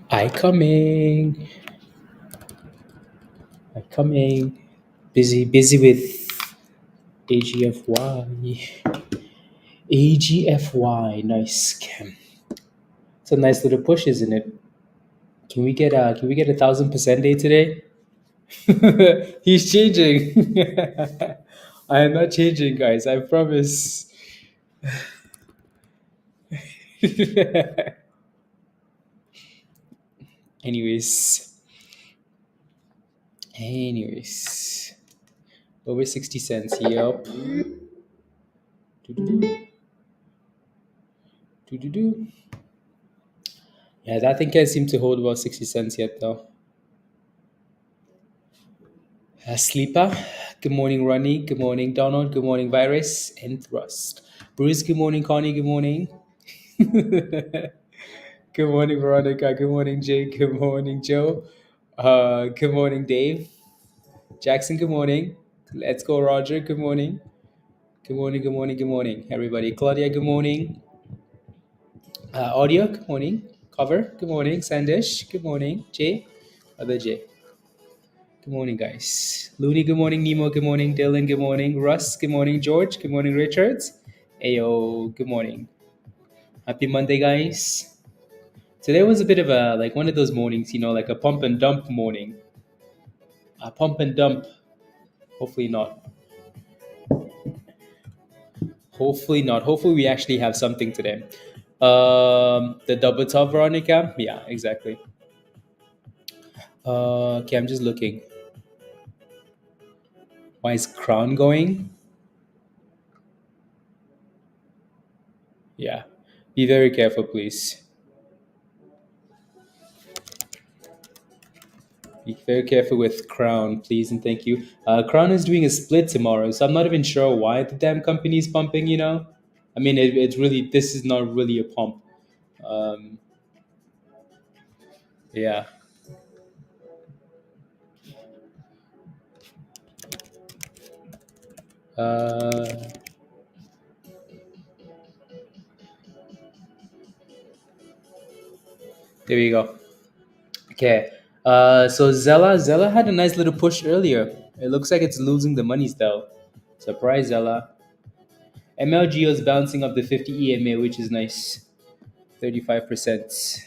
I coming. I coming. Busy with AGFY. AGFY. Nice. It's a nice little push, isn't it? Can we get 1,000% day today? He's changing. I am not changing, guys. I promise. anyways. Anyways. Over 60 cents. Yup. Do-do-do. Do-do-do. Yeah, that thing can't seem to hold about 60 cents yet, though. Sleeper. Good morning, Ronnie. Good morning, Donald. Good morning, Virus and Thrust. Bruce. Good morning, Connie. Good morning. Good morning, Veronica. Good morning, Jake. Good morning, Joe. Good morning, Dave. Jackson. Good morning. Let's go, Roger. Good morning. Good morning. Good morning. Good morning, everybody. Claudia. Good morning. Audio. Good morning. Cover. Good morning. Sandesh. Good morning. Jay. Other Jay. Good morning, guys. Looney, good morning. Nemo, good morning. Dylan, good morning. Russ, good morning. George, good morning. Richards. Ayo, good morning. Happy Monday, guys. Today was a bit of a like one of those mornings, like a pump and dump morning. A pump and dump. Hopefully not. Hopefully not. Hopefully we actually have something today. The double top, Veronica. Yeah, exactly. Okay, I'm just looking. Why is Crown going? Yeah. Be very careful, please. Be very careful with Crown, please, and thank you. Crown is doing a split tomorrow, so I'm not even sure why the damn company is pumping. I mean, it's really, this is not really a pump. Um, yeah. Uh, there we go. Okay. So Zella had a nice little push earlier. It looks like it's losing the monies though. Surprise, Zella. MLGO is bouncing up the 50 EMA, which is nice. 35%.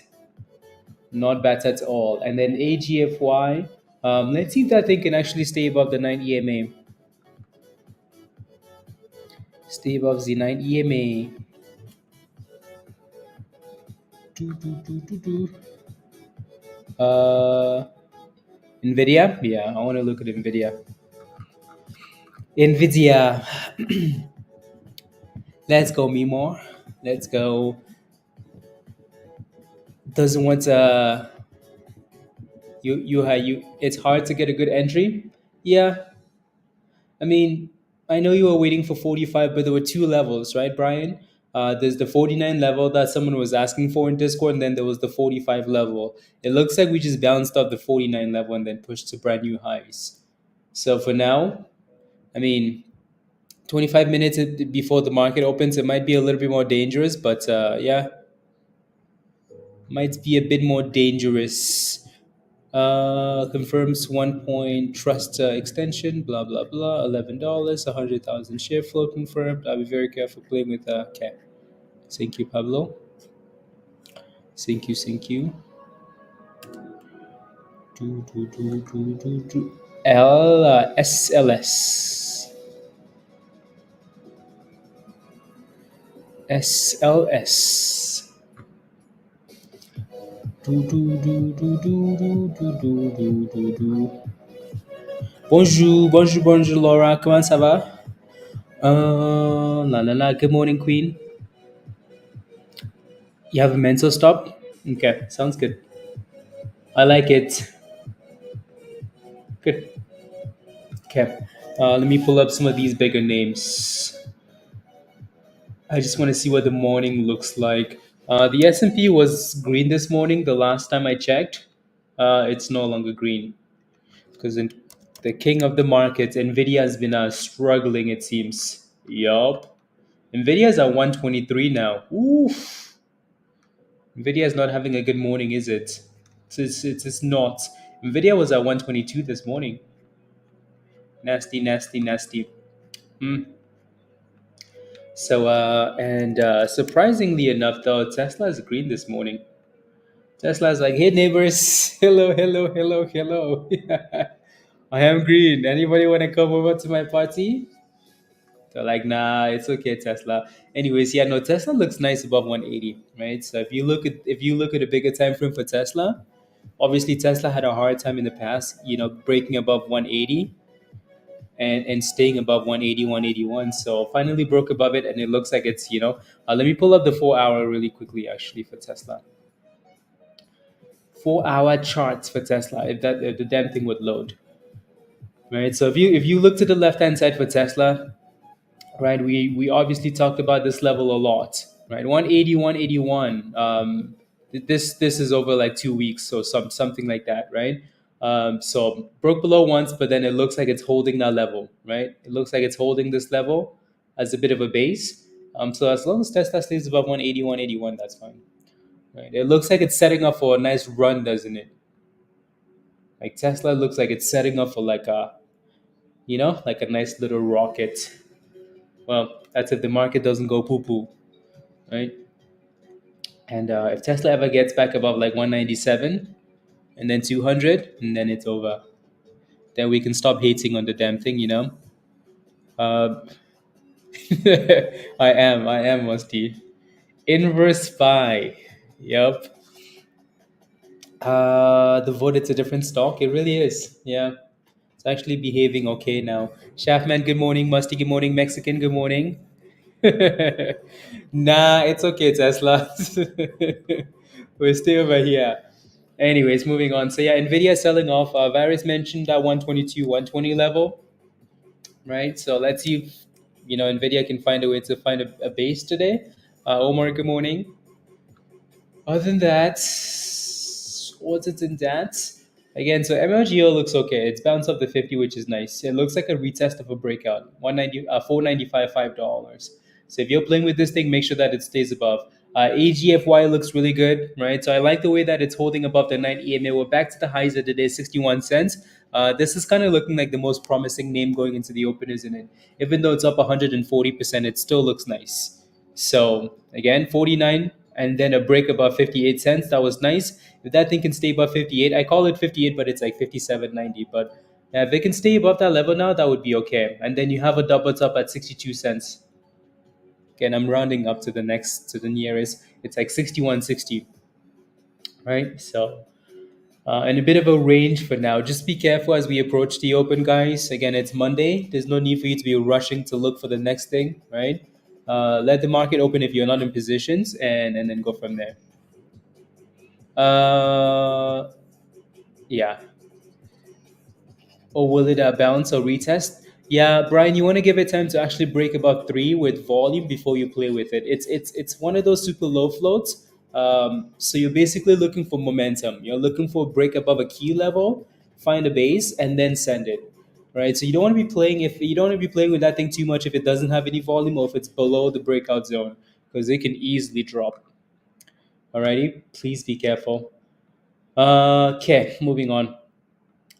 Not bad at all. And then AGFY. Let's see if that thing can actually stay above the 9 EMA. Stay above the 9 EMA. Do, do, do, do, do. Nvidia? Yeah, I want to look at Nvidia. Nvidia. Let's go, Mimo. Let's go. Doesn't want to. You. It's hard to get a good entry. Yeah, I mean, I know you were waiting for 45, but there were two levels, right, Brian? There's the 49 level that someone was asking for in Discord, and then there was the 45 level. It looks like we just bounced off the 49 level and then pushed to brand new highs. So for now, I mean, 25 minutes before the market opens, it might be a little bit more dangerous, but yeah, might be a bit more dangerous. Confirms 1 point trust extension, blah blah blah. $11, 100,000 share flow confirmed. I'll be very careful playing with okay. Thank you, Pablo. Thank you, thank you. SLS. SLS. Bonjour, bonjour, bonjour, Laura. Comment ça va? La la la. Good morning, Queen. You have a mental stop? Okay, sounds good. I like it. Good. Okay. Let me pull up some of these bigger names. I just want to see what the morning looks like. The S&P was green this morning. The last time I checked, it's no longer green because the king of the market, Nvidia, has been struggling. It seems. Yup. Nvidia's at 123 now. Oof. Nvidia is not having a good morning, is it? So it's not. Nvidia was at 122 this morning. Nasty, nasty, nasty. Hmm. So and surprisingly enough, though, Tesla is green this morning. Tesla's like, hey neighbors, hello, hello, hello, hello. I am green. Anybody want to come over to my party? They're like, nah, it's okay, Tesla. Anyways, yeah, no, Tesla looks nice above 180, right? So if you look at a bigger time frame for Tesla, obviously Tesla had a hard time in the past, breaking above 180 and staying above 180, 181. So finally broke above it, and it looks like let me pull up the 4 hour really quickly, actually, for Tesla. 4 hour charts for Tesla, if the damn thing would load, right? So if you look to the left hand side for Tesla, right, we obviously talked about this level a lot, right? 180, 181. This is over like 2 weeks, so something like that, right? So broke below once, but then it looks like it's holding that level, right? It looks like it's holding this level as a bit of a base. So as long as Tesla stays above 180, 181, that's fine, right? It looks like it's setting up for a nice run, doesn't it? Like Tesla looks like it's setting up for like a nice little rocket. Well, that's if the market doesn't go poo poo, right? And if Tesla ever gets back above like 197 and then 200, and then it's over. Then we can stop hating on the damn thing. Uh, I am Musty. Inverse SPY. Yep. The vote, it's a different stock. It really is. Yeah. It's actually behaving okay now. Shaftman, good morning. Musty, good morning. Mexican, good morning. Nah, it's okay, Tesla. We'll stay over here. Anyways, moving on. So yeah, Nvidia is selling off. Varys mentioned that 122, 120 level, right? So let's see if Nvidia can find a way to find a base today. Omar, good morning. Other than that, what's it in that? Again, so MLGO looks okay. It's bounced up the 50, which is nice. It looks like a retest of a breakout. 190, 495, $5. So if you're playing with this thing, make sure that it stays above. AGFY looks really good, right? So I like the way that it's holding above the 9 EMA. We're back to the highs of the day, 61 cents. This is kind of looking like the most promising name going into the open, isn't it? Even though it's up 140%, it still looks nice. So again, 49 and then a break above 58 cents. That was nice. If that thing can stay above 58, I call it 58, but it's like 57.90. But if it can stay above that level now, that would be okay. And then you have a double top at 62 cents. Again, I'm rounding up to the nearest. It's like 61.60, right? So and a bit of a range for now. Just be careful as we approach the open, guys. Again, it's Monday. There's no need for you to be rushing to look for the next thing, right? Let the market open if you're not in positions, and then go from there. Uh, yeah. Or will it bounce or retest? Yeah, Brian, you want to give it time to actually break above 3 with volume before you play with it. It's one of those super low floats. So you're basically looking for momentum. You're looking for a break above a key level, find a base, and then send it. Right. So you don't want to be playing if you don't want to be playing with that thing too much if it doesn't have any volume or if it's below the breakout zone because it can easily drop. Alrighty, please be careful. Okay, moving on.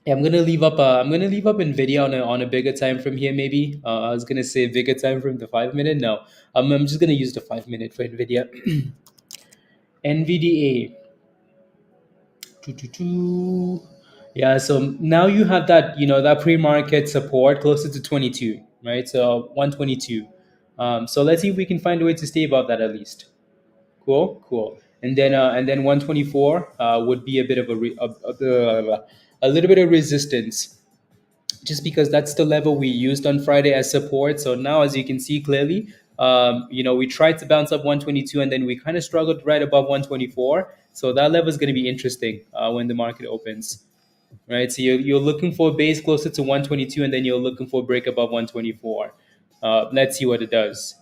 Yeah, I'm gonna leave up Nvidia on a bigger time from here. Maybe I was gonna say bigger time from the 5 minute. No, I'm just gonna use the 5 minute for Nvidia. NVDA. Doo. Yeah, so now you have that pre-market support closer to 22, right? So 122. So let's see if we can find a way to stay above that at least. Cool, cool. And then 124 would be a bit of a little bit of resistance, just because that's the level we used on Friday as support. So now, as you can see clearly, we tried to bounce up 122 and then we kind of struggled right above 124. So that level is going to be interesting when the market opens, right? So you're looking for a base closer to 122 and then you're looking for a break above 124. Let's see what it does.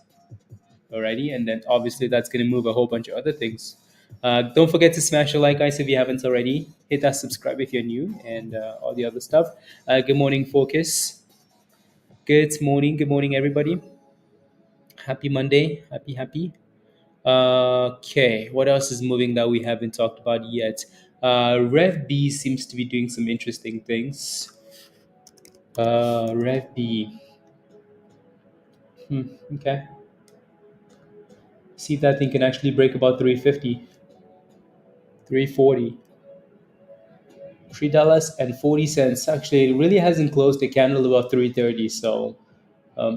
Alrighty, and then obviously that's going to move a whole bunch of other things. Don't forget to smash the like, guys, if you haven't already. Hit that subscribe if you're new, and all the other stuff. Good morning, Focus. Good morning, everybody. Happy Monday. Happy. Okay, what else is moving that we haven't talked about yet? Rev B seems to be doing some interesting things. Rev B. Okay. See if that thing can actually break about 350, 340. $3.40. Actually, it really hasn't closed the candle above 330. So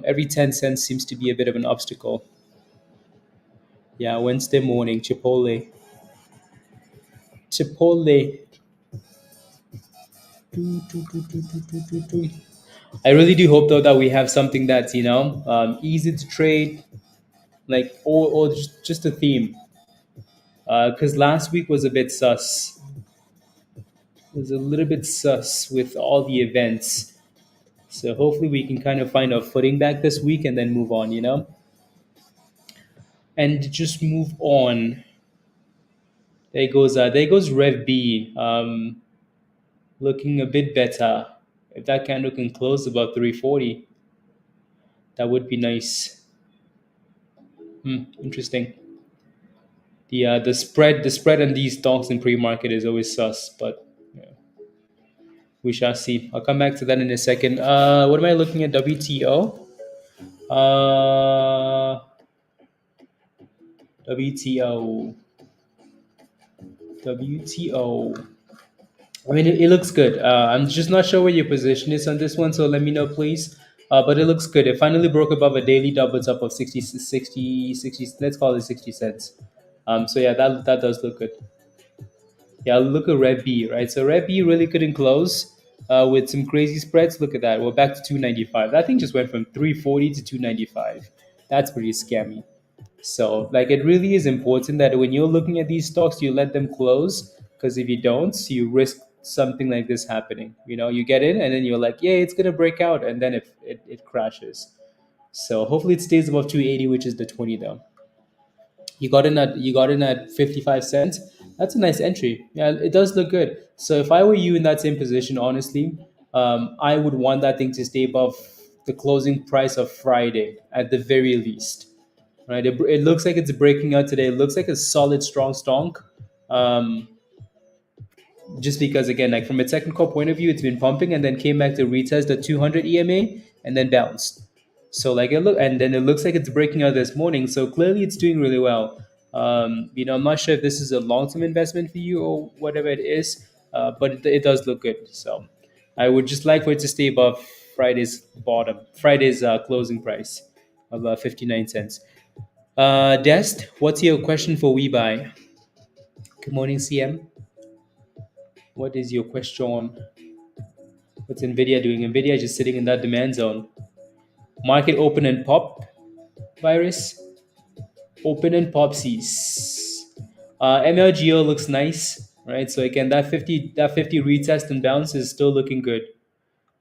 every 10 cents seems to be a bit of an obstacle. Yeah, Wednesday morning, Chipotle. Chipotle. I really do hope though that we have something that's easy to trade, like or just a theme. Because last week was a bit sus. It was a little bit sus with all the events. So hopefully we can kind of find our footing back this week and then move on, and just move on. There goes Rev B, looking a bit better. If that candle can close above 340, that would be nice. Interesting. The spread on these stocks in pre-market is always sus, but yeah, we shall see. I'll come back to that in a second. What am I looking at? WTO. Uh, WTO. WTO. I mean, it looks good. I'm just not sure where your position is on this one, so let me know, please. But it looks good. It finally broke above a daily double top of 60. Let's call it 60 cents. So yeah, that does look good. Yeah, look at Red B, right? So Red B really couldn't close with some crazy spreads. Look at that. We're back to 295. That thing just went from 340 to 295. That's pretty scammy. So, like, it really is important that when you're looking at these stocks, you let them close, because if you don't, you risk something like this happening. You get in and then you're like, yeah, it's gonna break out, and then it crashes. So hopefully it stays above 280, which is the 20 though. You got in at 55 cents. That's a nice entry. Yeah, it does look good. So if I were you in that same position, honestly, I would want that thing to stay above the closing price of Friday at the very least. Right? It looks like it's breaking out today. It looks like a solid, strong stonk. Um, just because, again, like from a technical point of view, it's been pumping and then came back to retest the 200 EMA and then bounced. So like and then it looks like it's breaking out this morning. So clearly it's doing really well. I'm not sure if this is a long-term investment for you or whatever it is, but it does look good. So I would just like for it to stay above Friday's closing price of 59 cents. Dest, what's your question for WeBuy? Good morning, CM. What is your question? What's Nvidia doing? Nvidia is just sitting in that demand zone. Market open and pop virus. Open and pop sees. MLGO looks nice, right? So again, that 50 retest and bounce is still looking good.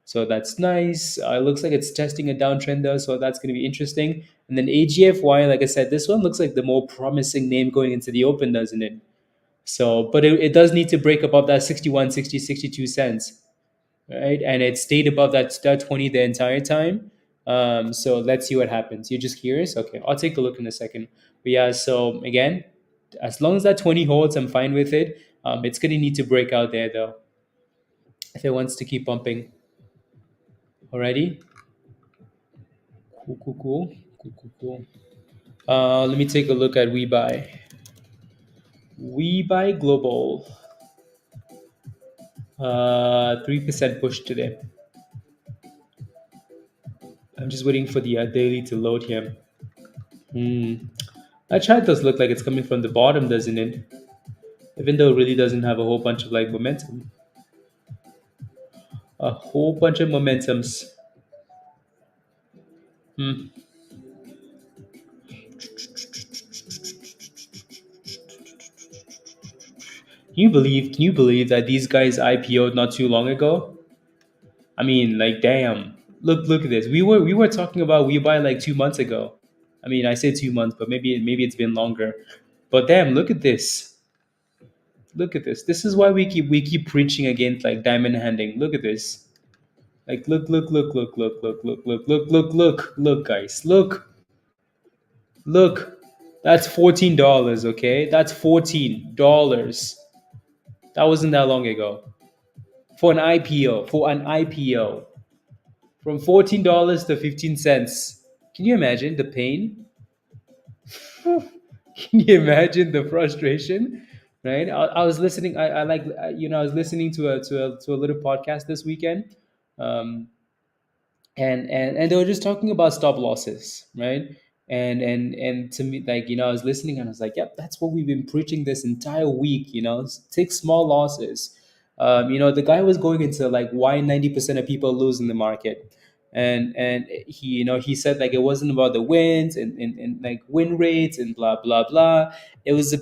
So that's nice. It looks like it's testing a downtrend though, so that's going to be interesting. And then AGFY, like I said, this one looks like the more promising name going into the open, doesn't it? So, but it does need to break above that 61, 60, 62 cents, right? And it stayed above that 20 the entire time. So let's see what happens. You're just curious? Okay, I'll take a look in a second. But yeah, so again, as long as that 20 holds, I'm fine with it. It's going to need to break out there though, if it wants to keep bumping. Alrighty? Cool. Let me take a look at WeBuy. WeBuy Global. 3% push today. I'm just waiting for the daily to load here. That chart does look like it's coming from the bottom, doesn't it? Even though it really doesn't have a whole bunch of like momentum. A whole bunch of momentums. Hmm. Can you believe that these guys IPO'd not too long ago? I mean, like, damn. Look at this. We were talking about WeBuy like 2 months ago. I mean, I say 2 months, but maybe it's been longer. But damn, look at this. Look at this. This is why we keep preaching against like diamond handing. Look at this. Like look, guys. Look. That's $14, okay? That's $14. That wasn't that long ago. For an IPO, from $14 to 15 cents. Can you imagine the pain? Can you imagine the frustration? Right? I was listening. I like I was listening to a little podcast this weekend, um, and they were just talking about stop losses, right? And to me, like I was listening and I was like, yep, that's what we've been preaching this entire week. Take small losses. The guy was going into like why 90% of people lose in the market, and he said like it wasn't about the wins and like win rates and blah blah blah. It was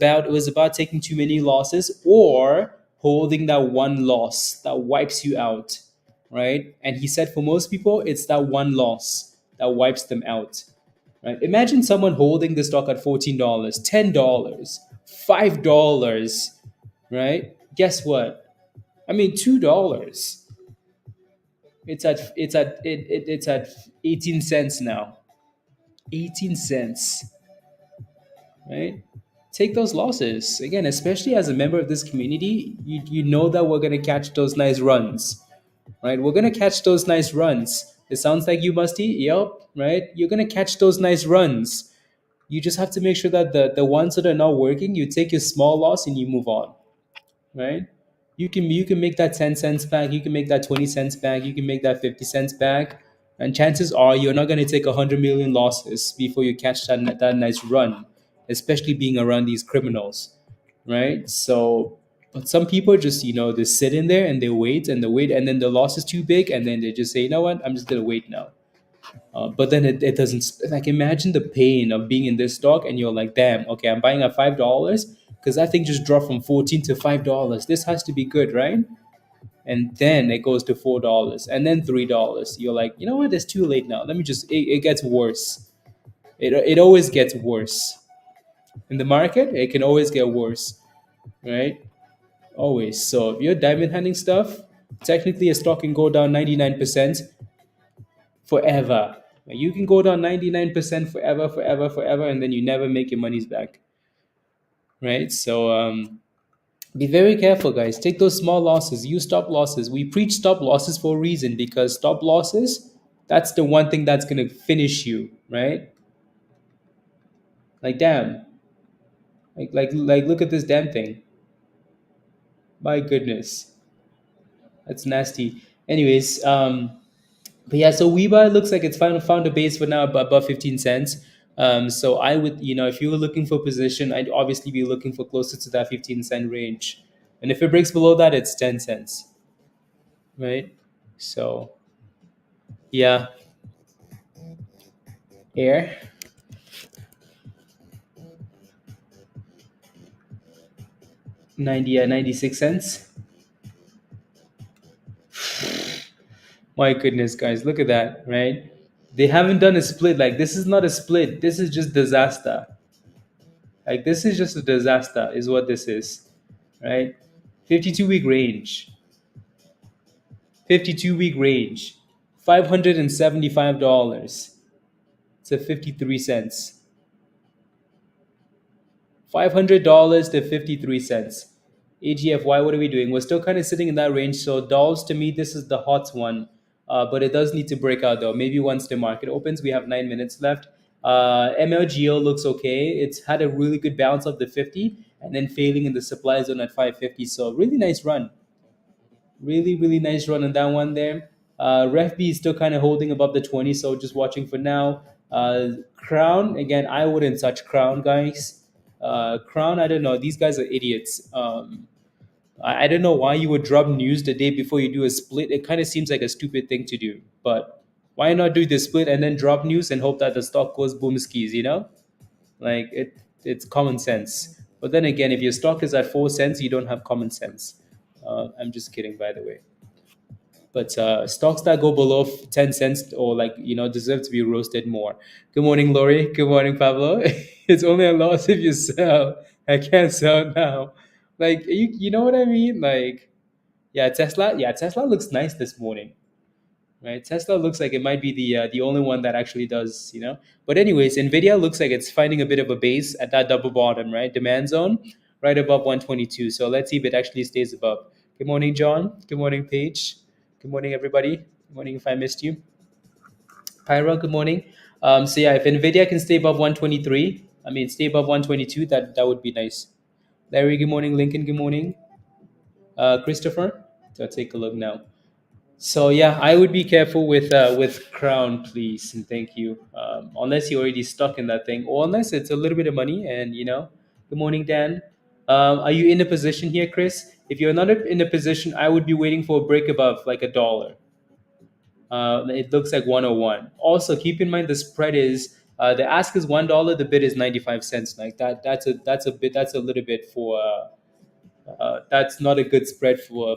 about taking too many losses or holding that one loss that wipes you out, right? And he said for most people, it's that one loss that wipes them out, right? Imagine someone holding the stock at $14, $10, $5, right? Guess what? I mean, $2. It's at 18 cents now. 18 cents, right? Take those losses again, especially as a member of this community. You know that we're gonna catch those nice runs, right? We're gonna catch those nice runs. It sounds like you musty. Yep, right? You're gonna catch those nice runs. You just have to make sure that the ones that are not working, you take your small loss and you move on, right? You can make that 10 cents back, you can make that 20 cents back, you can make that 50 cents back, and chances are you're not going to take 100 million losses before you catch that nice run, especially being around these criminals, right? So, but some people just they sit in there and they wait, and then the loss is too big, and then they just say, you know what, I'm just going to wait now. But then it doesn't, like, imagine the pain of being in this stock and you're like, damn, okay, I'm buying at $5 because that thing just dropped from 14 to $5. This has to be good, right? And then it goes to $4 and then $3. You're like, you know what, it's too late now. Let me just, it gets worse. It always gets worse. In the market, it can always get worse, right? Always. So if you're diamond hunting stuff, technically a stock can go down 99% forever. Like, you can go down 99% forever, forever, forever, and then you never make your monies back. Right? So be very careful, guys. Take those small losses. Use stop losses. We preach stop losses for a reason, because stop losses, that's the one thing that's gonna finish you, right? Like, damn. Like look at this damn thing. My goodness. That's nasty. Anyways, but yeah, so WeBuy looks like it's found a base for now above 15 cents. So I would, if you were looking for position, I'd obviously be looking for closer to that 15-cent range. And if it breaks below that, it's 10 cents, right? So yeah, air 96 cents. My goodness, guys, look at that, right? They haven't done a split. Like, this is not a split. This is just disaster. Like, this is just a disaster, is what this is, right? 52-week range. 52-week range. $575 to 53 cents. $500 to 53 cents. AGFY, what are we doing? We're still kind of sitting in that range. So dolls, to me, this is the hot one. But it does need to break out, though. Maybe once the market opens. We have 9 minutes left. MLGO looks okay. It's had a really good bounce of the 50 and then failing in the supply zone at 550. So really nice run. Really, really nice run on that one there. Ref B is still kind of holding above the 20, so just watching for now. Crown, again, I wouldn't touch Crown, guys. Crown, I don't know. These guys are idiots. I don't know why you would drop news the day before you do a split. It kind of seems like a stupid thing to do. But why not do the split and then drop news and hope that the stock goes boom skis, Like, it's common sense. But then again, if your stock is at 4 cents, you don't have common sense. I'm just kidding, by the way. But stocks that go below 10 cents or deserve to be roasted more. Good morning, Lori. Good morning, Pablo. It's only a loss if you sell. I can't sell now. Like, you know what I mean? Like, yeah, Tesla. Yeah, Tesla looks nice this morning, right? Tesla looks like it might be the only one that actually does. But anyways, Nvidia looks like it's finding a bit of a base at that double bottom, right? Demand zone. right above 122. So let's see if it actually stays above. Good morning, John. Good morning, Paige. Good morning, everybody. Good morning. If I missed you, Pyro. Good morning. So yeah, if Nvidia can stay above 123, I mean stay above 122, that would be nice. Larry. Good morning. Lincoln. Good morning. Christopher. So take a look now. So yeah, I would be careful with Crown, please, and thank you. Unless you're already stuck in that thing, or unless it's a little bit of money, and you know. Good morning, Dan. Are you in a position here, Chris? If you're not in a position, I would be waiting for a break above like a dollar. It looks like 101. Also, keep in mind the spread is the ask is $1, the bid is 95 cents. Like that. That's a little bit for. That's not a good spread for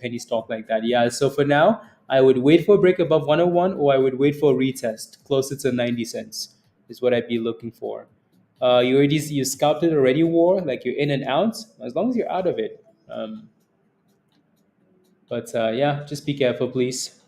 penny stock like that. Yeah. So for now, I would wait for a break above 101, or I would wait for a retest closer to 90 cents. Is what I'd be looking for. You scalped it already, war like you're in and out. As long as you're out of it. But yeah, just be careful, please.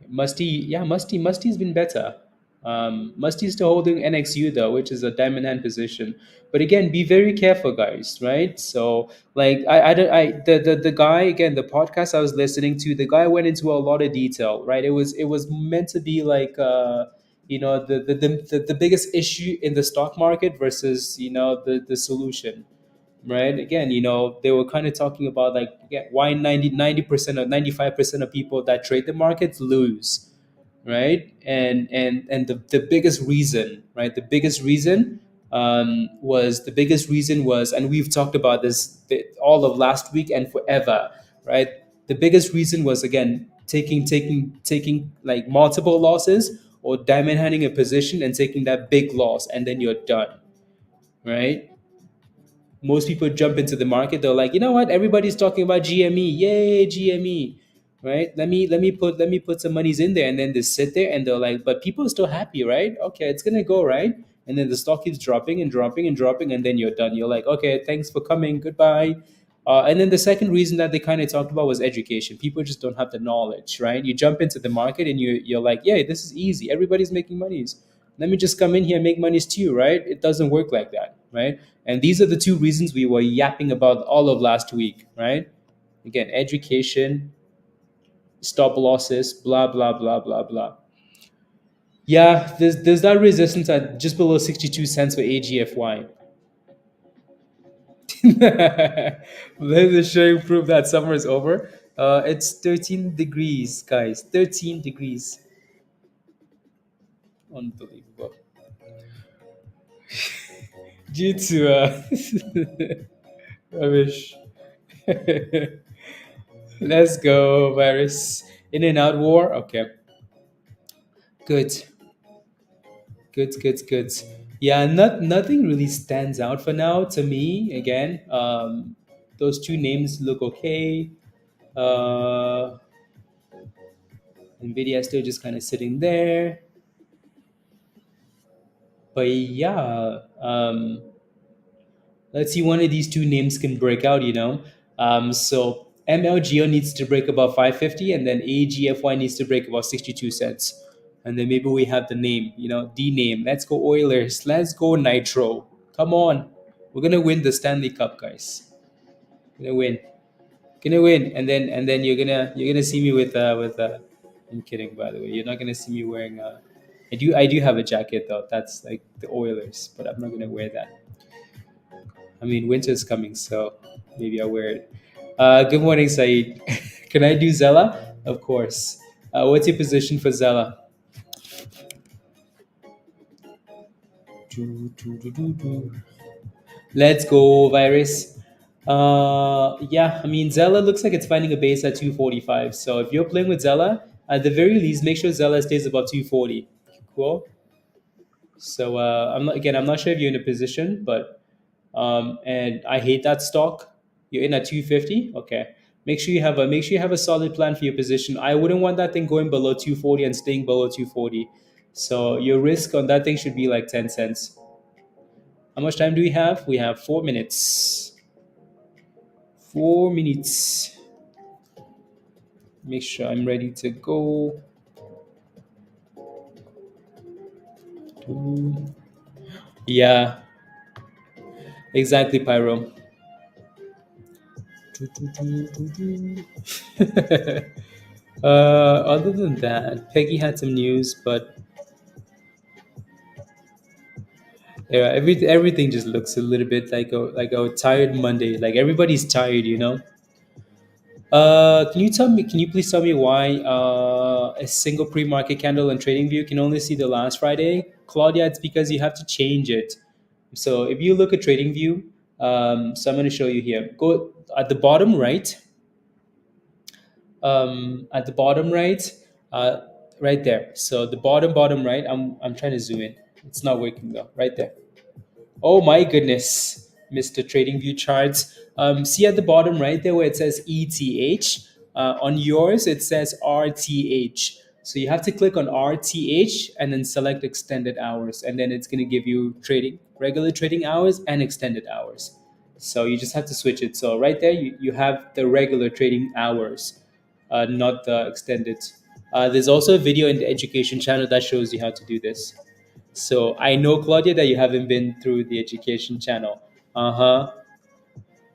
Musty's been better. Musty's still holding NXU though, which is a diamond hand position. But again, be very careful, guys. Right? So, like, the guy again, the podcast I was listening to, the guy went into a lot of detail. Right? It was meant to be like, the biggest issue in the stock market versus the solution, right? Again, they were kind of talking about like, yeah, why 90% or 95% of people that trade the markets lose, right? And the biggest reason, right? The biggest reason was, and we've talked about this all of last week and forever, right? The biggest reason was again taking like multiple losses, or diamond handing a position and taking that big loss, and then you're done, right? Most people jump into the market, they're like, you know what, everybody's talking about GME, yay GME, right? Let me put some monies in there, and then they sit there and they're like, but people are still happy, right? Okay, it's gonna go, right? And then the stock keeps dropping and dropping and dropping, and then you're done. You're like, okay, thanks for coming, goodbye. And then the second reason that they kind of talked about was education. People just don't have the knowledge, right? You jump into the market and you're like, yeah, this is easy, everybody's making monies, let me just come in here and make monies too, right? It doesn't work like that, right? And these are the two reasons we were yapping about all of last week, right? Again, education, stop losses, blah blah blah blah blah. Yeah, there's that resistance at just below 62 cents for AGFY. Let the showing prove that summer is over. It's 13 degrees, guys. 13 degrees. Unbelievable. Due to rubbish. Let's go, virus. In and out war. Okay. Good. Good, good, good. Yeah, nothing really stands out for now to me. Again, those two names look okay. Uh, Nvidia still just kind of sitting there. But yeah, let's see one of these two names can break out, So MLGO needs to break above 550, and then AGFY needs to break above 62 cents. And then maybe we have the name, D name. Let's go Oilers. Let's go Nitro. Come on. We're gonna win the Stanley Cup, guys. Gonna win. Gonna win. And then you're gonna see me with I'm kidding, by the way. You're not gonna see me wearing I do have a jacket though. That's like the Oilers, but I'm not gonna wear that. I mean, winter's coming, so maybe I'll wear it. Good morning, Saeed. Can I do Zella? Of course. What's your position for Zella? Let's go, virus. Yeah, I mean, Zella looks like it's finding a base at 245. So if you're playing with Zella, at the very least, make sure Zella stays above 240. Cool. So I'm not sure if you're in a position, but and I hate that stock. You're in at 250. Okay. Make sure you have a solid plan for your position. I wouldn't want that thing going below 240 and staying below 240. So your risk on that thing should be like 10 cents. How much time do we have? We have 4 minutes. 4 minutes. Make sure I'm ready to go. Yeah. Exactly, Pyro. Other than that, Peggy had some news, but yeah, everything just looks a little bit like a tired Monday. Like everybody's tired, you know. Can you tell me? Can you please tell me why a single pre-market candle on TradingView can only see the last Friday, Claudia? It's because you have to change it. So if you look at TradingView, so I'm going to show you here. Go at the bottom right. At the bottom right, uh, right there. So the bottom right. I'm trying to zoom in. It's not working though. Right there. Oh my goodness, Mr. TradingView charts. See at the bottom right there where it says ETH. On yours, it says RTH. So you have to click on RTH and then select extended hours. And then it's going to give you regular trading hours and extended hours. So you just have to switch it. So right there, you have the regular trading hours, not the extended. There's also a video in the education channel that shows you how to do this. So I know, Claudia, that you haven't been through the education channel. Uh huh.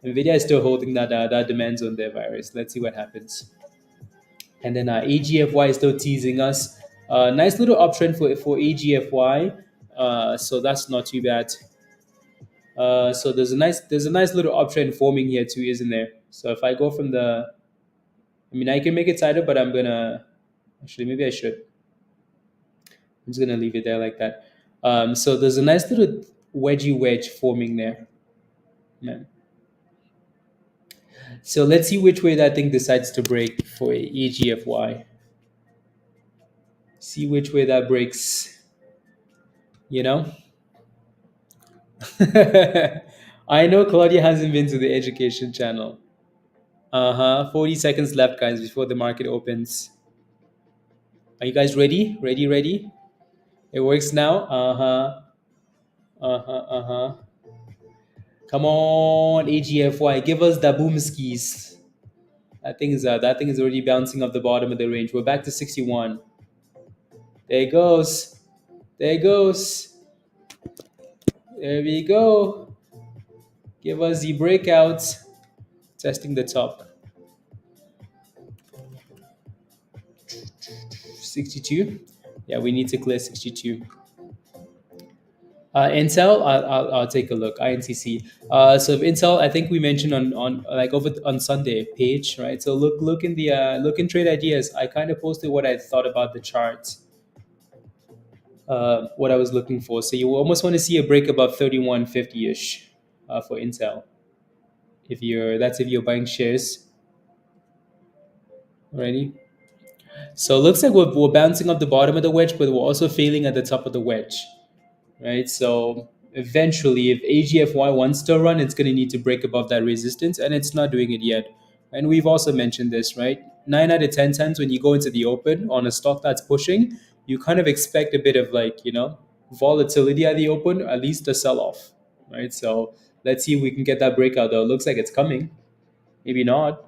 Nvidia is still holding that demands on their virus. Let's see what happens. And then AGFY is still teasing us. Nice little uptrend for AGFY. So that's not too bad. So there's a nice little uptrend forming here too, isn't there? So if I go from I mean, I can make it tighter, but I'm gonna actually maybe I should. I'm just gonna leave it there like that. So there's a nice little wedge forming there. Yeah. So let's see which way that thing decides to break for EGFY. See which way that breaks, you know? I know Claudia hasn't been to the education channel. Uh huh. 40 seconds left, guys, before the market opens. Are you guys ready? Ready? It works now. Uh huh. Uh huh. Uh huh. Come on, AGFY. Give us the boom skis. That thing is already bouncing off the bottom of the range. We're back to 61. There it goes. There it goes. There we go. Give us the breakouts. Testing the top. 62. Yeah, we need to clear 62. Intel, I'll take a look. INTC. So Intel, I think we mentioned on like over on Sunday page, right? So look in the look in trade ideas. I kind of posted what I thought about the charts, what I was looking for. So you almost want to see a break above 3150 ish for Intel. If you're buying shares already. So it looks like we're bouncing up the bottom of the wedge, but we're also failing at the top of the wedge, right? So eventually, if AGFY wants to run, it's going to need to break above that resistance, and it's not doing it yet. And we've also mentioned this, right? 9 out of 10 times when you go into the open on a stock that's pushing, you kind of expect a bit of volatility at the open, at least a sell-off, right? So let's see if we can get that breakout. Though it looks like it's coming, maybe not.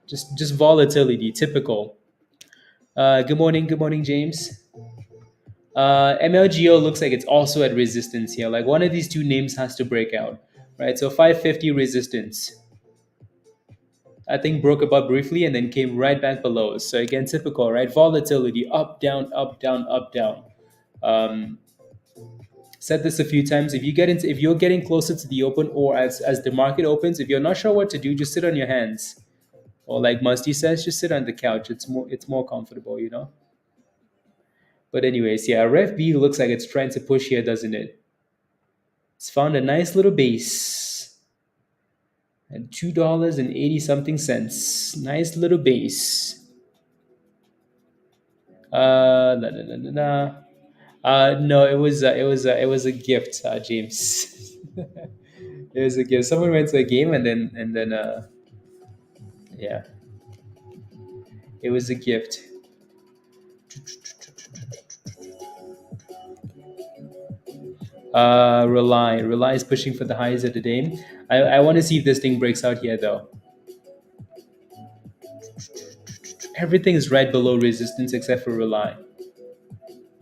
Just volatility, typical. Good morning, James. MLGO looks like it's also at resistance here. Like one of these two names has to break out, right? So 550 resistance. I think broke above briefly and then came right back below. So again, typical, right? Volatility, up, down, up, down, up, down. Um, Said this a few times. If you're getting closer to the open or as the market opens, if you're not sure what to do, just sit on your hands. Or like Musty says, just sit on the couch. It's more comfortable, you know. But anyways, yeah, Ref B looks like it's trying to push here, doesn't it? It's found a nice little base at $2.80 something cents. Nice little base. No, it was a gift, James. It was a gift. Someone went to a game and then yeah, it was a gift. Rely is pushing for the highs of the day. I want to see if this thing breaks out here though. Everything is right below resistance except for Rely.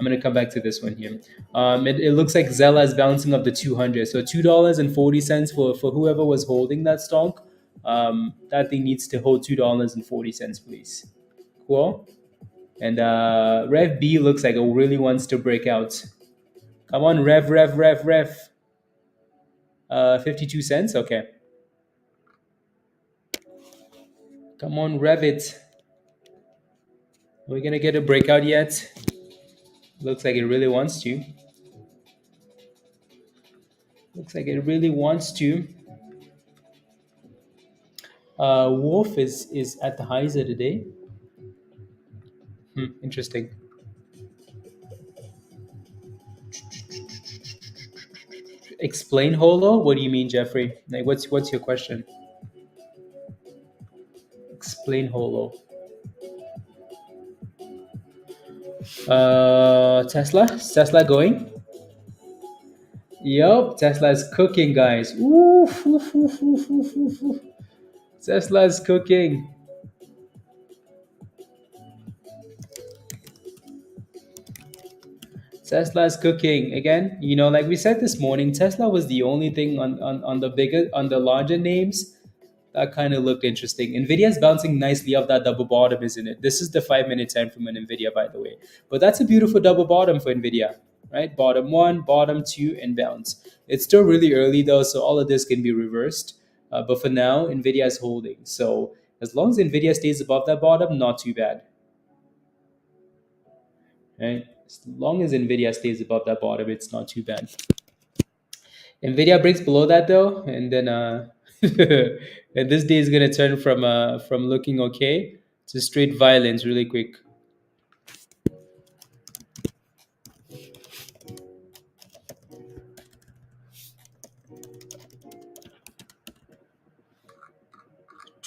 I'm going to come back to this one here. It looks like XELA is bouncing up the 200. So $2.40 for whoever was holding that stock. That thing needs to hold $2.40, please. Cool. And Rev B looks like it really wants to break out. Come on, Rev. 52 cents. Okay. Come on, Rev it. Are we going to get a breakout yet? Looks like it really wants to. Looks like it really wants to. Wolf is at the highs of the day. Interesting. Explain holo. What do you mean, Jeffrey? Like, what's your question? Explain holo. Tesla. Is Tesla going? Yup. Tesla is cooking, guys. Oof, oof, oof, oof, oof, oof, oof. Tesla is cooking. Tesla is cooking again. You know, like we said this morning, Tesla was the only thing on the larger names that kind of looked interesting. Nvidia is bouncing nicely off that double bottom, isn't it? This is the 5-minute time frame on Nvidia, by the way. But that's a beautiful double bottom for Nvidia, right? Bottom one, bottom two, and bounce. It's still really early though, so all of this can be reversed. But for now, Nvidia is holding. So as long as Nvidia stays above that bottom, not too bad. Right? As long as Nvidia stays above that bottom, it's not too bad. Nvidia breaks below that though, and then and this day is gonna turn from looking okay to straight violence really quick.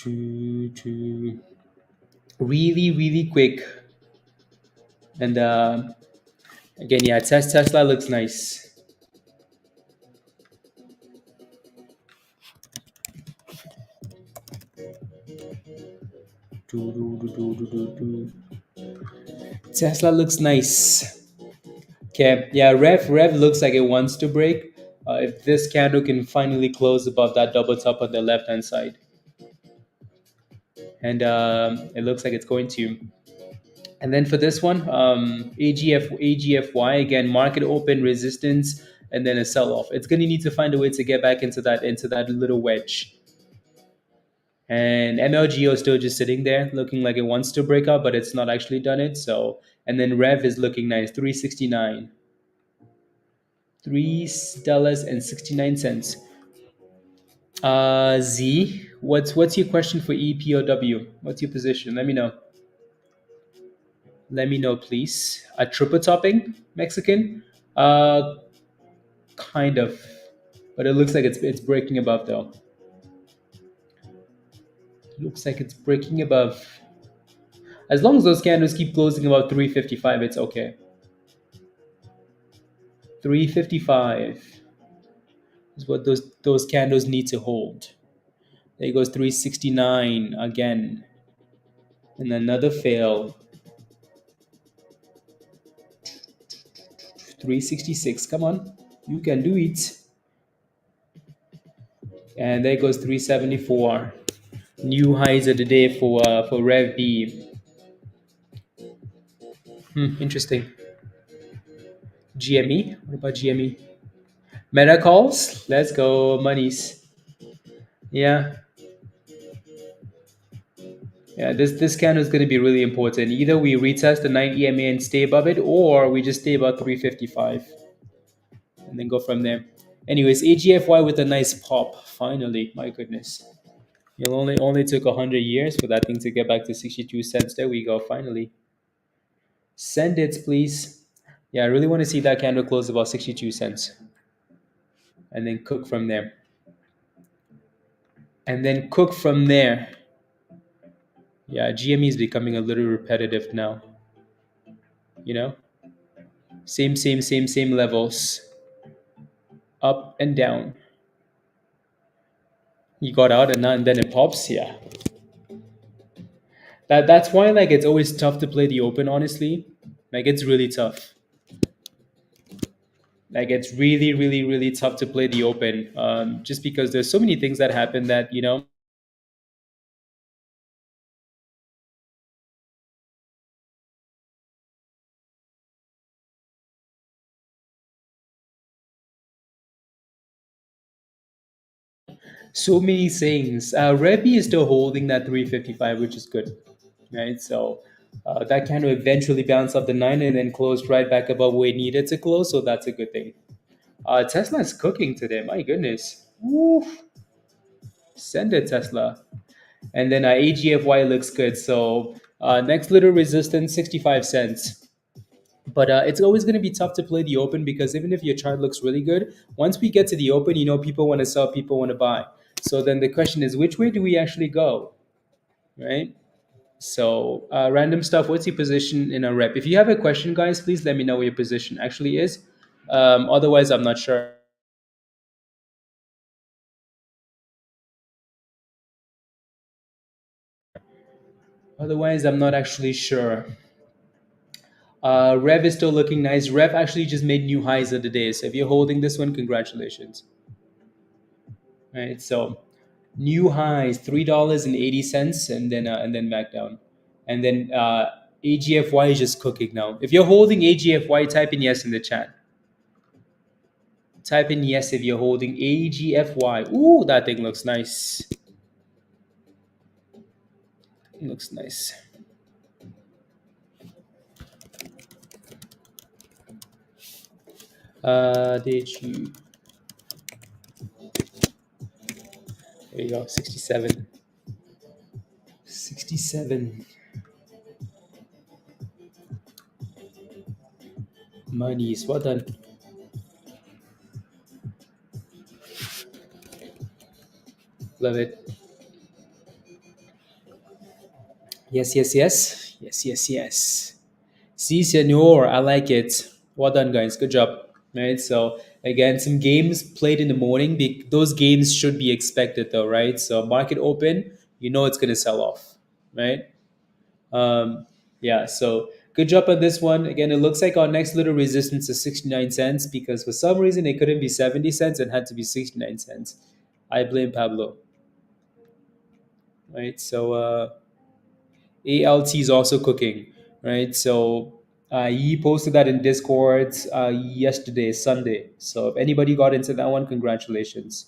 To really quick, and again, yeah, Tesla looks nice. Tesla looks nice. Okay, yeah, Rev looks like it wants to break. If this candle can finally close above that double top on the left hand side, and it looks like it's going to. And then for this one, AGFY again, market open resistance, and then a sell off. It's going to need to find a way to get back into that little wedge. And MLGO is still just sitting there, looking like it wants to break up, but it's not actually done it. So, and then Rev is looking nice, 369, $3.69. Z, what's your question for EPOW? What's your position? Let me know. Let me know, please. A triple topping Mexican? Kind of, but it looks like it's breaking above though. Looks like it's breaking above. As long as those candles keep closing above 355, it's okay. 355 is what those candles need to hold. There goes 369 again, and another fail. 366. Come on, you can do it. And there goes 374. New highs of the day for Rev B. Interesting. GME. What about GME? Meta calls. Let's go, monies. Yeah. Yeah, this candle is going to be really important. Either we retest the 9 EMA and stay above it, or we just stay above 355 and then go from there. Anyways, AGFY with a nice pop. Finally, my goodness. It only took 100 years for that thing to get back to 62 cents. There we go, finally. Send it, please. Yeah, I really want to see that candle close about 62 cents. And then cook from there. Yeah, GME is becoming a little repetitive now. You know? Same levels. Up and down. You got out and then it pops, yeah. That's why like it's always tough to play the open, honestly. Like it's really tough. Like it's really, really, really tough to play the open, just because there's so many things that happen that so many things. Revi is still holding that 355, which is good, right? So that kind of eventually bounced up the nine and then closed right back above where it needed to close. So that's a good thing. Tesla is cooking today. My goodness. Woo. Send it, Tesla. And then AGFY looks good. So next little resistance, 65 cents. But it's always going to be tough to play the open because even if your chart looks really good, once we get to the open, people want to sell, people want to buy. So then the question is, which way do we actually go, right? So random stuff. What's your position in a rep? If you have a question, guys, please let me know what your position actually is. Otherwise, I'm not sure. Otherwise, I'm not actually sure. Rev is still looking nice. Rev actually just made new highs of the day. So if you're holding this one, congratulations. Right. So new highs, $3.80, and then back down, and then AGFY is just cooking now. If you're holding AGFY, type in yes in the chat. Type in yes if you're holding AGFY. Ooh, that thing looks nice. It looks nice. Did you? There you go. 67. 67. Monies. Well done. Love it. Yes, yes, yes. Yes, yes, yes. Si, senor. I like it. Well done, guys. Good job. Right. So again, some games played in the morning. Those games should be expected, though, right? So market open, it's going to sell off, right? Yeah. So good job on this one. Again, it looks like our next little resistance is 69 cents because for some reason it couldn't be 70 cents and had to be 69 cents. I blame Pablo, right? So ALT is also cooking, right? So he posted that in Discord yesterday, Sunday. So if anybody got into that one, congratulations.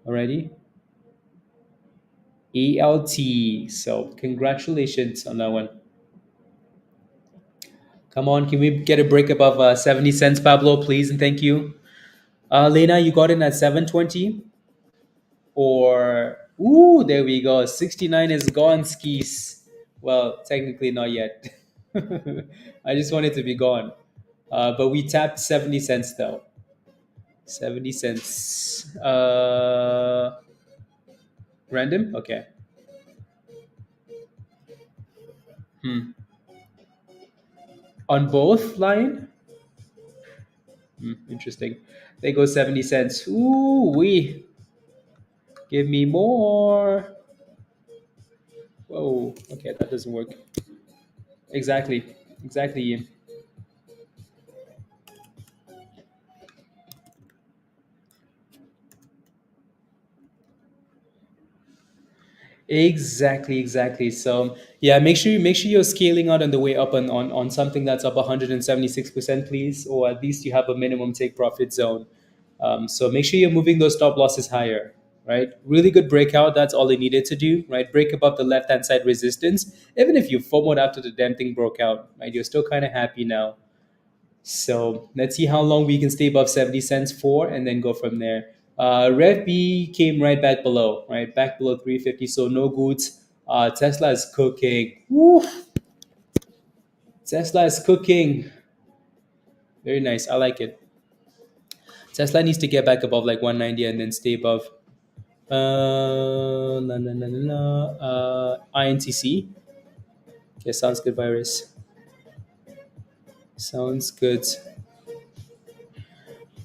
Alrighty, ALT. So congratulations on that one. Come on, can we get a break above 70 cents, Pablo, please, and thank you. Lena, you got in at 720, or ooh, there we go. 69 is gone, skis. Well, technically not yet. I just want it to be gone. But we tapped 70 cents though. 70 cents. Random? Okay. Hmm. On both line? Interesting. They go 70 cents. Ooh, we give me more. Whoa. Okay, that doesn't work. Exactly. Exactly, Ian. Exactly, exactly. So yeah, make sure you're scaling out on the way up on something that's up 176%, please, or at least you have a minimum take profit zone. So make sure you're moving those stop losses higher, right? Really good breakout. That's all they needed to do, right? Break above the left hand side resistance. Even if you FOMOed after the damn thing broke out, right? You're still kind of happy now. So let's see how long we can stay above 70 cents for and then go from there. Rev B came right back below, right? Back below 350, so no goods. Tesla is cooking. Woo! Tesla is cooking. Very nice. I like it. Tesla needs to get back above like 190 and then stay above. INTC. Okay, sounds good, virus. Sounds good.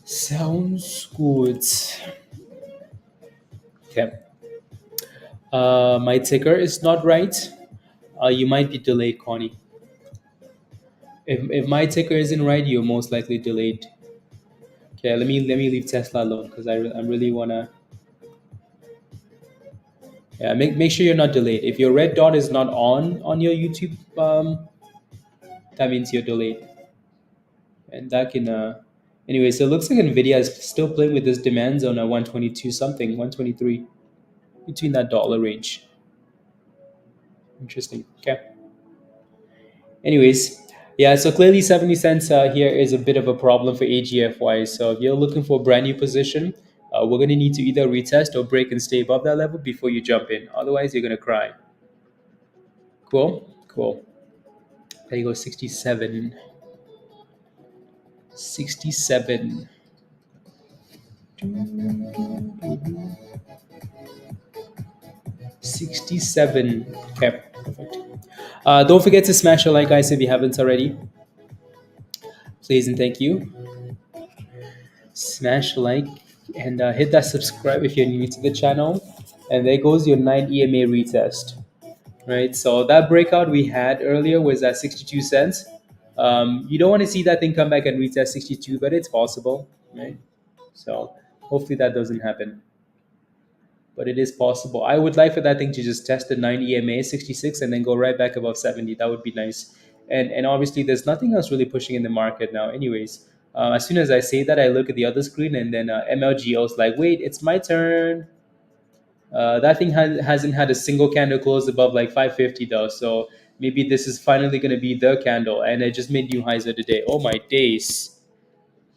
Sounds good. Okay. My ticker is not right. You might be delayed, Connie. If my ticker isn't right, you're most likely delayed. Okay, let me leave Tesla alone because I really wanna. Yeah, make sure you're not delayed. If your red dot is not on your YouTube, that means you're delayed, and that can. Anyway, so it looks like Nvidia is still playing with this demand zone at 122 something, 123, between that dollar range. Interesting. Okay. Anyways, yeah, so clearly 70 cents here is a bit of a problem for AGFY. So if you're looking for a brand new position, we're going to need to either retest or break and stay above that level before you jump in. Otherwise, you're going to cry. Cool? Cool. There you go, 67. 67. 67. Okay, perfect. Don't forget to smash a like, guys, if you haven't already. Please and thank you. Smash like and hit that subscribe if you're new to the channel. And there goes your 9 EMA retest. Right, so that breakout we had earlier was at 62 cents. You don't want to see that thing come back and retest 62, but it's possible, right? So hopefully that doesn't happen, but it is possible. I would like for that thing to just test the 9 EMA 66 and then go right back above 70. That would be nice. And obviously there's nothing else really pushing in the market now. Anyways, as soon as I say that, I look at the other screen and then MLGO is like, wait, it's my turn. That thing hasn't had a single candle close above like 550 though. So maybe this is finally going to be the candle. And it just made new highs of the day. Oh my days.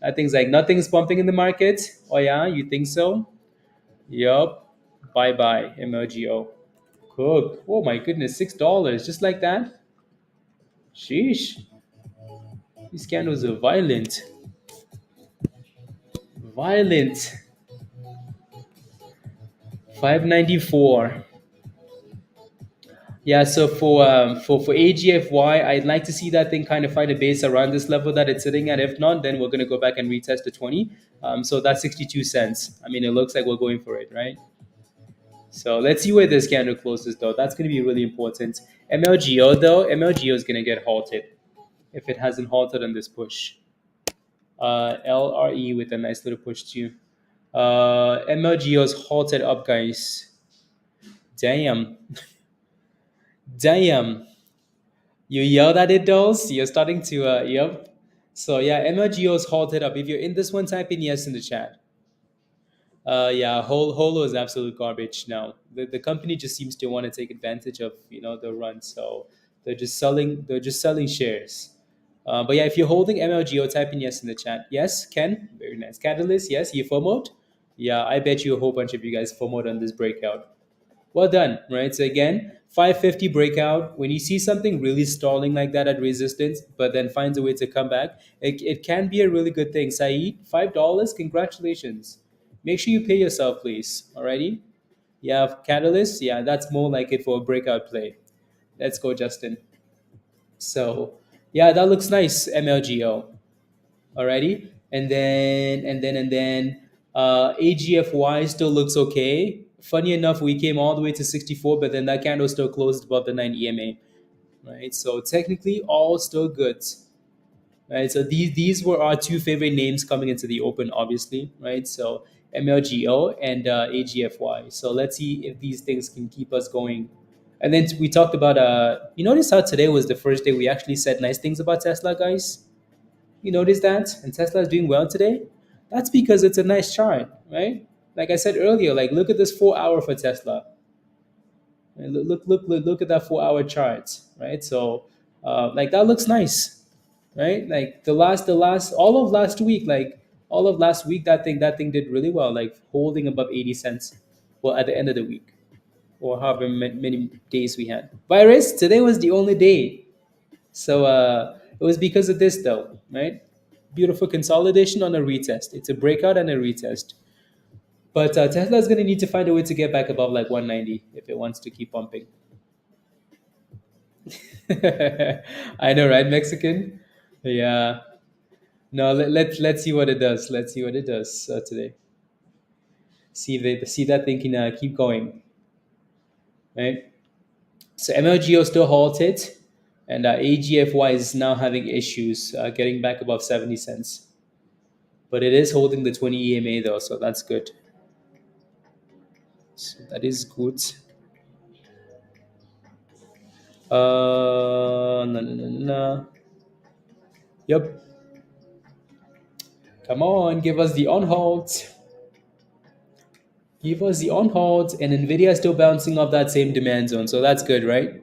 That thing's like nothing's pumping in the market. Oh yeah, you think so? Yup. Bye bye, MLGO. Cook. Oh my goodness, $6 just like that. Sheesh. These candles are violent. Violent. 594. Yeah, so for AGFY, I'd like to see that thing kind of find a base around this level that it's sitting at. If not, then we're gonna go back and retest the 20. So that's 62 cents. I mean, it looks like we're going for it, right? So let's see where this candle closes, though. That's gonna be really important. MLGO though, MLGO is gonna get halted if it hasn't halted on this push. LRE with a nice little push too. MLGO is halted up, guys. Damn, damn. You yelled at it, dolls. You're starting to, yep. So yeah, MLGO's halted up. If you're in this one, type in yes in the chat. Yeah, Holo is absolute garbage now. The company just seems to want to take advantage of the run, so they're just selling shares. But yeah, if you're holding MLGO, type in yes in the chat. Yes, Ken, very nice. Catalyst, yes, you FOMOed. Yeah, I bet you a whole bunch of you guys FOMOed on this breakout. Well done, right? So again, 550 breakout. When you see something really stalling like that at resistance, but then finds a way to come back, it can be a really good thing. Saeed, $5, congratulations. Make sure you pay yourself, please. Alrighty. You have Catalyst. Yeah, that's more like it for a breakout play. Let's go, Justin. So yeah, that looks nice, MLGO. Alrighty, and then AGFY still looks okay. Funny enough, we came all the way to 64, but then that candle still closed above the 9 EMA, right? So technically, all still good, right? So these were our two favorite names coming into the open, obviously, right? So MLGO and AGFY. So let's see if these things can keep us going. And then we talked about you notice how today was the first day we actually said nice things about Tesla, guys. You notice that? And Tesla is doing well today? That's because it's a nice chart, right? Like I said earlier, like look at this 4 hour for Tesla. And look at that 4 hour chart, right? So like that looks nice, right? Like the last all of last week, like all of last week, that thing did really well, like holding above 80 cents. Well, at the end of the week, or however many days we had. Virus, today was the only day. So it was because of this, though, right? Beautiful consolidation on a retest. It's a breakout and a retest. But Tesla is going to need to find a way to get back above like 190 if it wants to keep pumping. I know, right, Mexican? Yeah. No, let's see what it does. Let's see what it does today. See that thing can keep going, right? So MLGO still halted, and AGFY is now having issues getting back above 70 cents. But it is holding the 20 EMA though, so that's good. So that is good. No, no, no, no. Yep. Come on, give us the on hold. Give us the on hold. And Nvidia is still bouncing off that same demand zone, so that's good, right?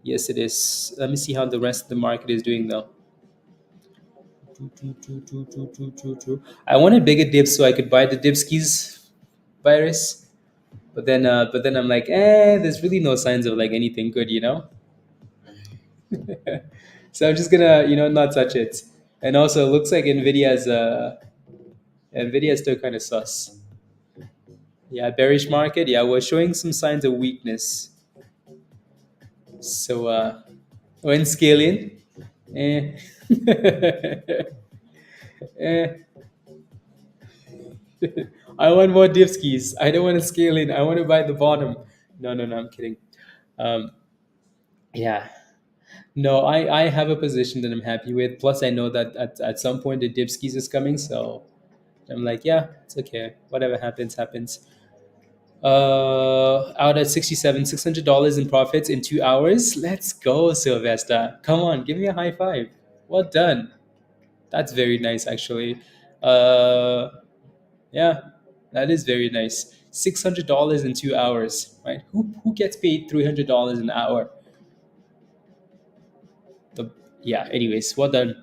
Yes, it is. Let me see how the rest of the market is doing though. I wanted bigger dips so I could buy the Dipskis virus, but then I'm like, there's really no signs of like anything good, you know. So I'm just gonna, not touch it. And also, it looks like Nvidia is still kind of sus. Yeah, bearish market. Yeah, we're showing some signs of weakness. So when scaling, eh, eh, I want more Dipskis. I don't want to scale in. I want to buy the bottom. No, no, no. I'm kidding. Um, yeah. No, I have a position that I'm happy with. Plus, I know that at some point the Dipskis is coming. So I'm like, yeah, it's okay. Whatever happens, happens. Out at 67, $600 in profits in 2 hours. Let's go, Sylvester. Come on, give me a high five. Well done. That's very nice, actually. Uh, yeah, that is very nice. $600 in 2 hours, right? Who gets paid $300 an hour? The Yeah. Anyways, well done.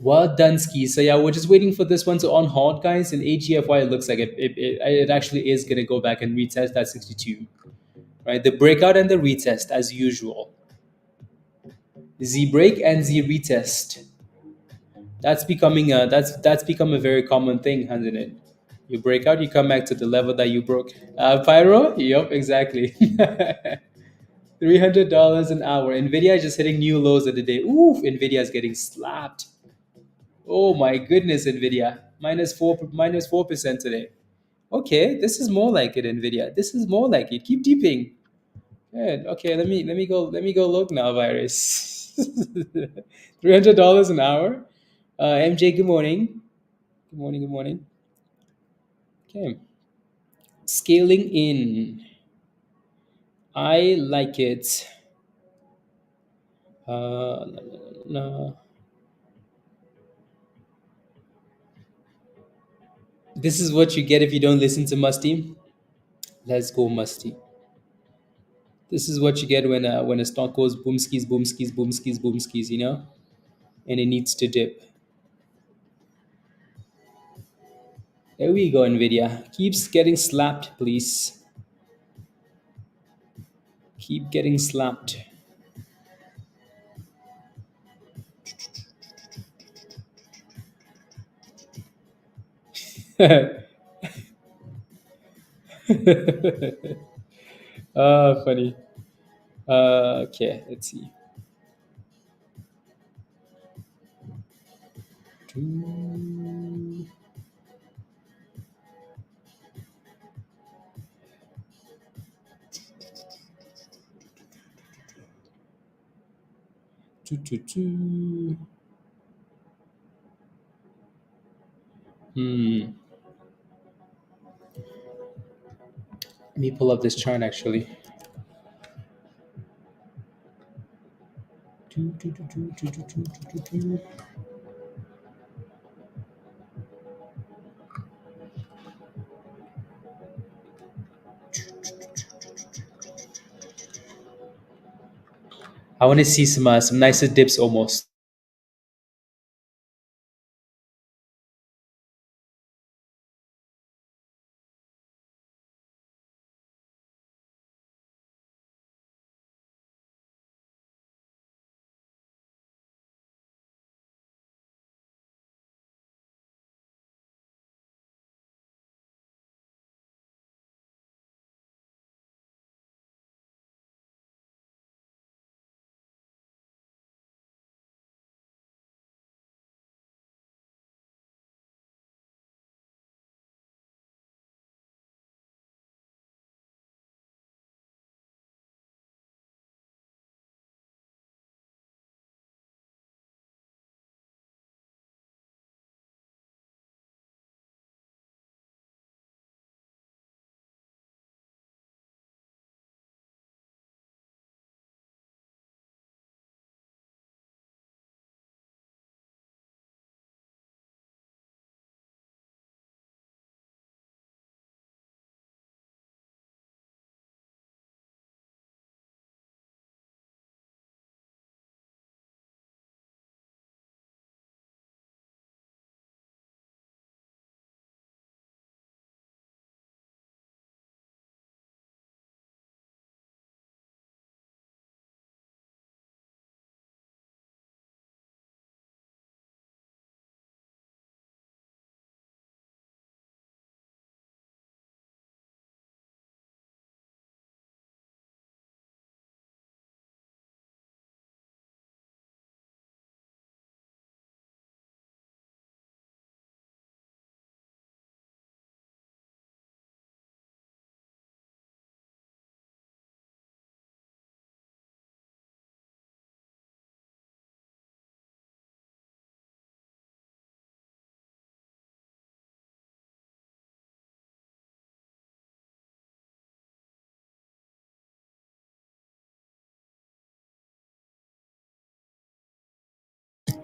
Well done, Ski. So yeah, we're just waiting for this one to on hold, guys. And AGFY looks like it actually is gonna go back and retest that 62. Right, the breakout and the retest as usual. Z break and Z retest. That's become a very common thing, hasn't it? You break out, you come back to the level that you broke. Pyro, yep, exactly. $300 an hour. Nvidia is just hitting new lows of the day. Oof, Nvidia is getting slapped. Oh my goodness, Nvidia minus 4% today. Okay, this is more like it, Nvidia. This is more like it. Keep deeping. Good. Okay, let me go look now, virus. $300 an hour. MJ, good morning. Good morning, good morning. Okay. Scaling in. I like it. No. This is what you get if you don't listen to Musty. Let's go, Musty. This is what you get when a stock goes boomskis, boomskis, boomskis, boomskis, and it needs to dip. There we go, Nvidia. Keeps getting slapped, please. Keep getting slapped. Funny. Okay, let's see. Two, two, two, two. Hmm. Let me pull up this chart actually. Two, two, two, two, two, two, two, two, two, two. I want to see some nicer dips almost.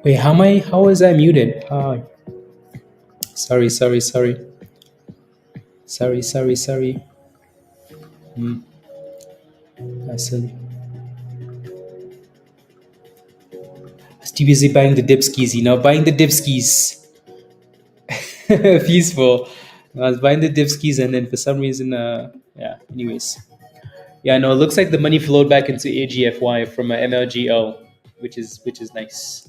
Wait, how was I muted? Sorry, sorry, sorry. Sorry, sorry, sorry. Hmm. That's silly. I was too busy buying the dipskis, buying the dipskis. Peaceful. I was buying the dipskis and then for some reason, yeah, anyways. Yeah, no, it looks like the money flowed back into AGFY from MLGO, which is nice.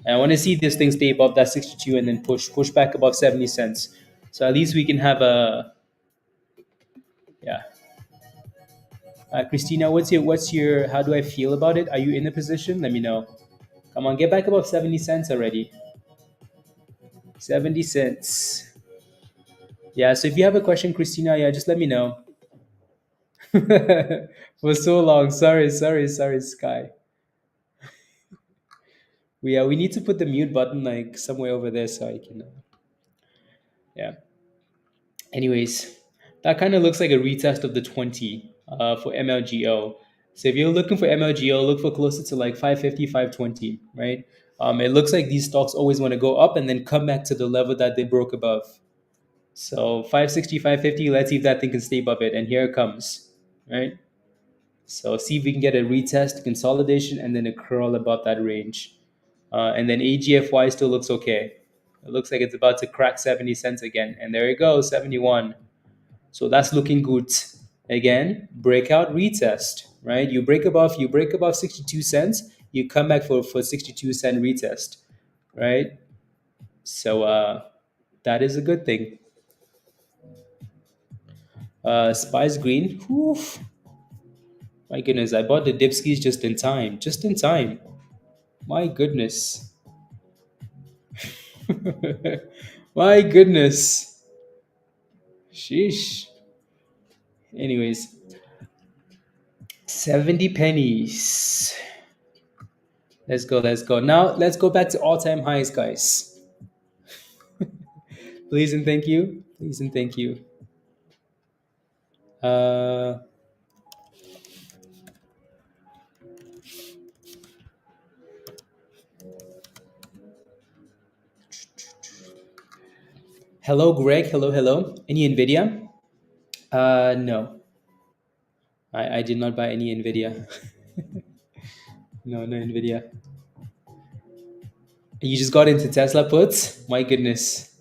And I want to see this thing stay above that 62 and then push back above 70 cents. So at least we can have a yeah. Christina, what's your how do I feel about it? Are you in a position? Let me know. Come on, get back above 70 cents already. 70 cents. Yeah, so if you have a question, Christina, yeah, just let me know. For so long. Sorry, sorry, sorry, Sky. We need to put the mute button like somewhere over there so I can yeah. Anyways, that kind of looks like a retest of the 20 for MLGO. So if you're looking for MLGO, look for closer to like 550, 520, right? It looks like these stocks always want to go up and then come back to the level that they broke above. So 560, 550, let's see if that thing can stay above it. And here it comes, right? So see if we can get a retest, consolidation, and then a curl above that range. And then AGFY still looks okay. It looks like it's about to crack 70 cents again. And there it goes, 71. So that's looking good. Again, breakout retest, right? You break above 62 cents, you come back for 62-cent retest, right? So that is a good thing. Spice Green, whew, my goodness, I bought the dipskis just in time. Just in time. My goodness. My goodness. Sheesh. Anyways, 70 pennies. Let's go, let's go. Now, let's go back to all-time highs, guys. Please and thank you. Please and thank you. Uh, Hello, Greg. Hello, hello. Any Nvidia? No. I did not buy any Nvidia. No, no Nvidia. You just got into Tesla puts? My goodness.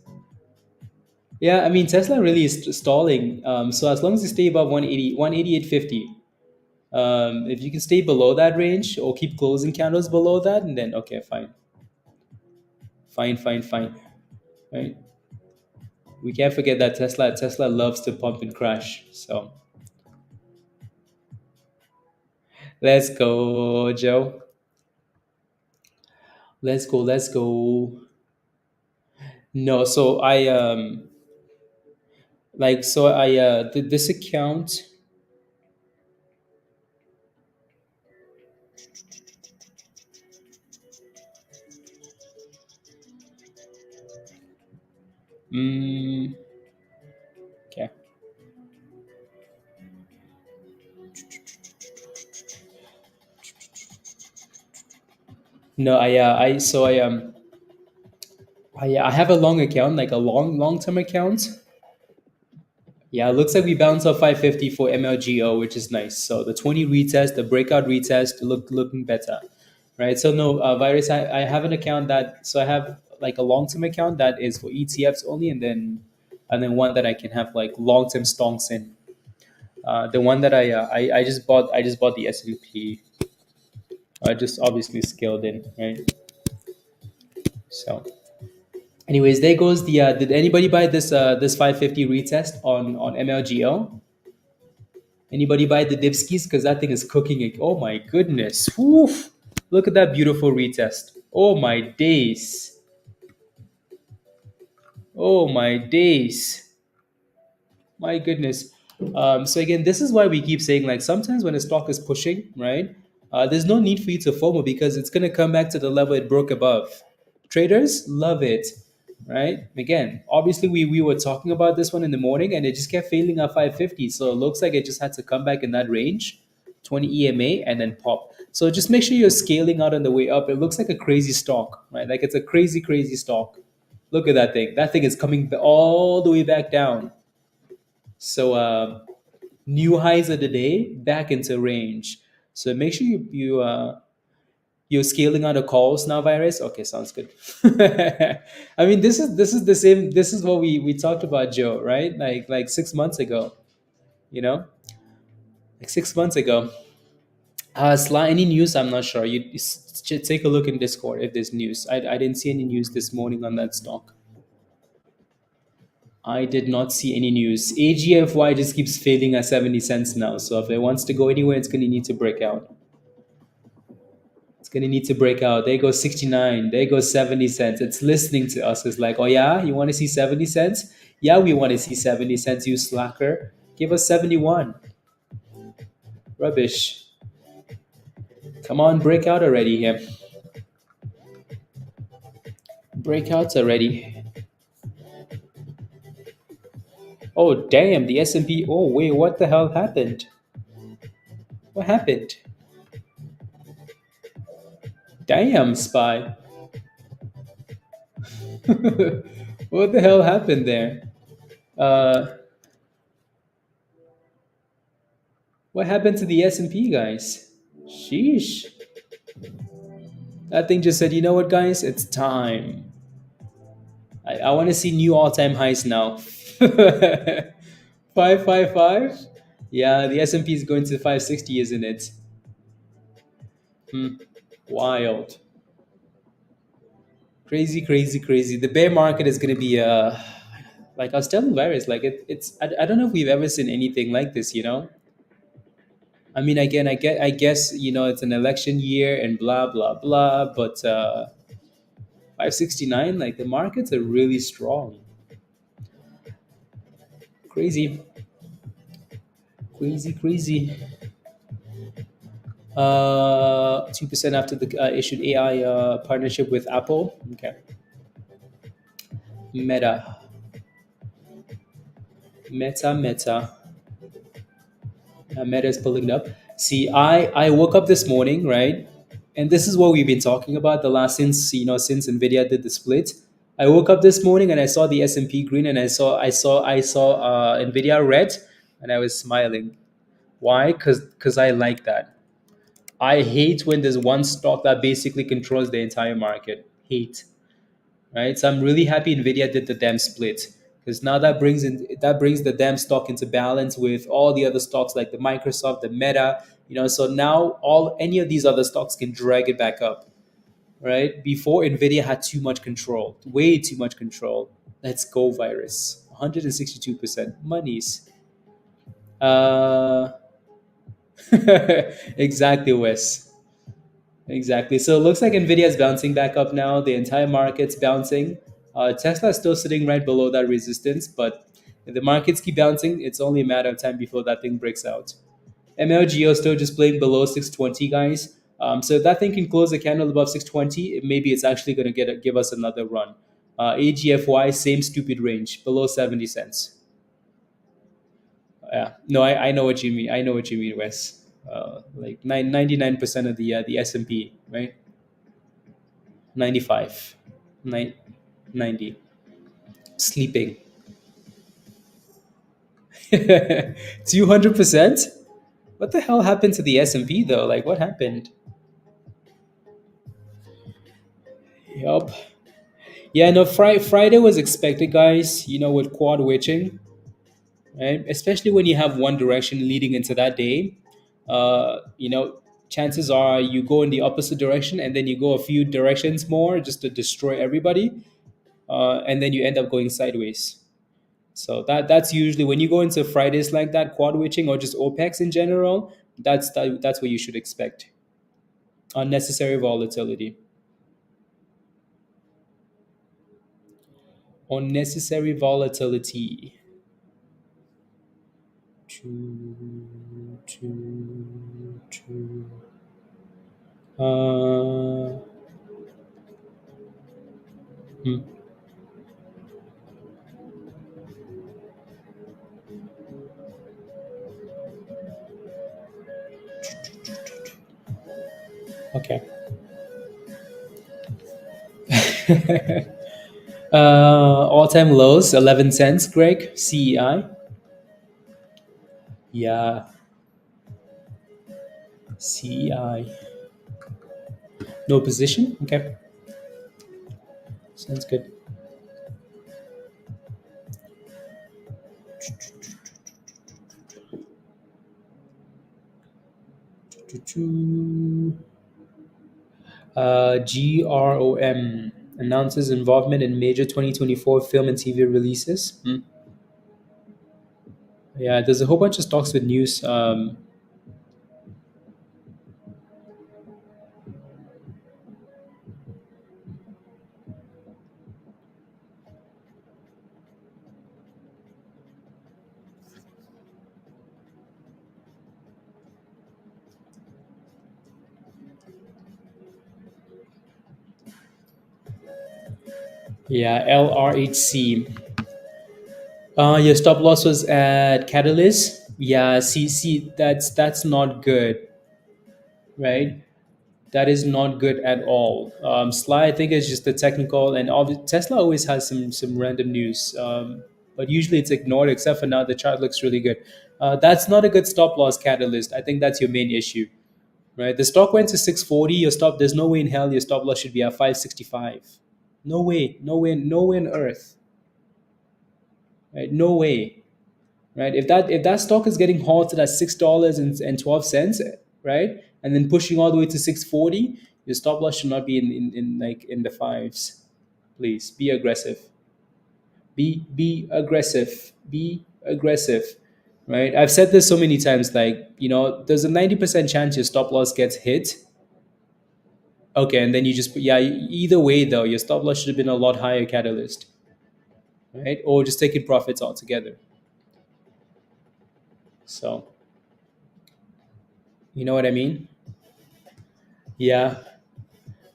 Yeah, I mean, Tesla really is stalling. So as long as you stay above 180, 188.50, if you can stay below that range or keep closing candles below that, and then okay, fine. Fine, fine, fine. Right? We can't forget that Tesla loves to pump and crash. So let's go, Joe. Let's go, let's go. No, so I did this account. Mm, okay. No, I have a long account, like a long-term account. Yeah, it looks like we bounced off 550 for MLGO, which is nice. So the 20 retest, the breakout retest, looking better, right? So no, virus. I have an account so I have like a long-term account that is for ETFs only, and then one that I can have like long-term stonks in. The one that I just bought the S&P. I just obviously scaled in, right? So, anyways, there goes the. Did anybody buy this 550 retest on MLGO? Anybody buy the Dipskis? Because that thing is cooking it. Oh my goodness. Woof. Look at that beautiful retest. Oh my days. Oh my days. My goodness. So again, this is why we keep saying like sometimes when a stock is pushing, right? There's no need for you to FOMO because it's gonna come back to the level it broke above. Traders love it, right? Again, obviously we were talking about this one in the morning and it just kept failing at 550. So it looks like it just had to come back in that range. 20 EMA, and then pop. So just make sure you're scaling out on the way up. It looks like a crazy stock, right? Like it's a crazy, crazy stock. Look at that thing. That thing is coming all the way back down. So new highs of the day back into range. So make sure you're scaling out the calls now, virus. Okay, sounds good. I mean, this is the same. This is what we talked about, Joe, right? Like 6 months ago. You know, like 6 months ago. Sla, any news? I'm not sure. You should take a look in Discord if there's news. I didn't see any news this morning on that stock. I did not see any news. AGFY just keeps failing at 70 cents now. So if it wants to go anywhere, it's going to need to break out. It's going to need to break out. There goes 69. There goes 70 cents. It's listening to us. It's like, oh, yeah, you want to see 70 cents? Yeah, we want to see 70 cents, you slacker. Give us 71. Rubbish. Come on, break out already here. Breakouts already. Oh, damn, the S&P. Oh, wait, what the hell happened? What happened? Damn, Spy. What the hell happened there? Uh, what happened to the S&P, guys? Sheesh. That thing just said, you know what, guys? It's time. I want to see new all-time highs now. 555? Yeah, the S&P is going to 560, isn't it? Hmm. Wild. Crazy, crazy, crazy. The bear market is going to be like I was telling Varys, like I don't know if we've ever seen anything like this, you know? I mean, again, I guess, you know, it's an election year and blah, blah, blah, but 569, like the markets are really strong. Crazy, crazy, crazy. 2% after the issued AI partnership with Apple. Okay. Meta. Meta. Meta is pulling it up. See, I woke up this morning, right? And this is what we've been talking about the last since Nvidia did the split. I woke up this morning and I saw the S&P green, and I saw Nvidia red, and I was smiling. Why? Because I like that. I hate when there's one stock that basically controls the entire market. Hate, right? So I'm really happy Nvidia did the damn split, because now that brings the damn stock into balance with all the other stocks like the Microsoft, the Meta, So now all any of these other stocks can drag it back up, right? Before Nvidia had too much control, way too much control. Let's go, virus. 162% monies. Uh, exactly, Wes. Exactly. So it looks like Nvidia is bouncing back up now. The entire market's bouncing. Tesla is still sitting right below that resistance, but if the markets keep bouncing, it's only a matter of time before that thing breaks out. MLGO still just playing below 620, guys. So if that thing can close the candle above 620, maybe it's actually going to give us another run. AGFY, same stupid range, below 70 cents. Yeah, no, I know what you mean. I know what you mean, Wes. Like 99% of the S&P, right? 95, 90, sleeping. 200%. What the hell happened to the S&P though? Like, what happened? Yup. Yeah, no, Friday was expected, guys, with quad witching, right? Especially when you have one direction leading into that day. uh you know Chances are you go in the opposite direction, and then you go a few directions more just to destroy everybody, and then you end up going sideways. So that's usually when you go into Fridays like that, quad witching or just OPEX in general. That's what you should expect. Unnecessary volatility. Unnecessary volatility. Two. Uh, hmm. Okay. All-time lows, 11 cents, Greg. CEI. Yeah, CEI. No position. Okay, sounds good. GROM announces involvement in major 2024 film and TV releases. Hmm. Yeah, there's a whole bunch of stocks with news. Yeah, LRHC. Your stop loss was at Catalyst. Yeah, see, that's not good, right? That is not good at all. Sly, I think, is just the technical, and all Tesla always has some random news, but usually it's ignored. Except for now, the chart looks really good. That's not a good stop loss catalyst. I think that's your main issue, right? The stock went to 640. Your stop. There's no way in hell your stop loss should be at 565. No way. No way. No way on earth. Right? No way. Right? If that stock is getting halted at $6.12, right, and then pushing all the way to 640, your stop loss should not be in like in the fives. Please be aggressive. Be aggressive. Be aggressive. Right? I've said this so many times. Like there's a 90% chance your stop loss gets hit. Okay, and then you just yeah. Either way, though, your stop loss should have been a lot higher catalyst, right? Or just taking profits altogether. So you know what I mean? Yeah.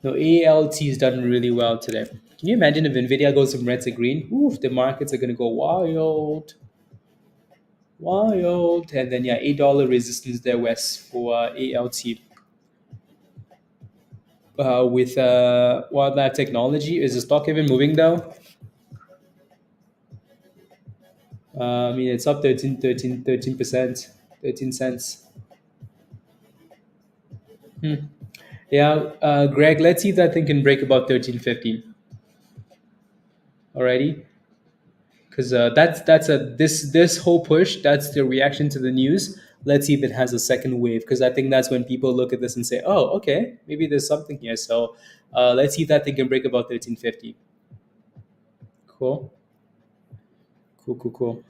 No, ALT has done really well today. Can you imagine if Nvidia goes from red to green? Oof, the markets are gonna go wild, wild. And then yeah, $8 resistance there, West for ALT. With wildlife technology, is the stock even moving though? I mean, it's up 13%, 13 cents. Hmm. Yeah, Greg, let's see if that thing can break about 13.50. Alrighty. Because that's a this whole push, that's the reaction to the news. Let's see if it has a second wave, because I think that's when people look at this and say, oh, okay, maybe there's something here. So let's see if that thing can break about 13.50. Cool, cool, cool, cool.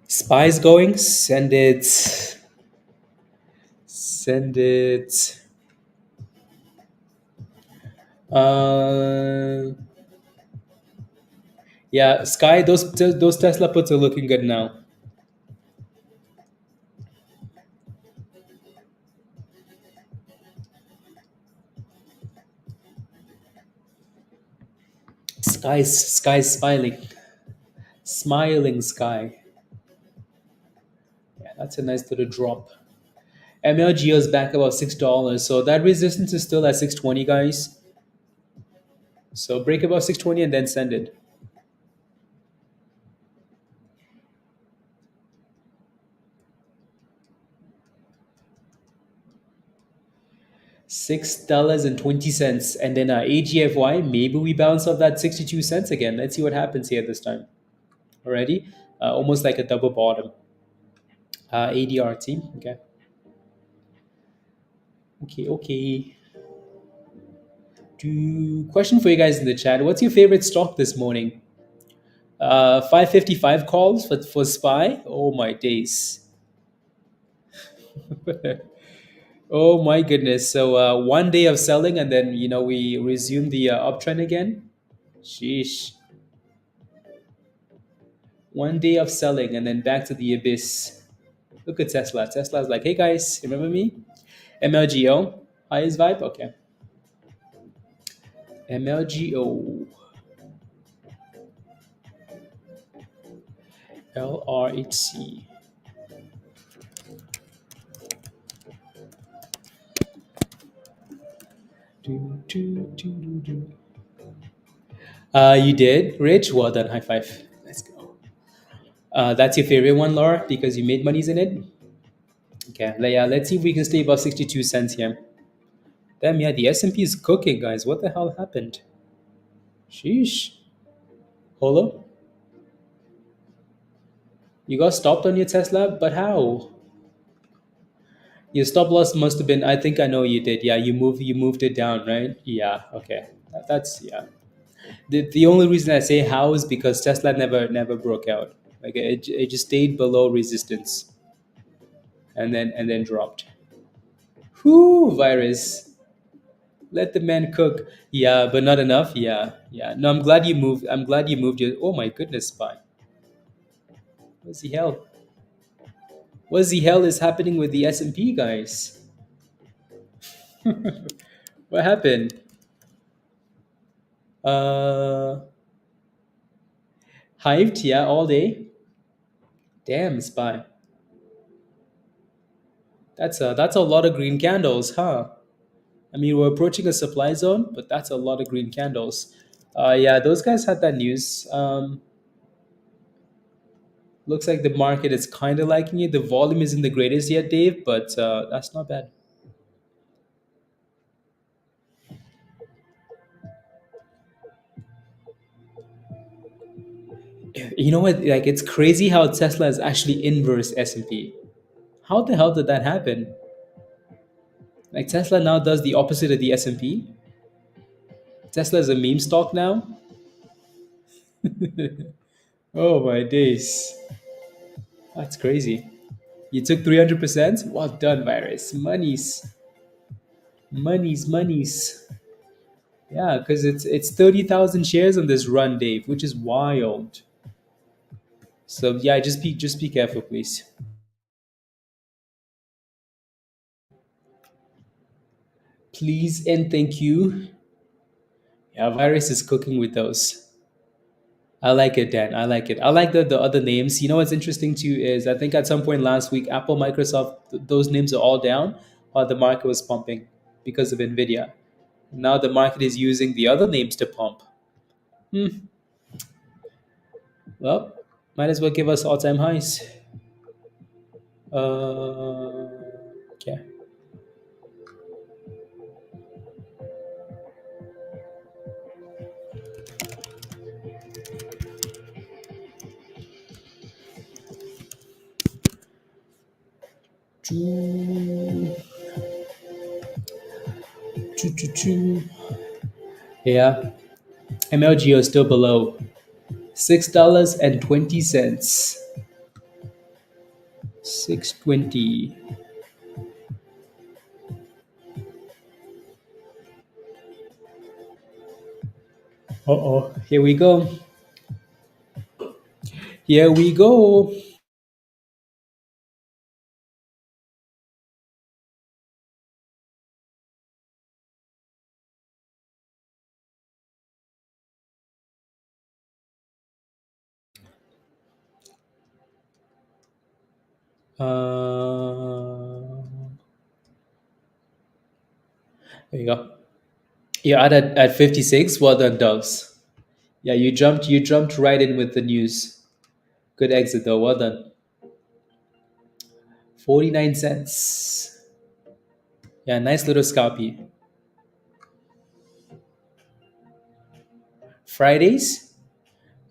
Spies going, send it, send it. uh yeah, Sky, those Tesla puts are looking good now. Sky's smiling, smiling Sky. Yeah, that's a nice little drop. MLGO is back about $6, so that resistance is still at 620, guys. So break above 620 and then send it. $6.20, and then AGFY. Maybe we bounce off that 62 cents again. Let's see what happens here this time. Already, almost like a double bottom. ADRT. Okay. Okay. Okay. Question for you guys in the chat. What's your favorite stock this morning? 555 calls for SPY. Oh my days. Oh my goodness. So one day of selling and then we resume the uptrend again. Sheesh. One day of selling and then back to the abyss. Look at Tesla. Tesla's like, hey guys, remember me? MLGO. Highest vibe? Okay. MLGO. LRHC. Do, do, do, do, do. You did, Rich. Well done. High five. Let's go. That's your favorite one, Laura, because you made monies in it. Okay. Yeah. Let's see if we can stay above 62 cents here. Damn. Yeah. The S&P is cooking, guys. What the hell happened? Sheesh. Holo, you got stopped on your Tesla, but how? Your stop loss must have been. I think I know you did. Yeah. You moved it down, right? Yeah. Okay. That's yeah. The only reason I say how is because Tesla never broke out. Like it just stayed below resistance and then dropped. Whoo, virus. Let the man cook. Yeah, but not enough. Yeah, yeah. No, I'm glad you moved. I'm glad you moved your. Oh my goodness, spy. What's the hell? What the hell is happening with the S&P guys? What happened? Uh, Hyped. Yeah, all day. Damn, spy. That's a lot of green candles, huh? I mean, we're approaching a supply zone, but that's a lot of green candles. Yeah, those guys had that news. Looks like the market is kind of liking it. The volume isn't the greatest yet, Dave, but that's not bad. You know what? Like, it's crazy how Tesla is actually inverse S&P. How the hell did that happen? Like, Tesla now does the opposite of the S&P. Tesla is a meme stock now. Oh my days, that's crazy. You took 300%. Well done, virus. Monies. Yeah, because it's 30,000 shares on this run, Dave, which is wild. So yeah, just be careful, please. Please and thank you. Yeah, virus is cooking with those. I like it, Dan. I like it. I like the other names. You know what's interesting too is I think at some point last week, Apple, Microsoft, those names are all down while the market was pumping because of Nvidia. Now the market is using the other names to pump. Hmm. Well, might as well give us all-time highs. Okay. Choo, choo, choo, choo. Yeah, MLGO is still below $6.20. 620. Uh-oh. Here we go. Here we go. Uh, there you go. You're at 56. Well done, Doves. Yeah, you jumped right in with the news. Good exit though. Well done. 49 cents. Yeah, nice little scalpy. Fridays.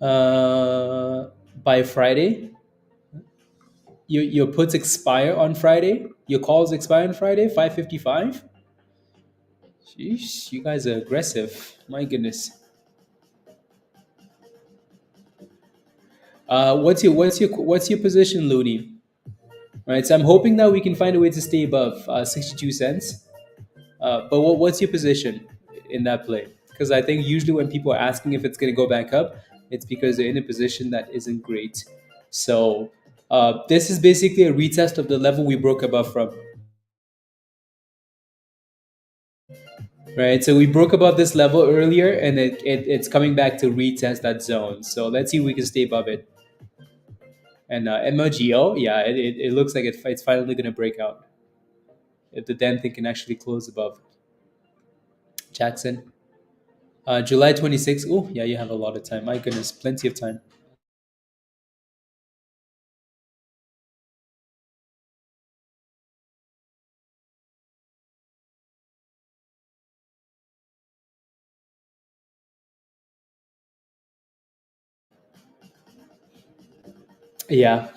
By Friday, your puts expire on Friday. Your calls expire on Friday. 5:55. Sheesh, you guys are aggressive. My goodness. What's your position, Looney? Right. So I'm hoping that we can find a way to stay above 62 cents. But what's your position in that play? Because I think usually when people are asking if it's going to go back up, it's because they're in a position that isn't great. So this is basically a retest of the level we broke above from. right? So we broke above this level earlier, and it's coming back to retest that zone. So let's see if we can stay above it. And MLGO, yeah, it looks like it's finally going to break out if the damn thing can actually close above. Jackson, July 26th. Oh, yeah, you have a lot of time. My goodness, plenty of time. Yeah,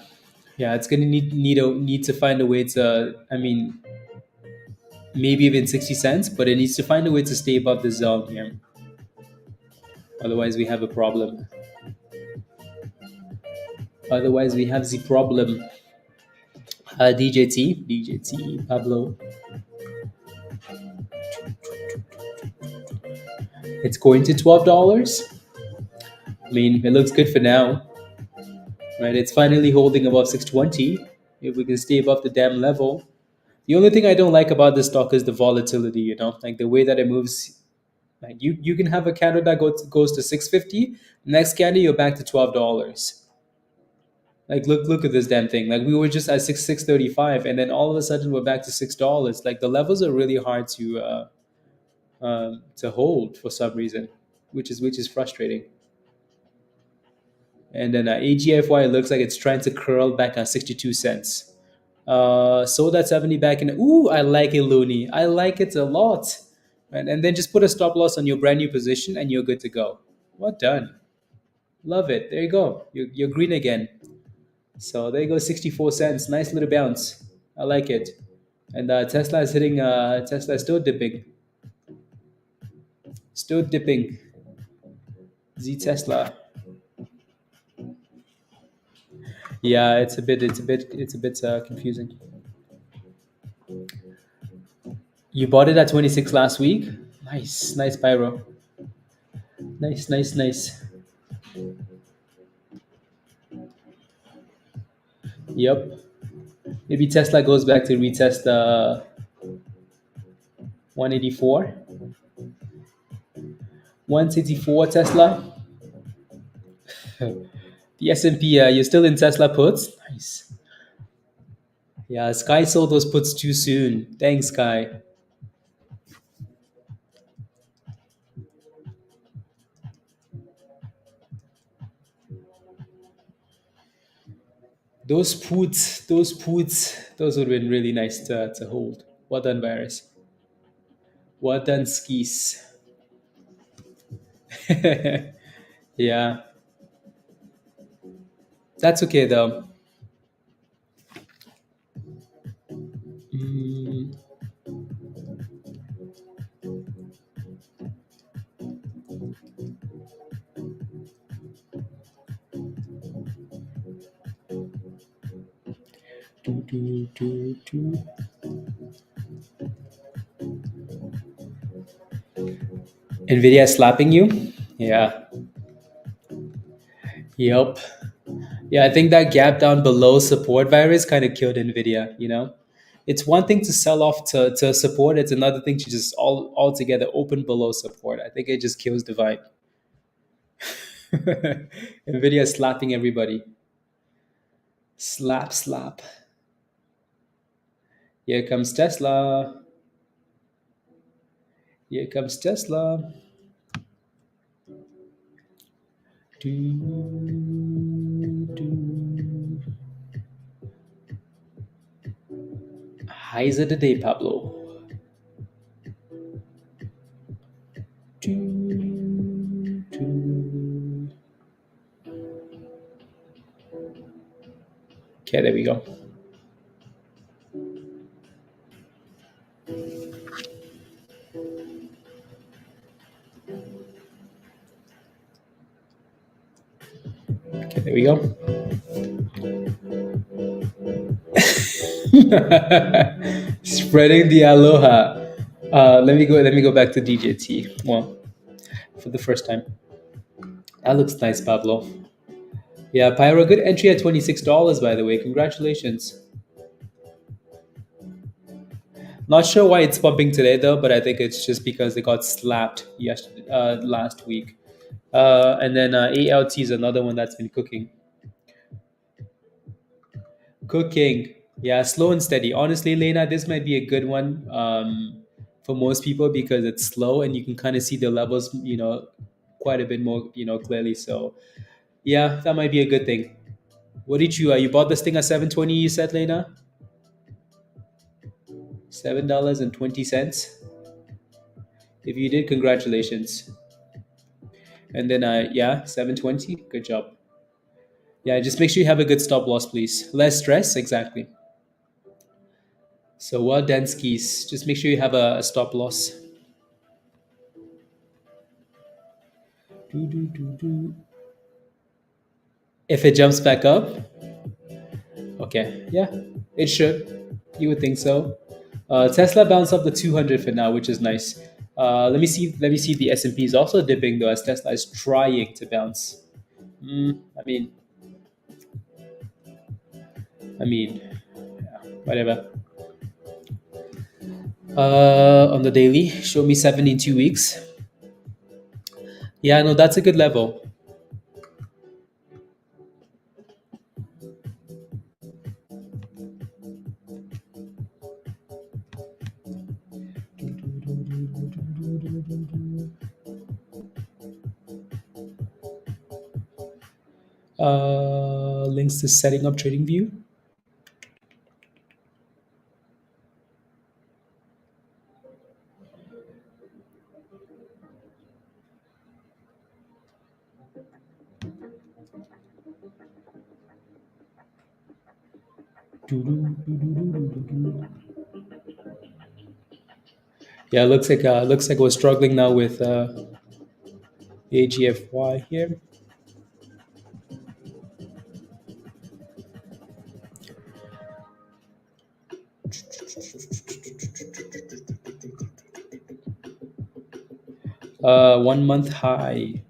yeah, it's gonna need to find a way to. I mean, maybe even 60 cents, but it needs to find a way to stay above the zone here. Otherwise, we have a problem. Otherwise, we have the problem. DJT, Pablo. It's going to $12. I mean, it looks good for now, right? It's finally holding above 620. If we can stay above the damn level. The only thing I don't like about this stock is the volatility. Like the way that it moves. Like you can have a candle that goes to 650. Next candle, you're back to $12. Like look at this damn thing. Like we were just at 635, and then all of a sudden we're back to $6. Like the levels are really hard to hold for some reason, which is frustrating. And then AGFY looks like it's trying to curl back on 62 cents. Sold at 70 back in. Ooh, I like it, Looney. I like it a lot. And then just put a stop loss on your brand new position, and you're good to go. Well done. Love it. There you go. You're green again. So there you go, 64 cents. Nice little bounce. I like it. And Tesla is hitting. Tesla is still dipping. Still dipping. Z Tesla. Yeah, it's a bit confusing. You bought it at 26 last week. Nice, Pyro. Nice. Yep. Maybe Tesla goes back to retest 184. 184 Tesla. The S&P. You're still in Tesla puts. Nice. Yeah, Sky sold those puts too soon. Thanks, Sky. Those would have been really nice to hold. Well done, Virus. Well done, Skis. Yeah, that's okay though. Mm, do. Nvidia is slapping you? Yeah. Yep. Yeah, I think that gap down below support virus kind of killed Nvidia. It's one thing to sell off to support, it's another thing to just altogether open below support. I think it just kills the vibe. Nvidia is slapping everybody. Slap. Here comes Tesla. Here comes Tesla. Do. Highs of the day, Pablo. Do. Okay, there we go. Okay, there we go. Spreading the aloha. Let me go back to DJT. Well, for the first time. That looks nice, Pablo. Yeah, Pyro, good entry at $26, by the way. Congratulations. Not sure why it's pumping today though, but I think it's just because they got slapped yesterday, last week. And then ALT is another one that's been cooking. Cooking. Yeah, slow and steady. Honestly, Lena, this might be a good one for most people because it's slow and you can kind of see the levels, quite a bit more, clearly. So, yeah, that might be a good thing. What did you bought this thing at 720, you said, Lena? $7.20. If you did, congratulations. And then, yeah, 720. Good job. Yeah, just make sure you have a good stop loss, please. Less stress, exactly. So, well done, skis. Just make sure you have a stop loss. Do, do, do, do. If it jumps back up, okay, yeah, it should. You would think so. Tesla bounced up the 200 for now, which is nice. Let me see. Let me see. The S&P is also dipping though, as Tesla is trying to bounce. I mean, yeah, whatever. On the daily, show me 72 weeks. Yeah, no, that's a good level. Links to setting up TradingView. Yeah, looks like we're struggling now with AGFY here. One month high.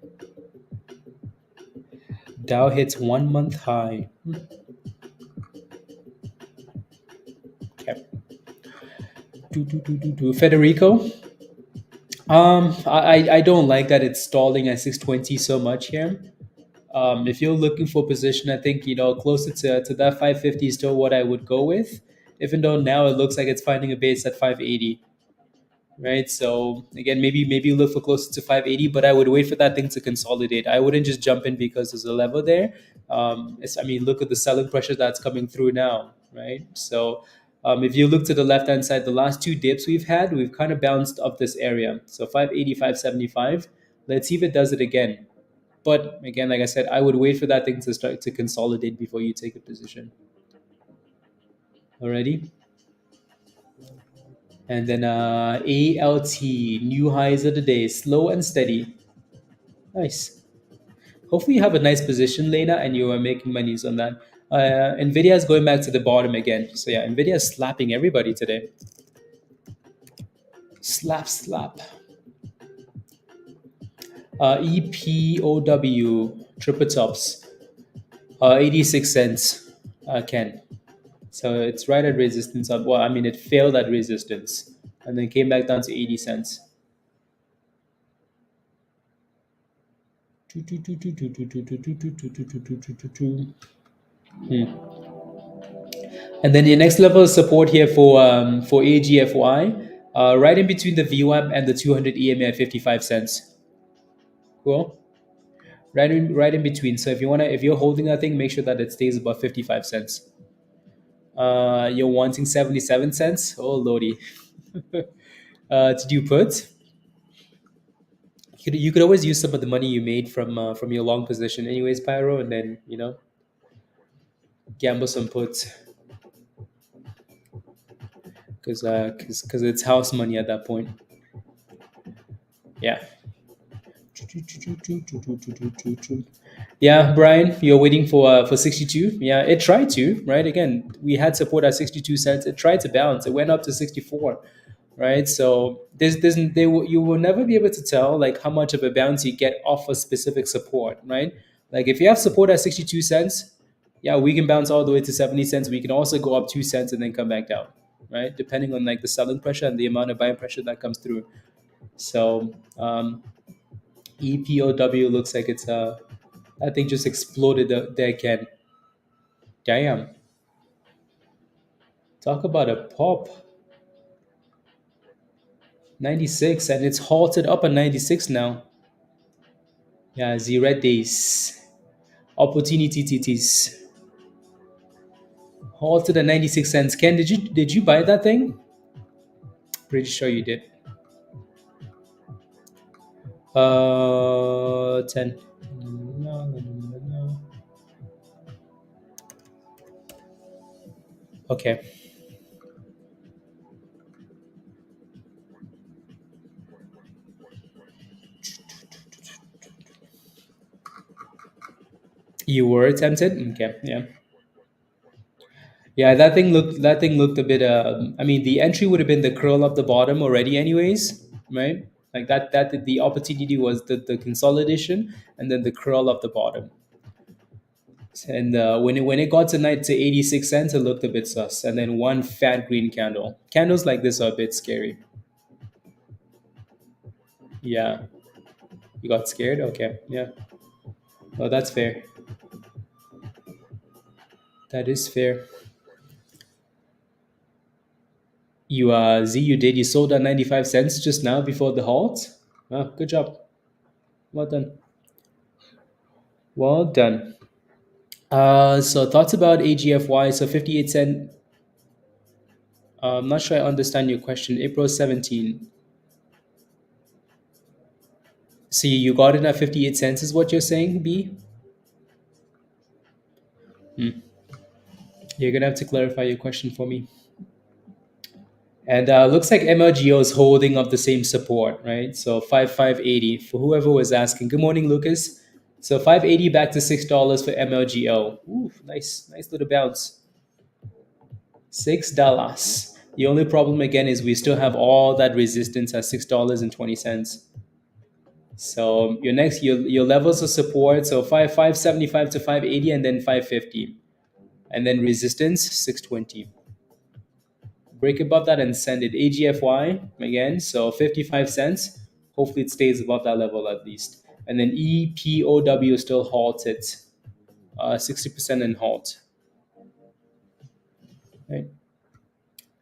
Dow hits 1 month high. Okay. Federico. I don't like that it's stalling at 620 so much here. If you're looking for position, I think closer to that 550 is still what I would go with. Even though now it looks like it's finding a base at 580, right? So again, maybe look for closer to 580, but I would wait for that thing to consolidate. I wouldn't just jump in because there's a level there. Look at the selling pressure that's coming through now, right? So if you look to the left hand side, the last two dips we've kind of bounced up this area. So 580, 575. Let's see if it does it again. But again, like I said, I would wait for that thing to start to consolidate before you take a position. Alrighty. And then ALT, new highs of the day, slow and steady. Nice. Hopefully you have a nice position, Lena, and you are making monies on that. Nvidia is going back to the bottom again. So yeah, Nvidia is slapping everybody today. Slap, slap. EPOW, triple tops, 86 cents, Ken. So it's right at resistance. It failed at resistance and then came back down to 80 cents. And then the next level of support here for AGFY, right in between the VWAP and the 200 EMA at 55 cents. Cool. Right in between. So if you're holding that thing, make sure that it stays above 55 cents. You're wanting 77 cents. Oh lordy. Did you put? You could always use some of the money you made from your long position, anyways, Pyro, and then gamble some puts because it's house money at that point. Yeah. Yeah, Brian, you're waiting for 62. Yeah, it tried to, right? Again, we had support at 62 cents. It tried to bounce. It went up to 64, right? So you will never be able to tell like how much of a bounce you get off a specific support, right? Like if you have support at 62 cents, yeah, we can bounce all the way to 70 cents. We can also go up 2 cents and then come back down. right? Depending on like the selling pressure and the amount of buying pressure that comes through. So EPOW looks like it's that thing just exploded there again. Damn. Talk about a pop. 96, and it's halted up at 96 now. Yeah, the red days. Opportunity TTs. Halted at 96 cents. Ken, did you buy that thing? Pretty sure you did. 10. No, no, no, no. Okay. You were tempted? Okay, yeah. Yeah, that thing looked a bit I mean the entry would have been the curl up the bottom already anyways, right? Like that the opportunity was the consolidation and then the curl up the bottom. And when it got tonight to 86 cents, it looked a bit sus. And then one fat green candle. Candles like this are a bit scary. Yeah. You got scared? Okay. Yeah. Oh, that's fair. That is fair. You did. You sold at 95 cents just now before the halt. Wow, good job. Well done. Well done. So thoughts about AGFY. So 58 cent. I'm not sure I understand your question. April 17. So you got it at 58 cents is what you're saying, B? Hmm. You're gonna have to clarify your question for me. And looks like MLGO is holding up the same support, right? So 5,580 for whoever was asking. Good morning, Lucas. So 580 back to $6 for MLGO. Ooh, nice little bounce. $6. The only problem again is we still have all that resistance at $6.20. So your levels of support, so 575 to 580 and then 550. And then resistance 620. Break above that and send it. AGFY again, so 55 cents. Hopefully it stays above that level at least. And then EPOW still halted, 60% and halt. Right?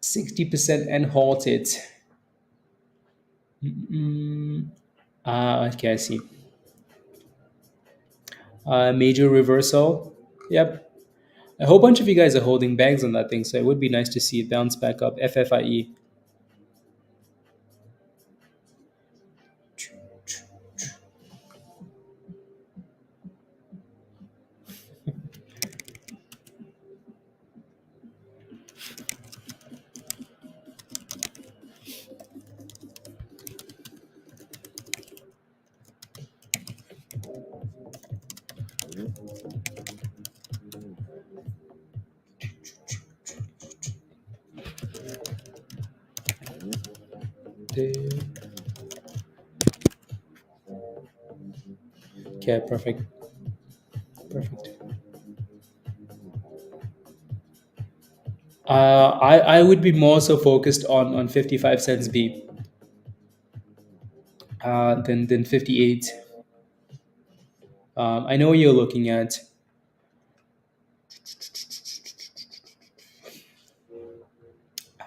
60% and halted. Okay, I see. Major reversal. Yep. A whole bunch of you guys are holding bags on that thing, so it would be nice to see it bounce back up. FFIE. Okay, perfect. Perfect. I would be more so focused on 55 cents B than 58. I know what you're looking at.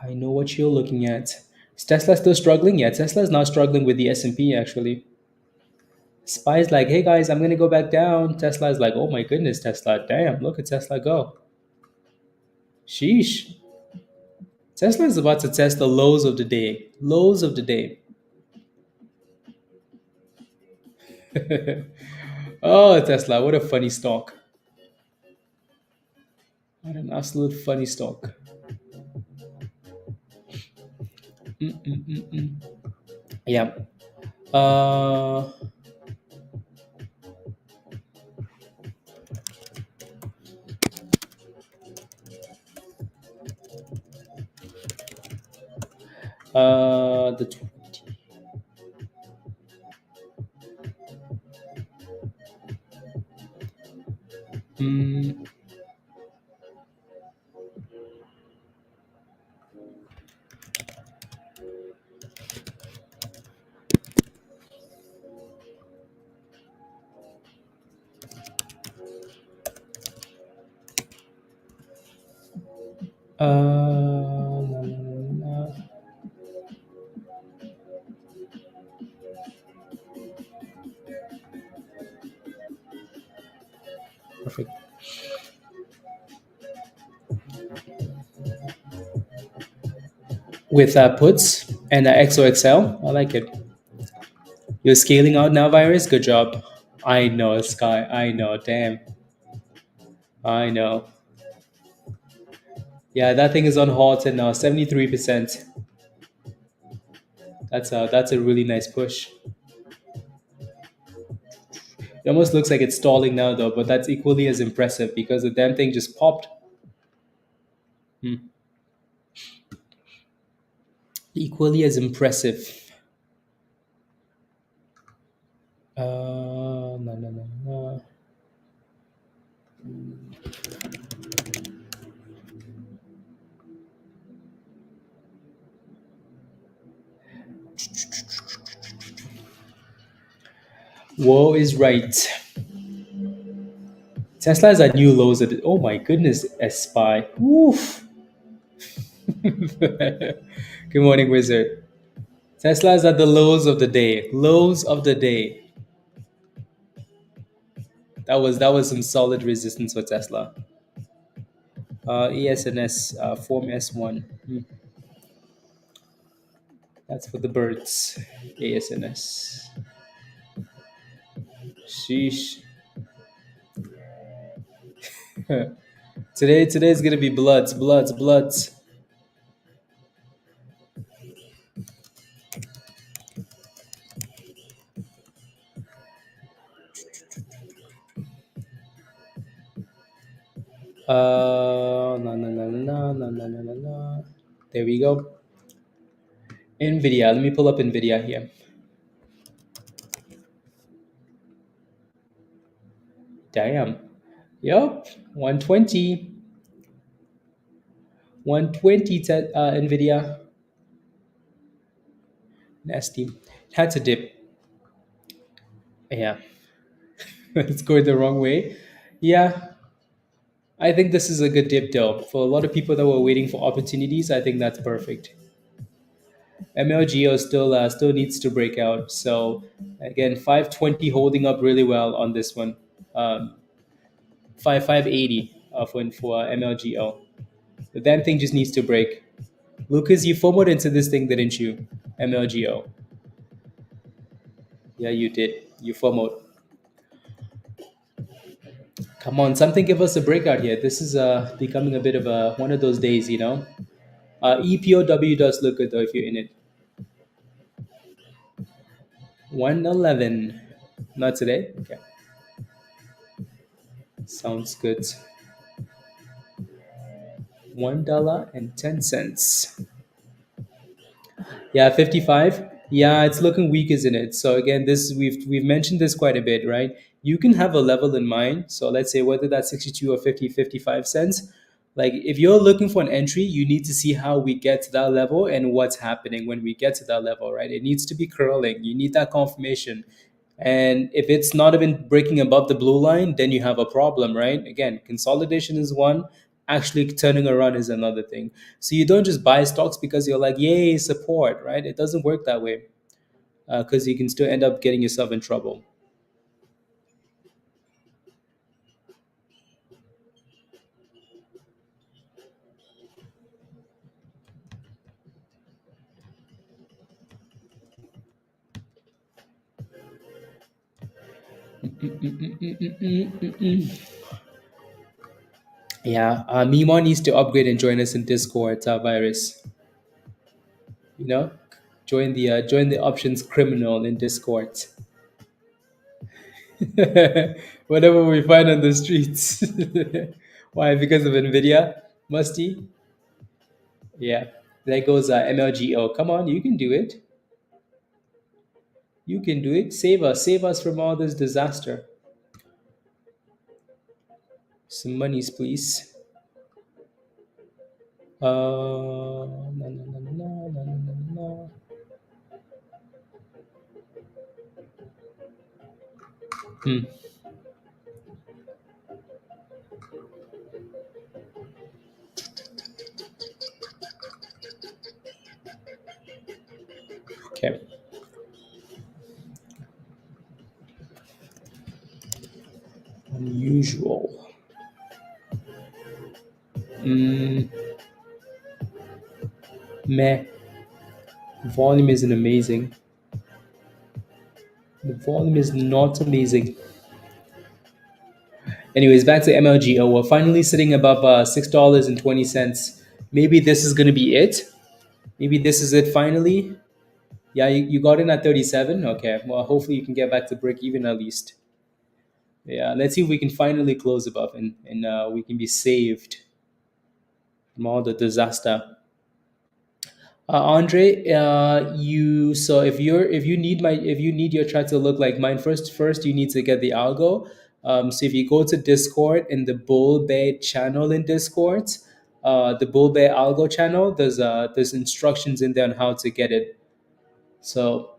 I know what you're looking at. Is Tesla still struggling? Yeah, Tesla is now struggling with the S&P actually. Spy's like, hey guys, I'm gonna go back down. Tesla is like, oh my goodness, Tesla, damn, look at Tesla go. Sheesh. Tesla is about to test the lows of the day. Lows of the day. Oh, Tesla, what a funny stock. What an absolute funny stock. Yeah. Uh, the 20. Mm, with puts and XOXL. I like it. You're scaling out now, Virus. Good job. I know, Sky. I know. Damn. I know. Yeah, that thing is on halt and now 73%. That's a really nice push. It almost looks like it's stalling now though, but that's equally as impressive because the damn thing just popped. Hmm. Equally as impressive. No, no, no, no. Woe is right. Tesla's at new lows. Oh my goodness, SPY. Oof. Good morning, Wizard. Tesla's at the lows of the day. Lows of the day. That was some solid resistance for Tesla. ESNS form S1. That's for the birds. ASNS. Sheesh. Today's gonna be bloods. No, no, no, no, no, no, no, no, no. There we go. Nvidia. Let me pull up Nvidia here. Damn. Yup. 120. 120 Nvidia. Nasty. Had to dip. Yeah. It's going the wrong way. Yeah. I think this is a good dip though. For a lot of people that were waiting for opportunities, I think that's perfect. MLGO still needs to break out. So again, 520 holding up really well on this one. 580 for MLGO. The damn thing just needs to break. Lucas, you FOMOed into this thing, didn't you? MLGO. Yeah, you did. You FOMOed. Come on, something give us a breakout here. This is becoming a bit of a one of those days, you know. EPOW does look good though if you're in it. 111. Not today. Okay, sounds good. $1.10. Yeah, 55. Yeah, it's looking weak, isn't it? So again, this we've mentioned this quite a bit, right? You can have a level in mind. So let's say whether that's 62 or 50, 55 cents. Like if you're looking for an entry, you need to see how we get to that level and what's happening when we get to that level, right? It needs to be curling. You need that confirmation. And if it's not even breaking above the blue line, then you have a problem, right? Again, consolidation is one, actually turning around is another thing. So you don't just buy stocks because you're like, yay, support, right? It doesn't work that way because you can still end up getting yourself in trouble. Yeah, Mima needs to upgrade and join us in Discord, Virus. You know, join the options criminal in Discord. Whatever we find on the streets. Why? Because of Nvidia? Musty? Yeah. There goes MLGO. Come on, you can do it. You can do it. Save us from all this disaster. Some monies, please. No, no, no, no, no, no, no, no. Hmm. Okay. Unusual. Mm, meh. Volume isn't amazing. The volume is not amazing. Anyways, back to MLGO. We're finally sitting above $6.20. Maybe this is gonna be it. Maybe this is it finally. Yeah, you got in at 37. Okay. Well, hopefully you can get back to break even at least. Yeah. Let's see if we can finally close above and we can be saved from all the disaster. Andre, you so if you need your chart to look like mine first you need to get the algo. So if you go to Discord in the Bull Bear channel in Discord, the Bull Bear algo channel, there's instructions in there on how to get it. So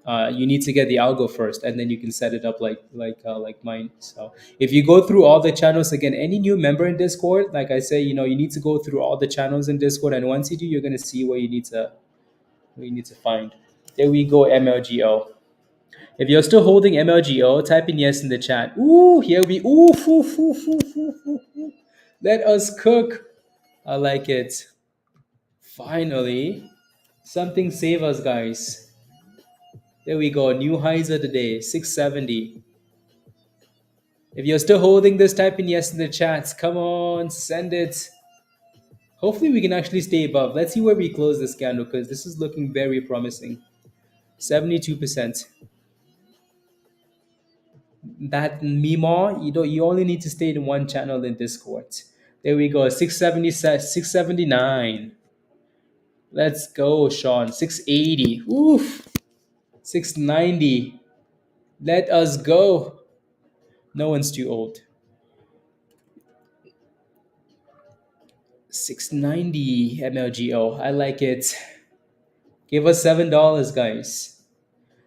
you need to get the algo first, and then you can set it up like mine. So if you go through all the channels again, any new member in Discord, like I say, you need to go through all the channels in Discord, and once you do, you're gonna see where you need to find. There we go, MLGO. If you're still holding MLGO, type in yes in the chat. Ooh, here we ooh, foo, foo, foo, foo, foo, foo. Let us cook. I like it. Finally, something save us, guys. There we go. New highs of the day, 670. If you're still holding this, type in yes in the chats. Come on, send it. Hopefully, we can actually stay above. Let's see where we close this candle because this is looking very promising. 72%. That Mimo, you only need to stay in one channel in Discord. There we go. 670, 679. Let's go, Sean. 680. Oof. 690. Let us go. No one's too old. 690 MLGO. I like it. Give us $7, guys.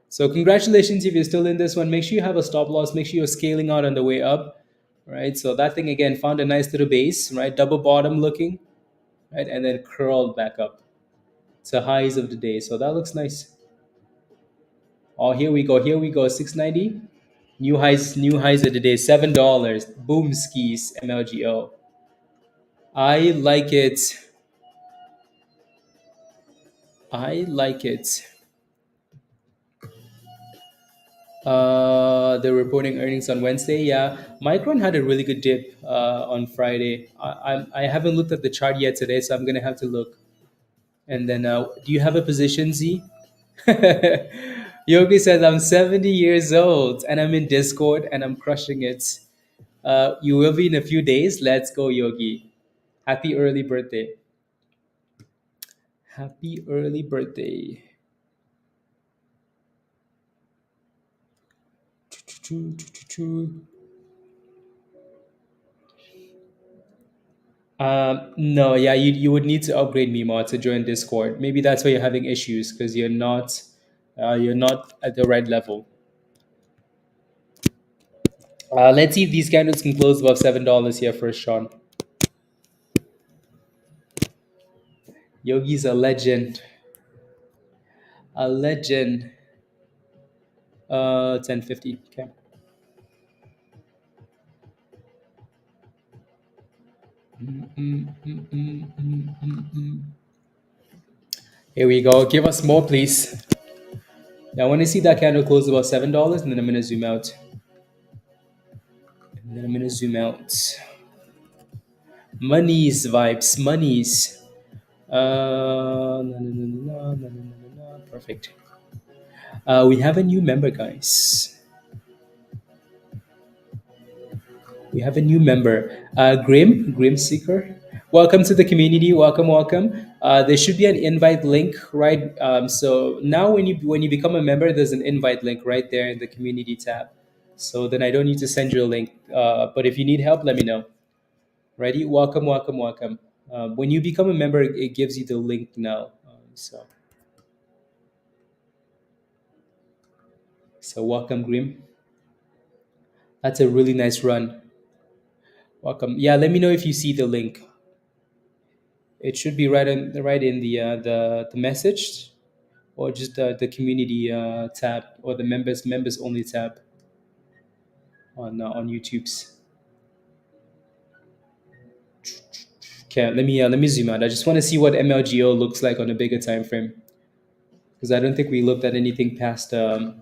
So congratulations if you're still in this one. Make sure you have a stop loss. Make sure you're scaling out on the way up. Right. So that thing again found a nice little base, right? Double bottom looking, right? And then curled back up to highs of the day. So that looks nice. Oh, here we go. Here we go. 690. New highs of the day. $7. Boom skis MLGO. I like it. I like it. They're reporting earnings on Wednesday. Yeah, Micron had a really good dip on Friday. I haven't looked at the chart yet today, so I'm gonna have to look. And then, do you have a position, Z? Yogi says I'm 70 years old and I'm in Discord and I'm crushing it. You will be in a few days. Let's go, Yogi. Happy early birthday. Happy early birthday. No, yeah, you would need to upgrade Mimo to join Discord. Maybe that's why you're having issues because you're not at the right level. Let's see if these candles can close above $7 here first, Sean. Yogi's a legend. A legend. 1050. Okay. Here we go. Give us more, please. Now, I want to see that candle close about $7, and then I'm gonna zoom out. And then I'm gonna zoom out. Monies vibes, monies. Perfect. We have a new member, guys. We have a new member, Grim Seeker. Welcome to the community. Welcome, welcome. There should be an invite link, right? So now, when you become a member, there's an invite link right there in the community tab. So then I don't need to send you a link. But if you need help, let me know. Ready? Welcome, welcome, welcome. When you become a member, it gives you the link now. So welcome, Grim. That's a really nice run. Welcome. Yeah, let me know if you see the link. It should be right in the message, or just the community tab, or the members only tab on YouTube's. Okay, let me zoom out. I just want to see what MLGO looks like on a bigger time frame. because I don't think we looked at anything past. Ooh,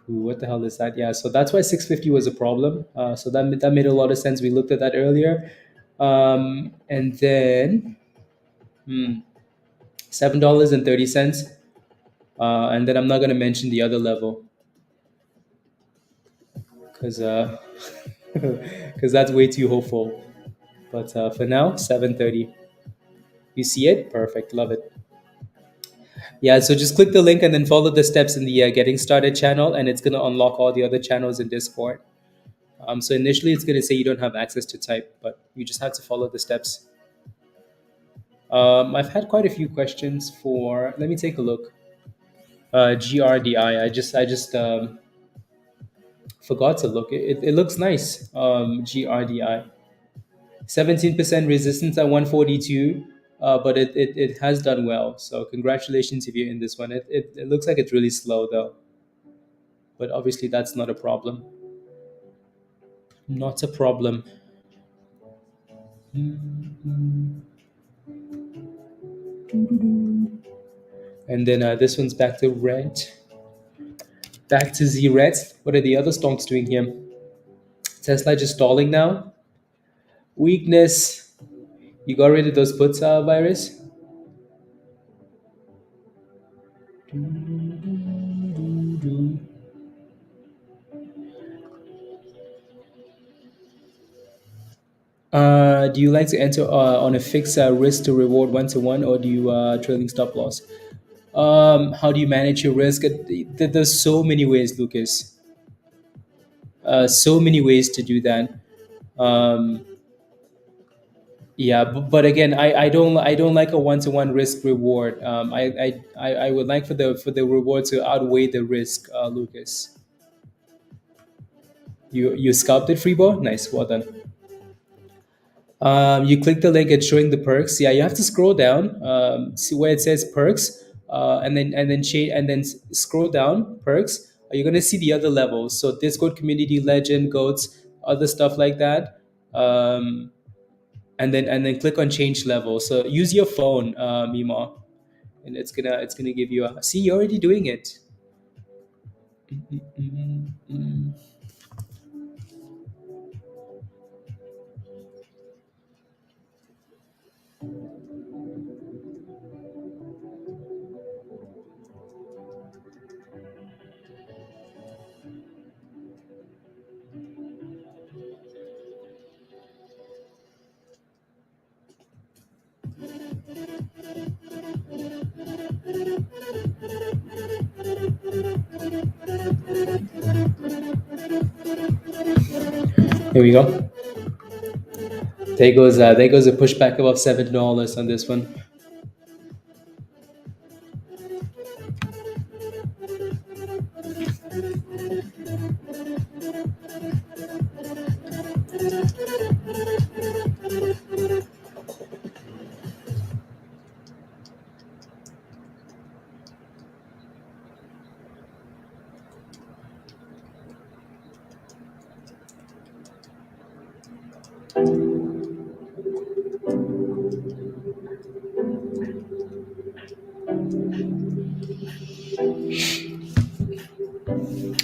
what the hell is that? Yeah, so that's why 650 was a problem. So that made a lot of sense. We looked at that earlier, and then $7.30, and then I'm not going to mention the other level because because that's way too hopeful. But for now, 7:30. You see it? Perfect. Love it. Yeah, so just click the link and then follow the steps in the Getting Started channel, and it's going to unlock all the other channels in Discord. So initially, it's going to say you don't have access to type, but you just have to follow the steps. I've had quite a few questions for. Let me take a look. GRDI. I just forgot to look. It looks nice. GRDI. 17% resistance at 142, but it has done well. So congratulations if you're in this one. It looks like it's really slow though, but obviously that's not a problem. Not a problem. And then this one's back to red. Back to Z red. What are the other stocks doing here? Tesla just stalling now. Weakness. You got rid of those puts, virus. Do you like to enter on a fixed risk to reward 1 to 1, or do you trailing stop loss? How do you manage your risk? There's so many ways, Lucas. So many ways to do that. Um, yeah, but again, I don't like a 1 to 1 risk reward. I would like for the reward to outweigh the risk, Lucas. You scalped it, Freebo? Nice, well done. You click the link, it's showing the perks. Yeah, you have to scroll down, see where it says perks, and then change, and then scroll down perks. You're gonna see the other levels. So Discord community, legend, goats, other stuff like that. Um, and then click on change level. So use your phone, Mima, and it's gonna give you a. See, you're already doing it. Here we go. There goes a pushback above $7 on this one.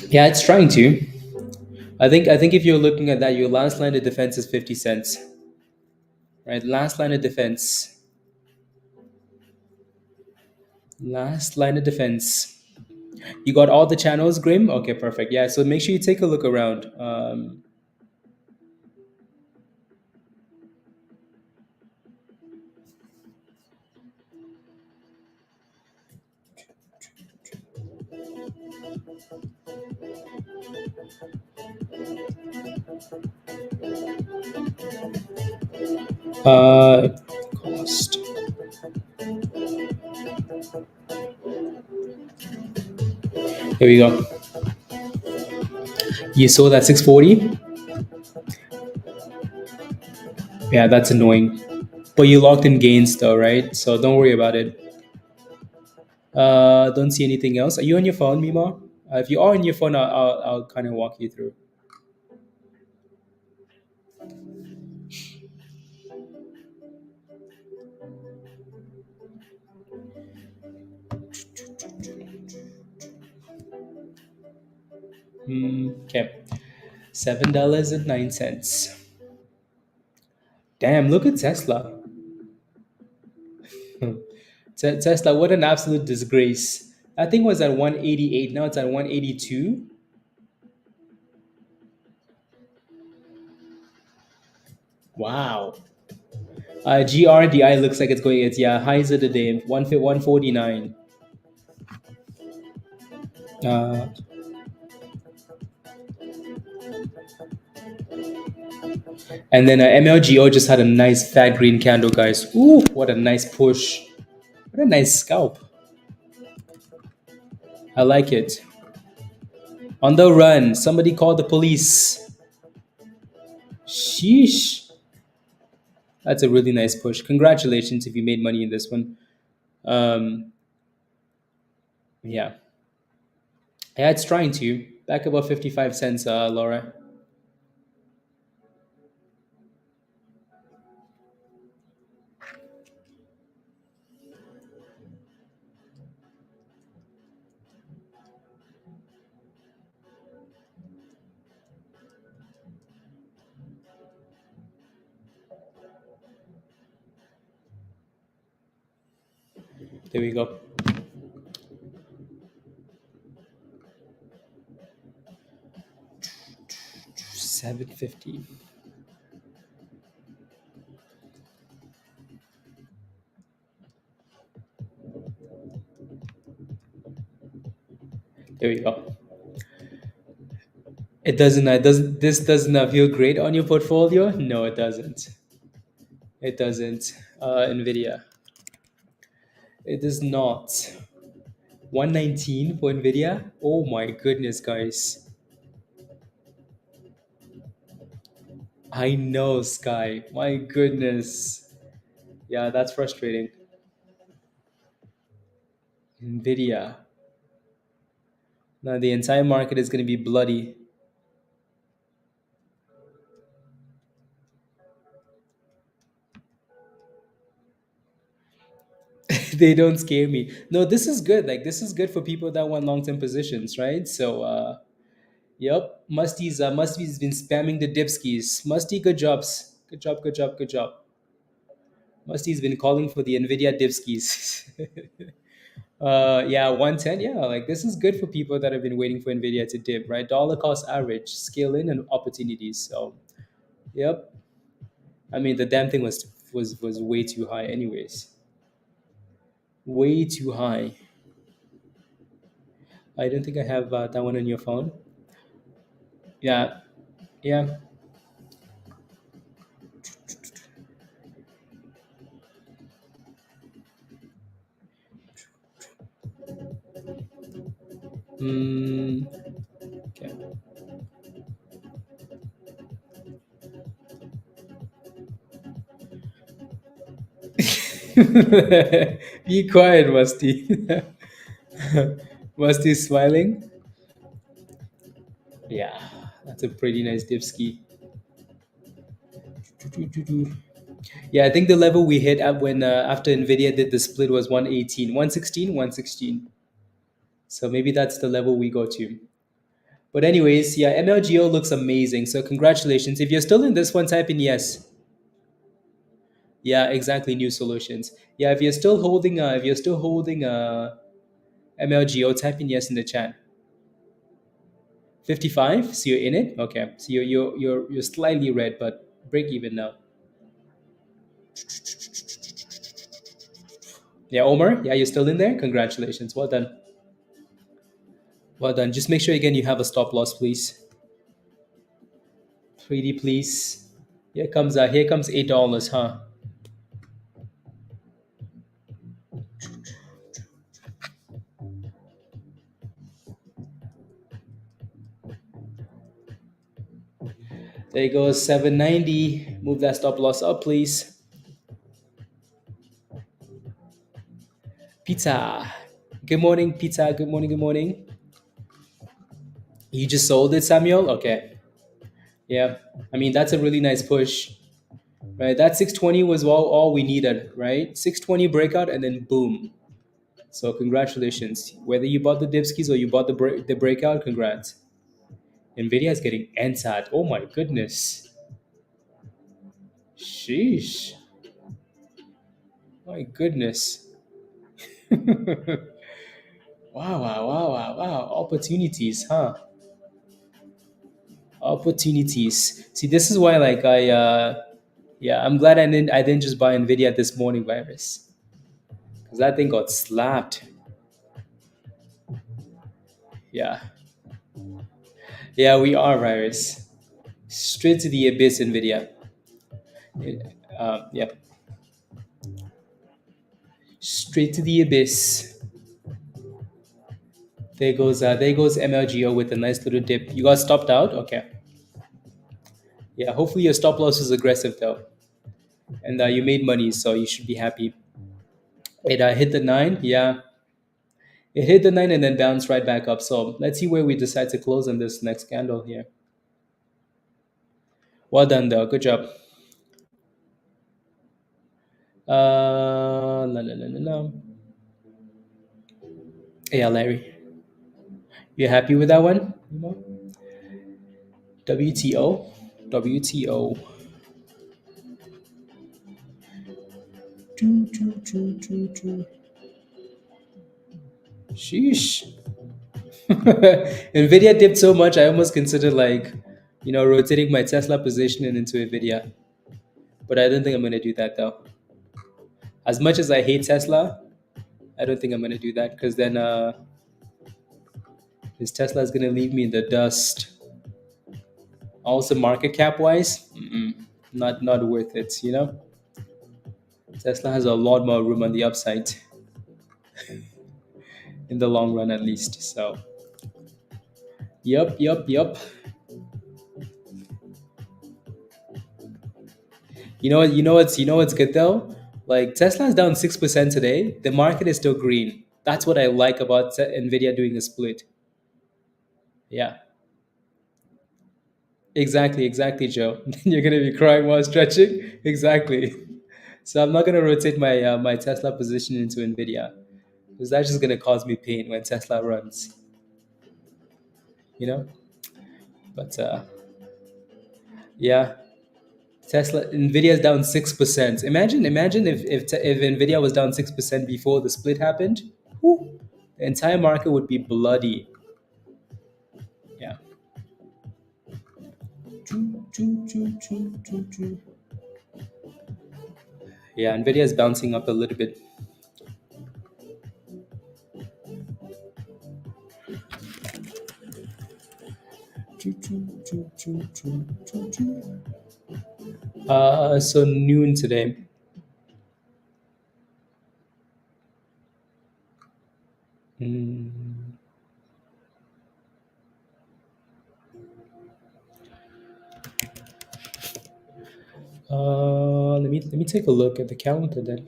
Yeah, it's trying to. I think if you're looking at that, your last line of defense is 50 cents. Right? Last line of defense. Last line of defense. You got all the channels, Grim? Okay, perfect. Yeah, so make sure you take a look around. Uh, cost. Here we go. You saw that 640? Yeah, that's annoying. But you locked in gains though, right? So don't worry about it. Don't see anything else. Are you on your phone, Mima? If you are on your phone, I'll kind of walk you through. Okay, $7.09. Damn, look at Tesla. Tesla, what an absolute disgrace. I think it was at 188. Now it's at 182. Wow. GRDI looks like it's going, it's, yeah, highs of the day, 149. Uh, and then MLGO just had a nice fat green candle, guys. Ooh, what a nice push. What a nice scalp. I like it. On the run. Somebody call the police. Sheesh. That's a really nice push. Congratulations if you made money in this one. Um, yeah. Yeah, it's trying to. Back about 55 cents, Laura. There we go. 750. There we go. It doesn't. Doesn't this doesn't feel great on your portfolio? No, it doesn't. It doesn't. Nvidia. It does not. 119 for Nvidia. Oh my goodness, guys. I know, Sky. My goodness. Yeah, that's frustrating. Nvidia. Now the entire market is going to be bloody. They don't scare me. No, this is good. Like this is good for people that want long-term positions, right? So, yep, Musty's been spamming the dipskis. Musty, good jobs. Good job, good job, good job. Musty's been calling for the Nvidia dipskis. Yeah, 110. Yeah, like this is good for people that have been waiting for Nvidia to dip, right? Dollar cost average, scale in and opportunities. So, yep. I mean, the damn thing was way too high, anyways. Way too high. I don't think I have that one on your phone. Yeah, yeah. Mm, okay. Be quiet, Musty. Musty smiling. Yeah, that's a pretty nice dip ski. Yeah, I think the level we hit at when after Nvidia did the split was 118, 116, 116. So maybe that's the level we go to. But anyways, yeah, MLGO looks amazing. So congratulations. If you're still in this one, type in yes. Yeah, exactly. New solutions. Yeah, if you're still holding MLGO, type in yes in the chat. 55. So you're in it. Okay. So you're slightly red, but break even now. Yeah, Omar. Yeah, you're still in there. Congratulations. Well done. Well done. Just make sure again you have a stop loss, please. Pretty please. Here comes $8, huh? There goes 790. Move that stop loss up, please. Pizza. Good morning, pizza. Good morning, good morning. You just sold it, Samuel? Okay. Yeah. I mean, that's a really nice push. Right? That 620 was all we needed, right? 620 breakout and then boom. So congratulations. Whether you bought the dipskis or you bought the breakout, congrats. Nvidia is getting NSAT. Oh my goodness. Sheesh. My goodness. Wow, wow, wow, wow, wow. Opportunities, huh? Opportunities. See, this is why, like, yeah, I'm glad I didn't just buy Nvidia this morning, virus, because that thing got slapped. Yeah, yeah, we are virus. Straight to the abyss, Nvidia. Yeah, straight to the abyss. There goes MLGO with a nice little dip. You got stopped out. Okay. Yeah, hopefully your stop loss was aggressive though, and you made money, so you should be happy. It hit the nine. Yeah, it hit the nine and then bounced right back up. So let's see where we decide to close on this next candle here. Well done though. Good job. La, la, la, la, la. Yeah, Larry, you happy with that one? WTO, WTO. Choo, choo, choo, choo, choo. Sheesh. Nvidia dipped so much, I almost considered like, rotating my Tesla position into Nvidia. But I don't think I'm gonna do that though. As much as I hate Tesla, I don't think I'm gonna do that because then this Tesla is gonna leave me in the dust. Also, market cap wise, not worth it. Tesla has a lot more room on the upside in the long run, at least. So, yup. You know what's good though? Like Tesla's down 6% today. The market is still green. That's what I like about Nvidia doing a split. Yeah, exactly, Joe. You're gonna be crying while stretching. Exactly. So I'm not gonna rotate my Tesla position into Nvidia because that's just gonna cause me pain when Tesla runs. You know. But yeah, Tesla Nvidia is down 6%. Imagine if Nvidia was down 6% before the split happened. Whew, the entire market would be bloody. Yeah. Choo, choo, choo, choo, choo, choo. Yeah, Nvidia is bouncing up a little bit. Choo, choo, choo, choo, choo, choo, choo. So noon today. Mm, let me take a look at the calendar then.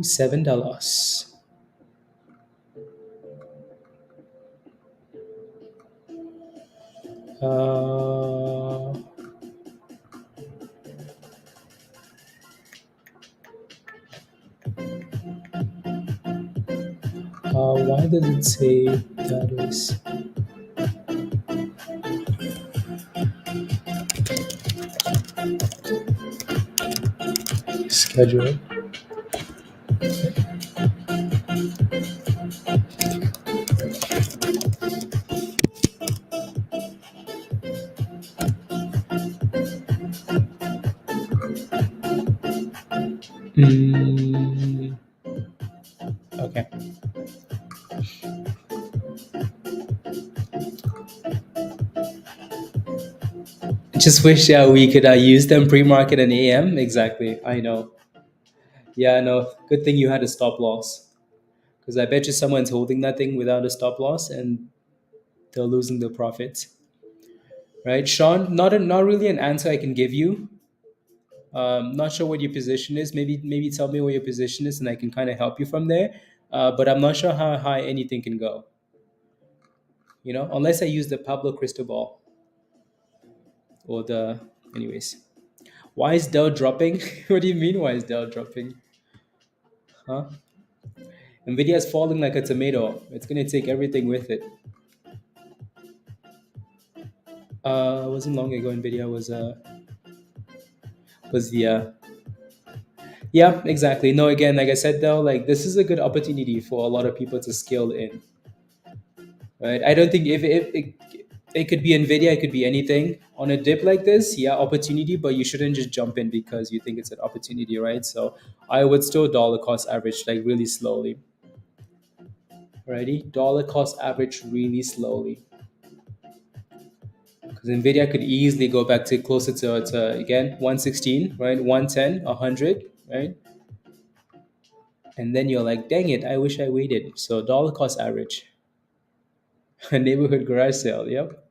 $7. Uh, why does it say that is schedule? Mm, okay. Just wish we could use them pre-market and AM. Exactly. I know. Yeah, I know. Good thing you had a stop loss because I bet you someone's holding that thing without a stop loss and they're losing their profits. Right, Sean? Not really an answer I can give you. Not sure what your position is. Maybe tell me what your position is, and I can kind of help you from there. But I'm not sure how high anything can go. Unless I use the Pablo crystal ball or the. Anyways, why is Dell dropping? What do you mean? Why is Dell dropping? Huh? Nvidia is falling like a tomato. It's gonna take everything with it. It wasn't long ago. Nvidia was the yeah, exactly. No, again, like I said though, like this is a good opportunity for a lot of people to scale in, right? I don't think if it could be Nvidia, it could be anything on a dip like this. Yeah, opportunity, but you shouldn't just jump in because you think it's an opportunity, right? So I would still dollar cost average like really slowly. Ready? Dollar cost average really slowly. Because Nvidia could easily go back to closer to again 116, right? 110, 100, right? And then you're like, dang it, I wish I waited. So dollar cost average, a neighborhood garage sale. Yep.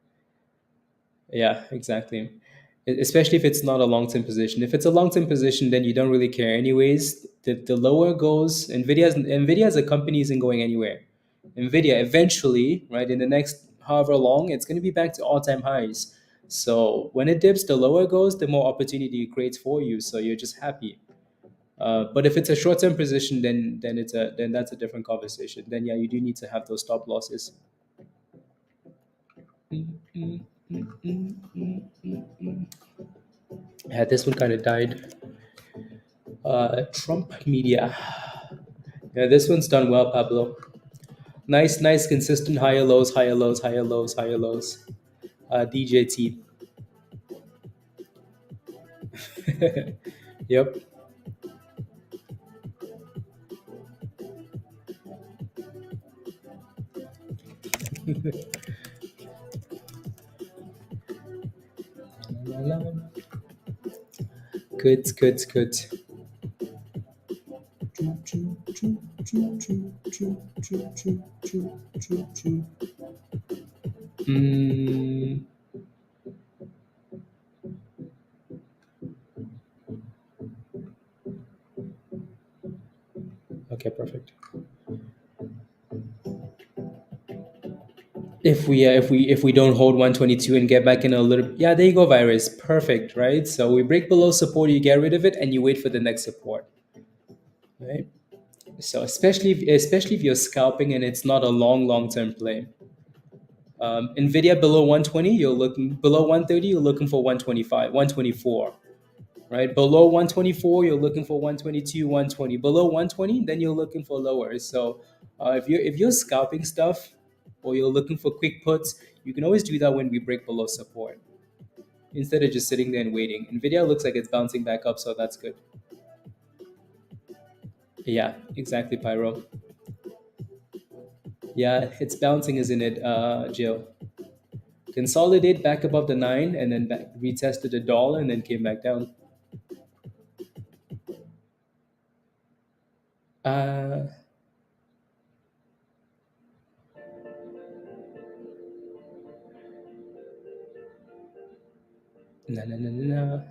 Yeah, exactly. Especially if it's not a long term position. If it's a long term position, then you don't really care. Anyways, the lower goes, Nvidia as a company isn't going anywhere. Nvidia eventually, right, in the next however long, it's going to be back to all time highs. So when it dips, the lower it goes, the more opportunity it creates for you. So you're just happy. But if it's a short term position, then that's a different conversation. Then yeah, you do need to have those stop losses. Yeah, this one kind of died. Trump media. Yeah, this one's done well, Pablo. Nice, nice, consistent higher lows, higher lows, higher lows, higher lows. DJT. Yep. Good, good, good. Mm, okay, perfect. If we don't hold 122 and get back in a little, yeah, there you go, virus, perfect, right? So we break below support, you get rid of it, and you wait for the next support, right? So especially if you're scalping and it's not a long term play. Nvidia below 120, you're looking below 130, you're looking for 125, 124, right? Below 124, you're looking for 122, 120. Below 120, then you're looking for lower. So if you're scalping stuff or you're looking for quick puts, you can always do that when we break below support instead of just sitting there and waiting. Nvidia looks like it's bouncing back up, so that's good. Yeah, exactly, Pyro. Yeah, it's bouncing, isn't it, Jill? Consolidate back above the 9 and then back, retested the dollar and then came back down. Uh, no, no, no, no, no.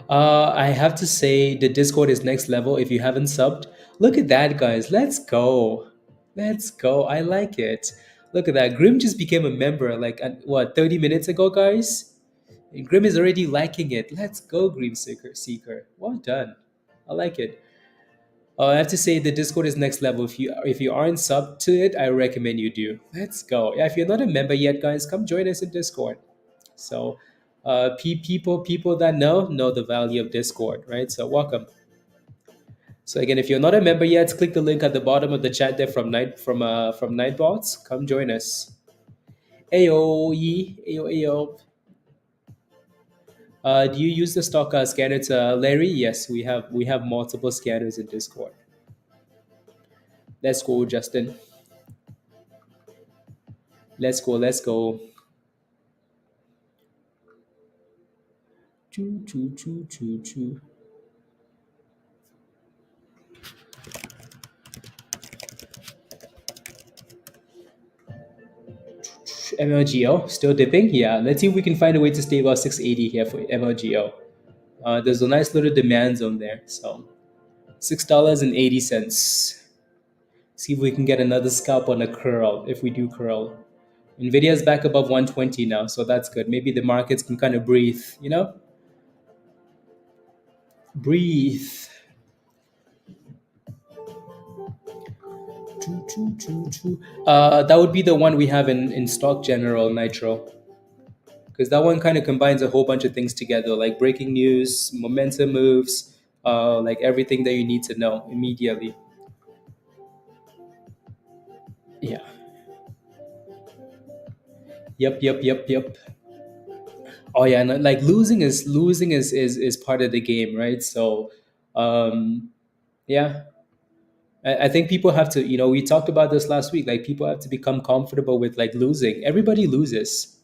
I have to say the Discord is next level. If you haven't subbed, look at that, guys. Let's go. Let's go. I like it. Look at that. Grim just became a member like, what, 30 minutes ago, guys? And Grim is already liking it. Let's go, Grim Seeker. Well done. I like it. I have to say the Discord is next level. If you aren't sub to it, I recommend you do. Let's go. Yeah, if you're not a member yet, guys, come join us in Discord. So, people that know the value of Discord, right? So welcome. So again, if you're not a member yet, click the link at the bottom of the chat there from Nightbots. Come join us. Ayo, ayo, ayo. Do you use the stock scanner to Larry? Yes, we have multiple scanners in Discord. Let's go, Justin. Let's go. Let's go. Choo choo choo choo choo. MLGO still dipping. Yeah, let's see if we can find a way to stay about 680 here for MLGO. There's a nice little demand zone there. So $6.80. See if we can get another scalp on a curl if we do curl. Nvidia's back above 120 now, so that's good. Maybe the markets can kind of breathe, Breathe. That would be the one we have in Stock General Nitro, because that one kind of combines a whole bunch of things together, like breaking news, momentum moves, like everything that you need to know immediately. Yeah. Yep. Yep. Yep. Yep. Oh yeah, and like losing is part of the game, right? So, um, yeah, I think people have to. We talked about this last week. Like people have to become comfortable with like losing. Everybody loses.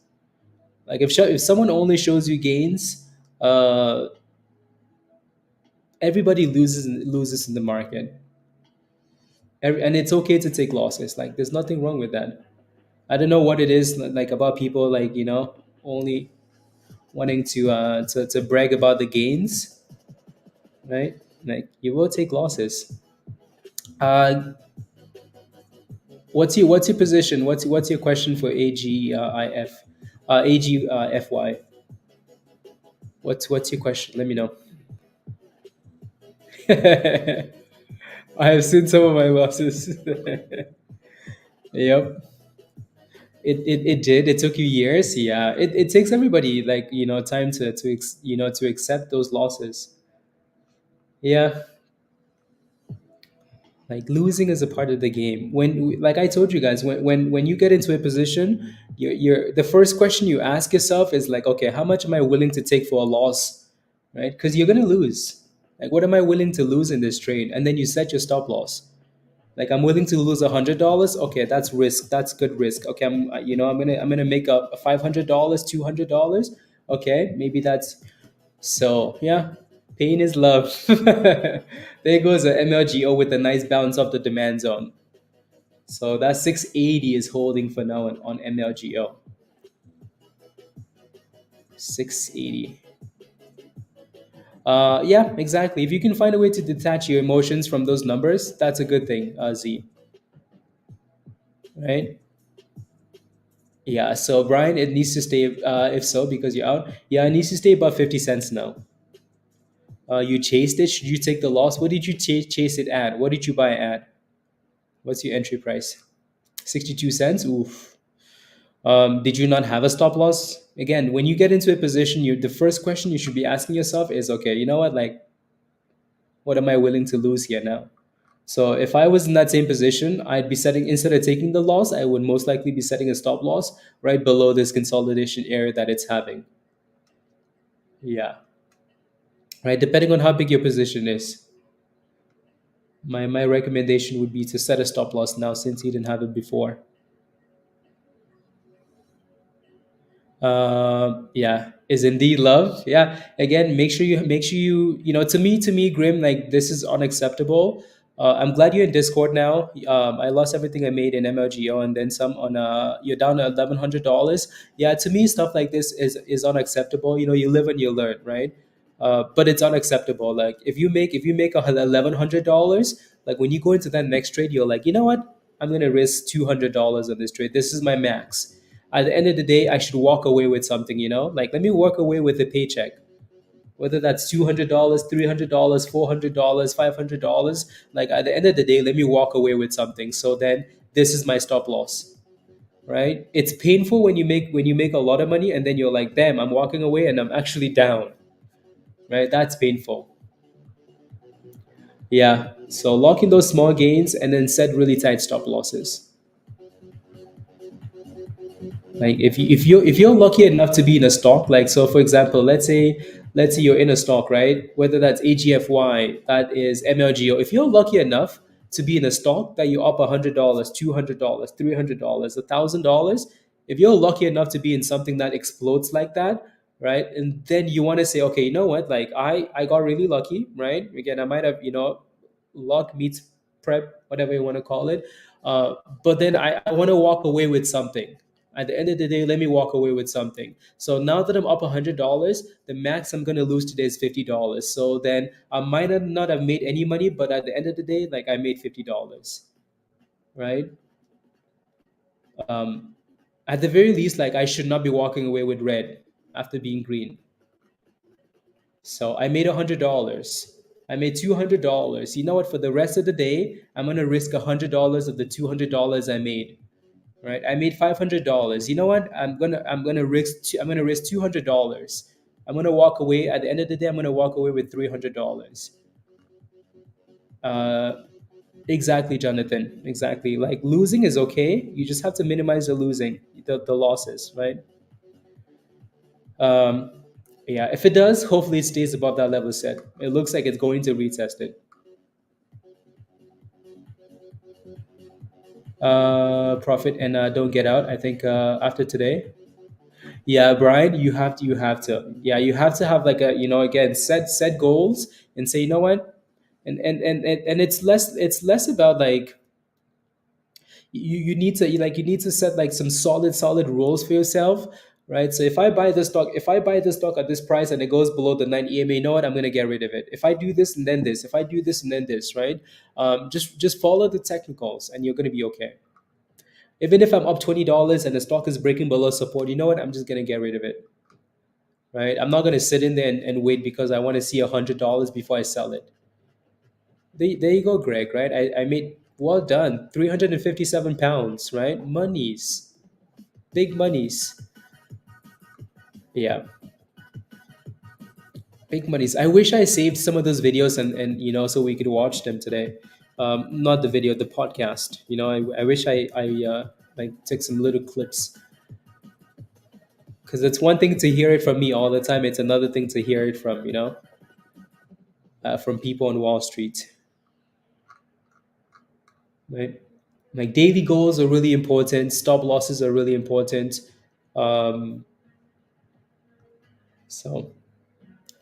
Like if someone only shows you gains, uh, everybody loses in the market. And it's okay to take losses. Like there's nothing wrong with that. I don't know what it is like about people like only wanting to brag about the gains, right? Like you will take losses. Uh, what's your position? What's your question for AGFY? What's your question? Let me know. I have seen some of my losses. Yep. It did. It took you years. Yeah. It takes everybody like time to accept those losses. Yeah. Like losing is a part of the game. Like I told you guys, when you get into a position, you're the first question you ask yourself is like, okay, how much am I willing to take for a loss, right? Because you're gonna lose. Like, what am I willing to lose in this trade? And then you set your stop loss. Like, I'm willing to lose $100. Okay, that's risk. That's good risk. Okay, I'm gonna make a $500, $200. Okay, maybe that's so yeah, pain is love. There goes a MLGO with a nice bounce off the demand zone. So that 680 is holding for now on MLGO. 680. Yeah, exactly. If you can find a way to detach your emotions from those numbers, that's a good thing, Z. Right? Yeah. So Brian, it needs to stay. If so, because you're out. Yeah, it needs to stay above 50 cents now. You chased it. Should you take the loss? What did you chase it at? What did you buy at? What's your entry price? 62 cents. Oof. Did you not have a stop loss? Again, when you get into a position, the first question you should be asking yourself is, okay, you know what? Like, what am I willing to lose here now? So if I was in that same position, I'd be setting instead of taking the loss, I would most likely be setting a stop loss right below this consolidation area that it's having. Yeah, right. Depending on how big your position is, my recommendation would be to set a stop loss now since you didn't have it before. Yeah, is indeed love. Yeah, again, make sure you. To me Grim, like this is unacceptable. I'm glad you're in Discord now. I lost everything I made in MLGO and then some on you're down to $1,100. Yeah, to me stuff like this is unacceptable. You live and you learn, right? But it's unacceptable. Like if you make $1,100, like when you go into that next trade, you're like, you know what, I'm gonna risk $200 on this trade. This is my max. At the end of the day, I should walk away with something, like let me walk away with a paycheck, whether that's $200, $300, $400, $500. Like at the end of the day, let me walk away with something. So then this is my stop loss, right? It's painful when you make a lot of money and then you're like, damn, I'm walking away and I'm actually down, right? That's painful. Yeah. So lock in those small gains and then set really tight stop losses. Like if you're lucky enough to be in a stock, like so for example, let's say you're in a stock, right? Whether that's AGFY, that is MLGO. If you're lucky enough to be in a stock that you're up $100, $200, $300, $1,000, if you're lucky enough to be in something that explodes like that, right? And then you want to say, okay, you know what? Like I got really lucky, right? Again, I might have luck meets prep, whatever you want to call it. Uh, but then I want to walk away with something. At the end of the day, let me walk away with something. So now that I'm up $100, the max I'm gonna lose today is $50. So then I might not have made any money, but at the end of the day, like I made $50, right? Um, at the very least, like I should not be walking away with red after being green. So I made $100. I made $200. You know what? For the rest of the day, I'm gonna risk $100 of the $200 I made. Right? I made $500. You know what? I'm gonna risk $200. I'm gonna walk away. At the end of the day, I'm gonna walk away with $300. Uh, exactly, Jonathan. Exactly. Like losing is okay. You just have to minimize the losing, the losses, right? Um, yeah. If it does, hopefully it stays above that level set. It looks like it's going to retest it. Profit and don't get out. I think after today. Yeah, Brian, yeah, you have to have like a, again, set goals and say, you know what, and it's less about like you need to you need to set like some solid rules for yourself, right? So if I buy this stock at this price and it goes below the 9 EMA, you know what, I'm gonna get rid of it. If I do this and then this, if I do this and then this, right? Just follow the technicals and you're gonna be okay. Even if I'm up $20 and the stock is breaking below support, you know what, I'm just gonna get rid of it, right? I'm not gonna sit in there and wait because I want to see $100 before I sell it. There you go, Greg, right? I made, well done, 357 pounds, right? Monies, big monies. Yeah, big monies. I wish I saved some of those videos and so we could watch them today. Not the video, the podcast. I wish I like took some little clips, because it's one thing to hear it from me all the time. It's another thing to hear it from from people on Wall Street, right? Like daily goals are really important. Stop losses are really important. Um, so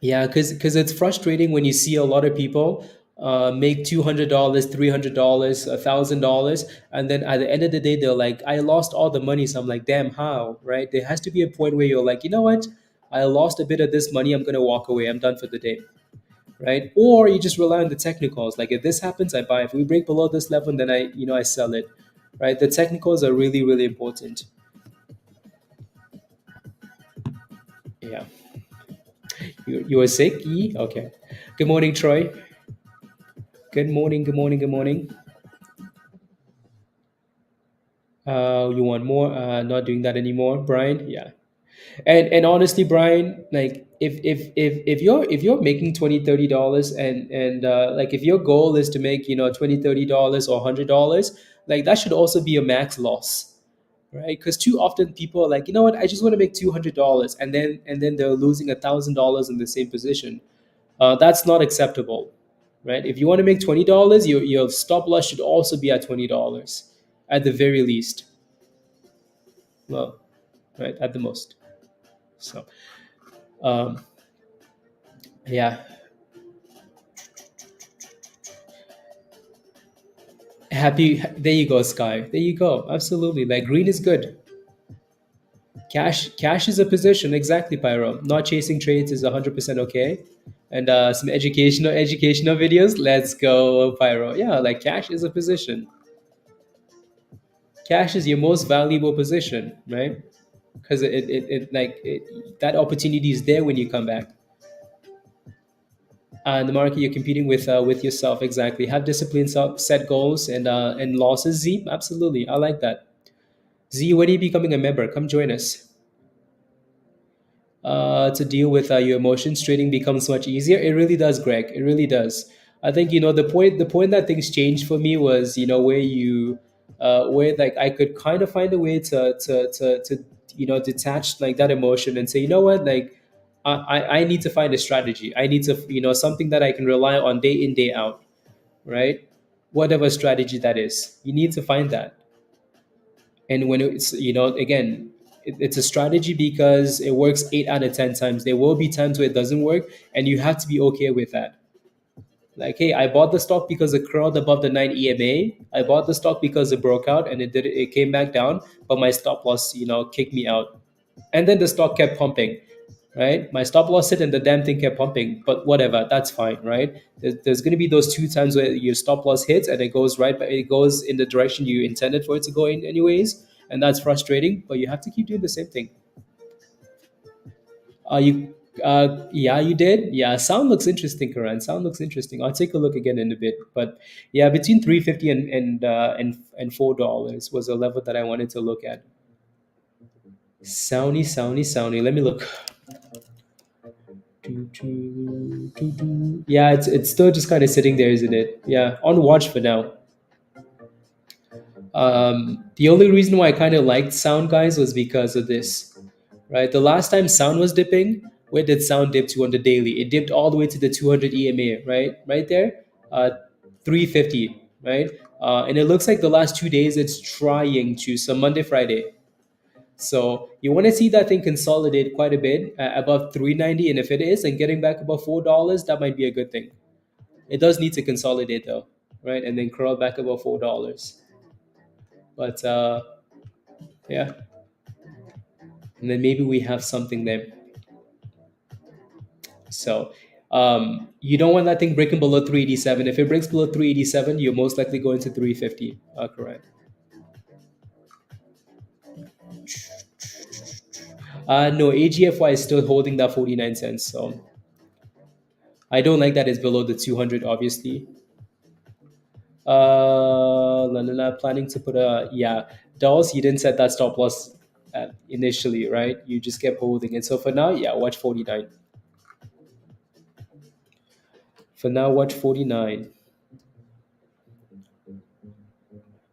yeah, because it's frustrating when you see a lot of people make $200, $300, $1,000, and then at the end of the day they're like, "I lost all the money." So I'm like, "Damn, how?" Right? There has to be a point where you're like, "You know what? I lost a bit of this money. I'm gonna walk away. I'm done for the day." Right? Or you just rely on the technicals. Like if this happens, I buy. If we break below this level, then I sell it. Right? The technicals are really, really important. Yeah. You were sick? Okay. Good morning, Troy. Good morning, good morning, good morning. You want more? Not doing that anymore, Brian. Yeah. And honestly, Brian, like if you're making 20, $30 and like if your goal is to make 20, $30 or $100, like that should also be a max loss, right? Because too often people are like, you know what, I just want to make $200, and then they're losing $1,000 in the same position. That's not acceptable, right? If you want to make $20, your stop loss should also be at $20 at the very least. Well, right, at the most. So um, yeah, happy. There you go, Sky. There you go. Absolutely. Like green is good. Cash is a position, exactly, Pyro. Not chasing trades is 100% okay. And some educational videos. Let's go, Pyro. Yeah, like cash is a position. Cash is your most valuable position, right? Because that opportunity is there when you come back. In the market, you're competing with yourself. Exactly. Have discipline, set goals, and losses. Z, absolutely. I like that. Z, when are you becoming a member? Come join us. To deal with your emotions, trading becomes much easier. It really does, Greg. It really does. I think the point that things changed for me was where like I could kind of find a way to detach like that emotion and say, you know what, like I need to find a strategy. I need to something that I can rely on day in, day out, right? Whatever strategy that is, you need to find that. And when it's again, it's a strategy because it works 8 out of 10 times. There will be times where it doesn't work, and you have to be okay with that. Like, hey, I bought the stock because it curled above the 9 EMA. I bought the stock because it broke out and it came back down, but my stop loss kicked me out. And then the stock kept pumping, right? My stop loss hit and the damn thing kept pumping, but whatever, that's fine, right? There's going to be those 2 times where your stop loss hits and it goes right, but it goes in the direction you intended for it to go in anyways, and that's frustrating. But you have to keep doing the same thing. You Yeah, you did. Yeah, sound looks interesting, Karan. Sound looks interesting. I'll take a look again in a bit. But yeah, between 350 and $4 was a level that I wanted to look at. Soundy, soundy, soundy. Let me look. Yeah, it's still just kind of sitting there, isn't it? Yeah, on watch for now. The only reason why I kind of liked sound, guys, was because of this, right? The last time sound was dipping, where did sound dip to on the daily? It dipped all the way to the 200 EMA, right there, 350, right? And it looks like the last 2 days it's trying to, so Monday, Friday. So you want to see that thing consolidate quite a bit above 390, and if it is and getting back above $4, that might be a good thing. It does need to consolidate though, right? And then curl back above $4. But yeah, and then maybe we have something there. So you don't want that thing breaking below 387. If it breaks below 387, you're most likely going to 350. Correct. No, AGFY is still holding that 49 cents. So I don't like that it's below the 200, obviously. Planning to put a, yeah, dolls, you didn't set that stop loss initially, right? You just kept holding it. So for now, yeah, watch 49. For now, watch 49.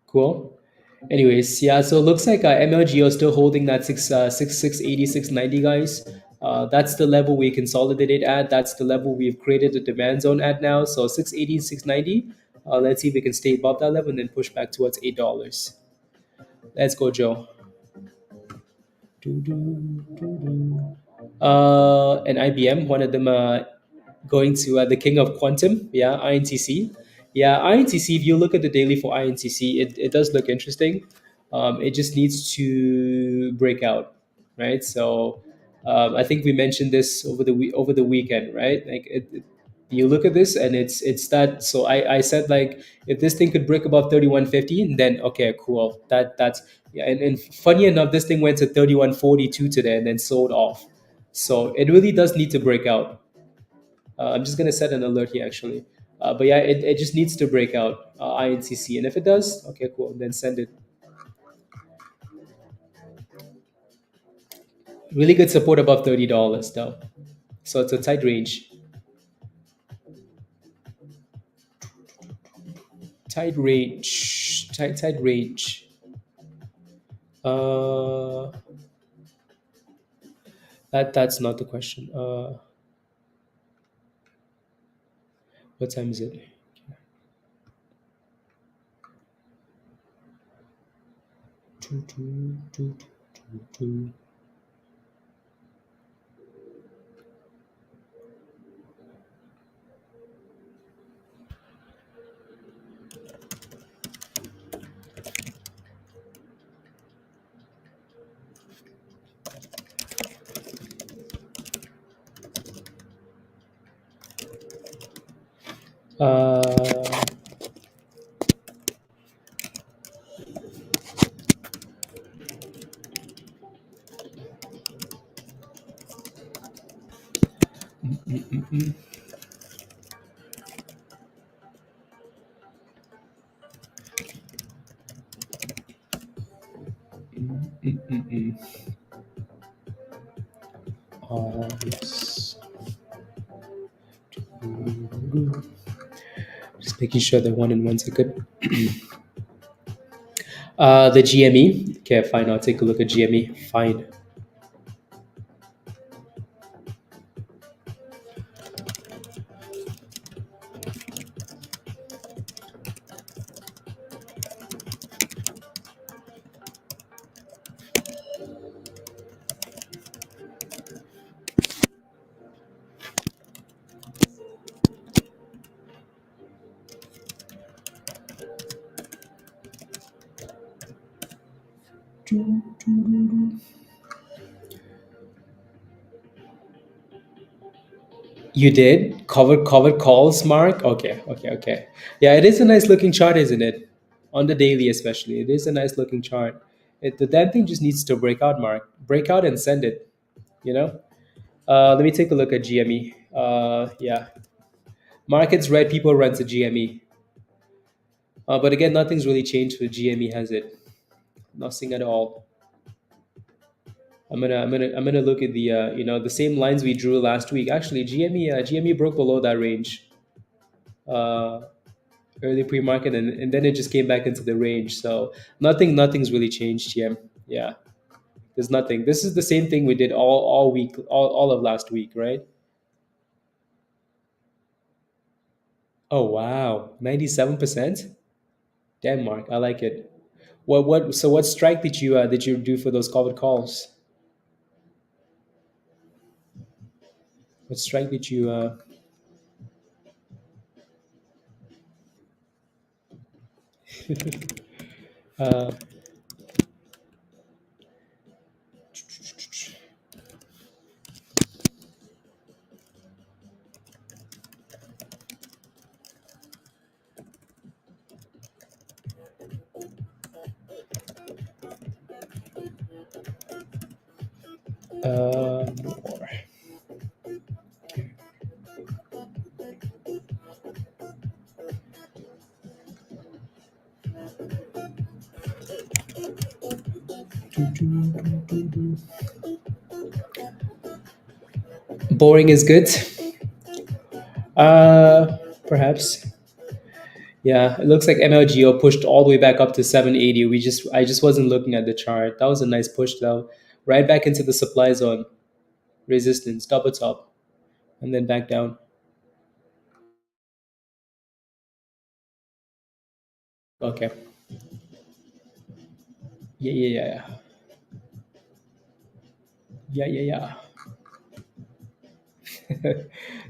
Cool. Anyways, yeah, so it looks like MLGO still holding that 680, 690, guys. That's the level we consolidated at. That's the level we've created a demand zone at now. So 680, 690. Let's see if we can stay above that level and then push back towards $8. Let's go, Joe. And IBM, one of them going to the king of quantum, yeah, INTC. Yeah, INTC, if you look at the daily for INTC, it does look interesting. It just needs to break out, right? So I think we mentioned this over the weekend, right? Like you look at this and it's that. So I said, like, if this thing could break above 31.50, then okay, cool. That's yeah. And funny enough, this thing went to 31.42 today and then sold off. So it really does need to break out. I'm just gonna set an alert here actually. But yeah, it just needs to break out INCC, and if it does, okay, cool. Then send it. Really good support above $30 though, so it's a tight range. Tight range. Tight range. Uh, that's not the question. What time is it? Two, two, two, two, two. Uh, yes. Just making sure they're 1 second. The GME. Okay, fine. I'll take a look at GME. Fine. You did covered calls, Mark. Okay. Yeah, it is a nice looking chart, isn't it? On the daily, especially, it is a nice looking chart. The damn thing just needs to break out, Mark. Break out and send it. You know. Let me take a look at GME. Yeah, markets red, people run to GME. But again, nothing's really changed with GME, has it? Nothing at all. I'm gonna look at the the same lines we drew last week. Actually, GME broke below that range uh, early pre-market, and then it just came back into the range. So nothing's really changed here. Yeah, there's nothing. This is the same thing we did all week, all of last week, right? Oh wow, 97%. Damn, Mark, I like it. What strike did you do for those covered calls? What strike did you uh more. Boring is good. Perhaps. Yeah, it looks like MLGO pushed all the way back up to 780. I just wasn't looking at the chart. That was a nice push though. Right back into the supply zone. Resistance, double top, and then back down. Okay. Yeah, yeah, yeah. Yeah, yeah, yeah.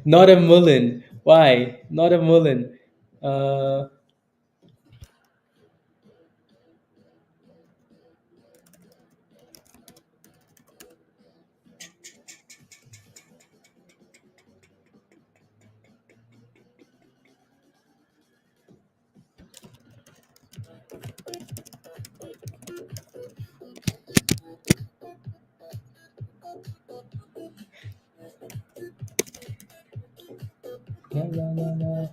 Not a Mullen. Why? Not a Mullen. Uh la, la, la, la.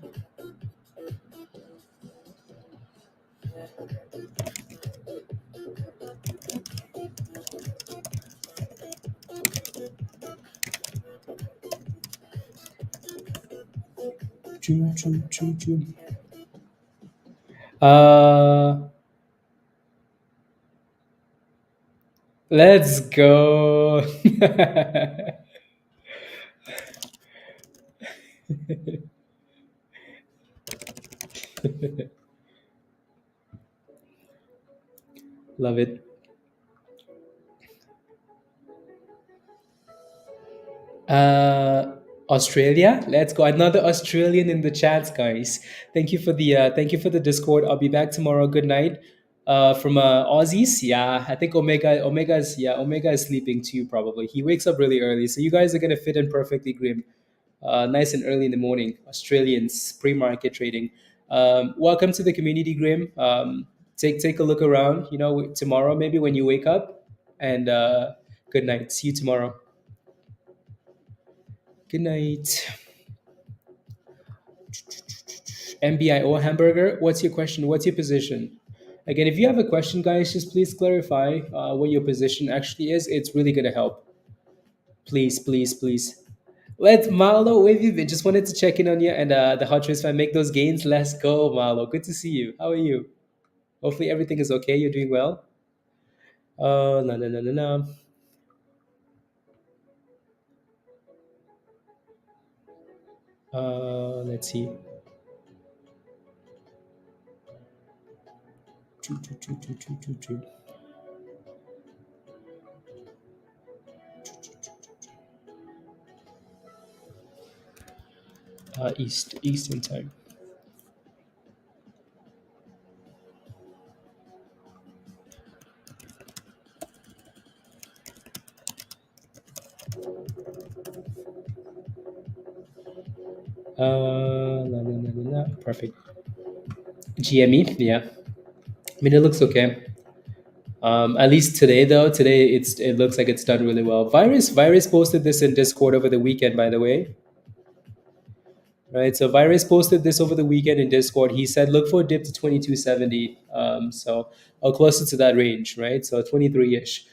Choo, choo, choo, choo. Uh let's go. Love it. Uh, Australia. Let's go. Another Australian in the chats, guys. Thank you for the Discord. I'll be back tomorrow. Good night. From Aussies. Yeah, I think Omega is sleeping too. Probably he wakes up really early. So you guys are gonna fit in perfectly, Grim. Nice and early in the morning. Australians pre-market trading. Welcome to the community, Grim. Take a look around. Tomorrow maybe when you wake up. And good night. See you tomorrow. Good night. MBIO hamburger. What's your question? What's your position? Again, if you have a question, guys, just please clarify what your position actually is. It's really going to help. Please, please, please. Let Marlo, where have you been? Just wanted to check in on you and the Hot Trace fan make those gains. Let's go, Marlo. Good to see you. How are you? Hopefully everything is okay. You're doing well. No, no, no, no, no. Let's see. Choo, choo, choo, choo, choo, choo, choo. Eastern time. La, la, la, la, la. Perfect. GME, yeah. I mean, it looks okay. At least today, though, today it looks like it's done really well. Virus posted this in Discord over the weekend, by the way, right? So Virus posted this over the weekend in Discord. He said look for a dip to 2270, so or closer to that range, right? So 23ish,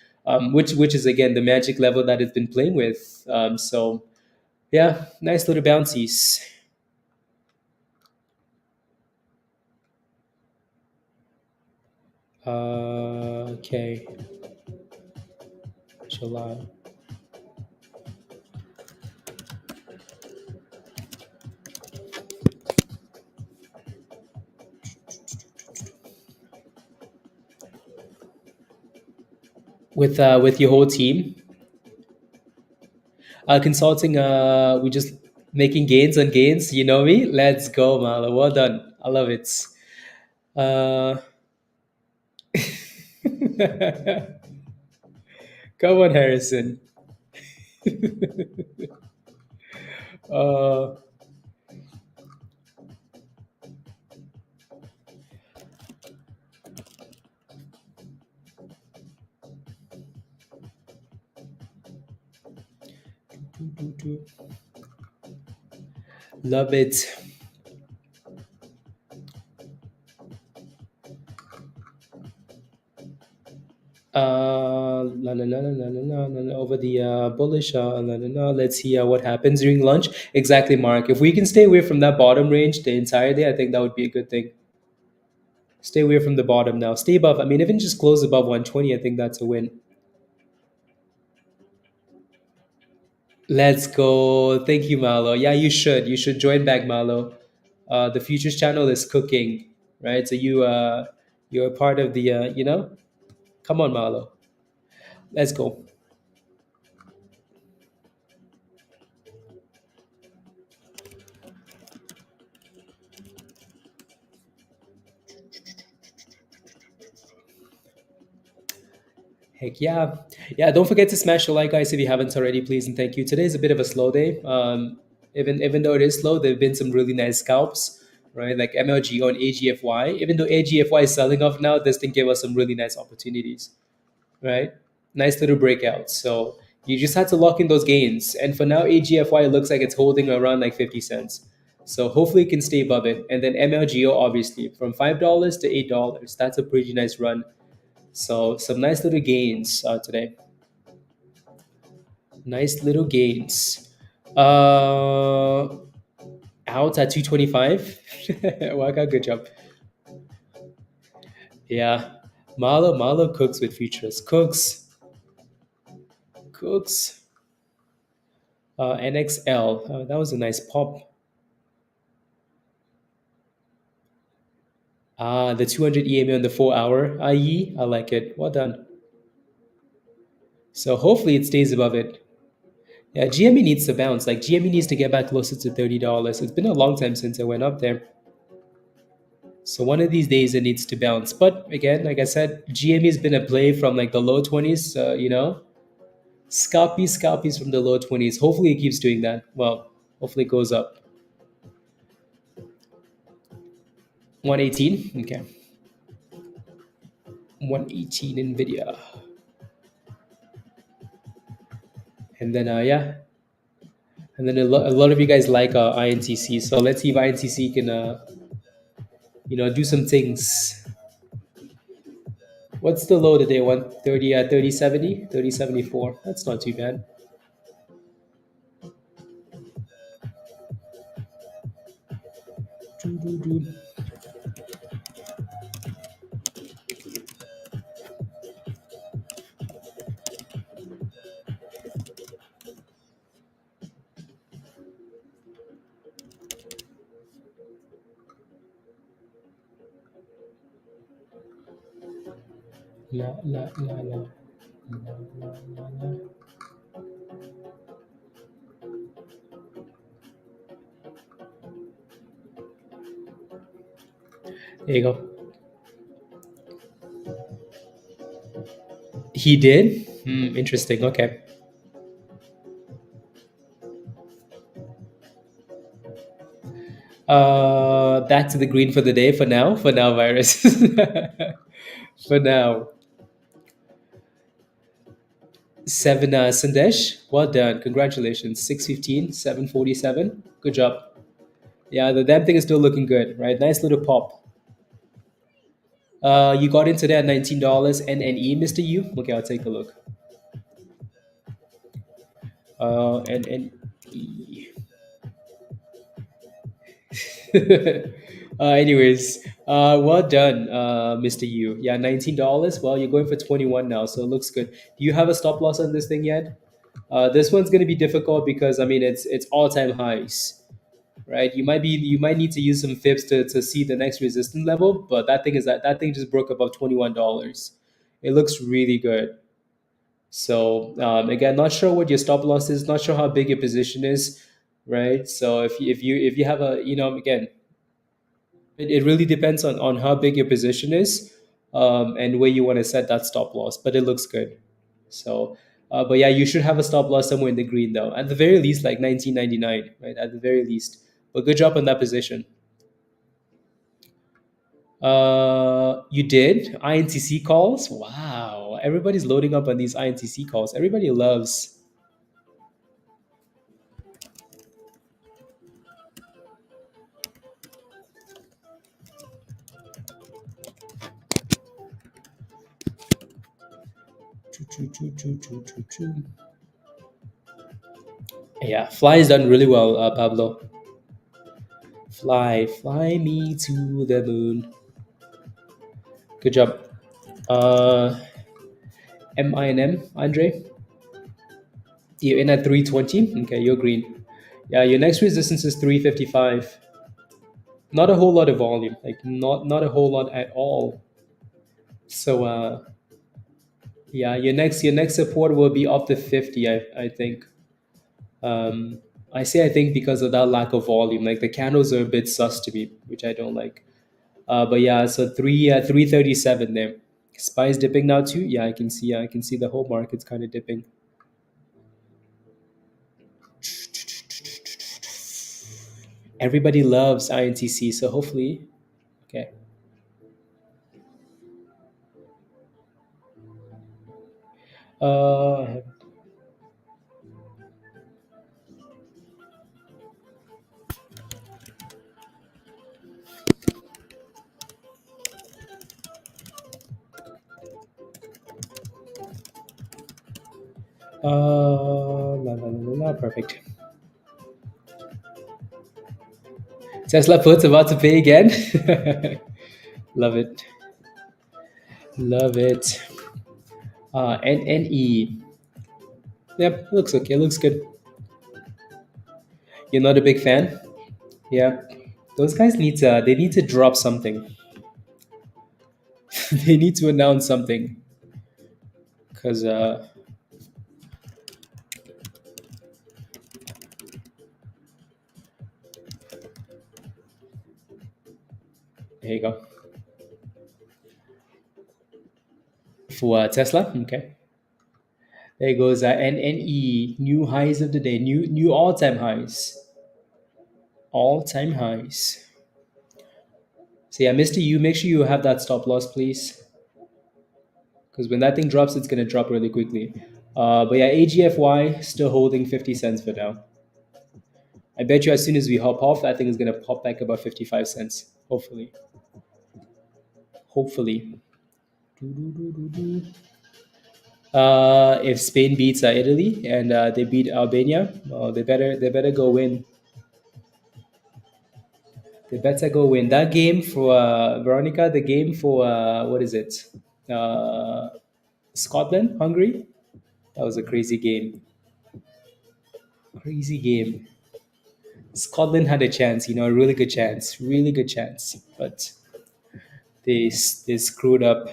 which is again the magic level that it's been playing with. So yeah, nice little bouncies. Okay, July. With your whole team, consulting. We just making gains on gains. You know me. Let's go, Marla. Well done. I love it. Uh, Come on, Harrison. Uh, Love it. La, la, la, la, la, la, la, la, over the bullish. La, la, la. Let's see what happens during lunch. Exactly, Mark. If we can stay away from that bottom range the entire day, I think that would be a good thing. Stay away from the bottom now. Stay above. I mean, even just close above 120, I think that's a win. Let's go. Thank you, Malo. Yeah, you should. You should join back, Malo. The futures channel is cooking, right? So you're a part of the Come on, Malo. Let's go. Heck yeah. Yeah, don't forget to smash the like, guys, if you haven't already, please, and thank you. Today is a bit of a slow day. Even though it is slow, there have been some really nice scalps, right? Like MLGO and AGFY. Even though AGFY is selling off now, this thing gave us some really nice opportunities, right? Nice little breakouts. So you just had to lock in those gains. And for now, AGFY looks like it's holding around like 50 cents. So hopefully it can stay above it. And then MLGO, obviously, from $5 to $8. That's a pretty nice run. So some nice little gains today. Nice little gains. Out at 225. Waka, good job. Yeah. Marlo cooks with futures. Cooks. NXL. That was a nice pop. The 200 EMA on the 4 hour IE. I like it. Well done. So hopefully it stays above it. Yeah, GME needs to bounce. Like GME needs to get back closer to $30. It's been a long time since I went up there. So one of these days it needs to bounce. But again, like I said, GME has been a play from like the low 20s, scalpies from the low 20s. Hopefully it keeps doing that. Well, hopefully it goes up. 118. Okay. 118 Nvidia. And then yeah. And then a lot of you guys like INTC. So let's see if INTC can do some things. What's the low today? 130 3070? 3074. That's not too bad. La la la la. La, la, la, la. There you go. He did? Interesting. Okay. Back to the green for the day for now. For now, virus. For now. Seven, Sandesh. Well done. Congratulations. 615, 747. Good job. Yeah, the damn thing is still looking good, right? Nice little pop. You got into that $19 NNE, Mr. U. Okay, I'll take a look. NNE. Anyways, well done, Mr. U. Yeah, $19. Well, you're going for 21 now, so it looks good. Do you have a stop loss on this thing yet? This one's going to be difficult because I mean it's all time highs, right? You might need to use some fibs to see the next resistance level, but that thing just broke above $21. It looks really good. So again, not sure what your stop loss is, not sure how big your position is, right? So if you have a again, it really depends on how big your position is, and where you want to set that stop loss. But it looks good. So, but yeah, you should have a stop loss somewhere in the green though. At the very least, like 1999, right? At the very least. But good job on that position. You did INTC calls. Wow, everybody's loading up on these INTC calls. Everybody loves. Choo, choo, choo, choo, choo, choo, choo. Yeah, Fly has done really well, Pablo. Fly, fly me to the moon. Good job. MINM, Andre. You're in at 320. Okay, you're green. Yeah, your next resistance is 355. Not a whole lot of volume, like not a whole lot at all. So yeah, your next support will be up to 50. I think. Um, I think because of that lack of volume, like the candles are a bit sus to me, which I don't like. But yeah, so 337 there. Spy's dipping now too. Yeah, I can see. Yeah, I can see the whole market's kind of dipping. Everybody loves INTC, so hopefully, okay. Uh, la, la, la, la, la, perfect. Tesla puts about to pay again. Love it. Love it. NNE. Yep, looks okay. Looks good. You're not a big fan? Yeah. Those guys need to drop something. They need to announce something. Cause here you go. For Tesla, okay. There goes NNE, new highs of the day, new all-time highs. All-time highs. So yeah, Mr. U, make sure you have that stop loss, please. Because when that thing drops, it's gonna drop really quickly. But yeah, AGFY still holding 50 cents for now. I bet you as soon as we hop off, that thing is gonna pop back about 55 cents. Hopefully. Hopefully. If Spain beats Italy and they beat Albania, they better go win. They better go win that game for Veronica. The game for what is it? Uh, Scotland, Hungary. That was a crazy game. Crazy game. Scotland had a chance, a really good chance, but they screwed up.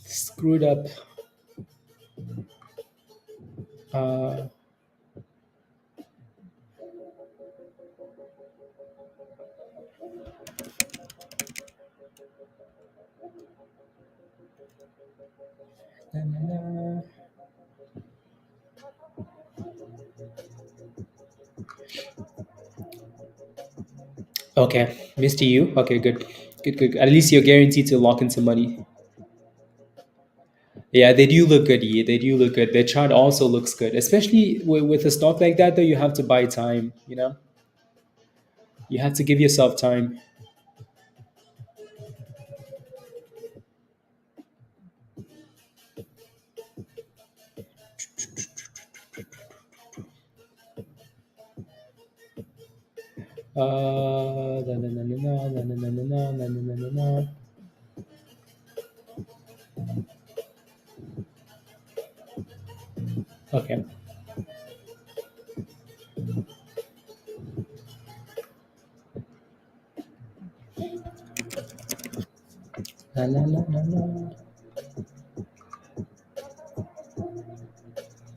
Screwed up. Uh, na, na, na. Okay, Mr. U. Okay, good, good, good. At least you're guaranteed to lock in some money. Yeah, they do look good. Yeah, they do look good. Their chart also looks good, especially with a stock like that. Though you have to buy time. You have to give yourself time. Na, na, na, na, na, na, na, na, na, na, na, na, na. Okay. Na, na, na, na, na.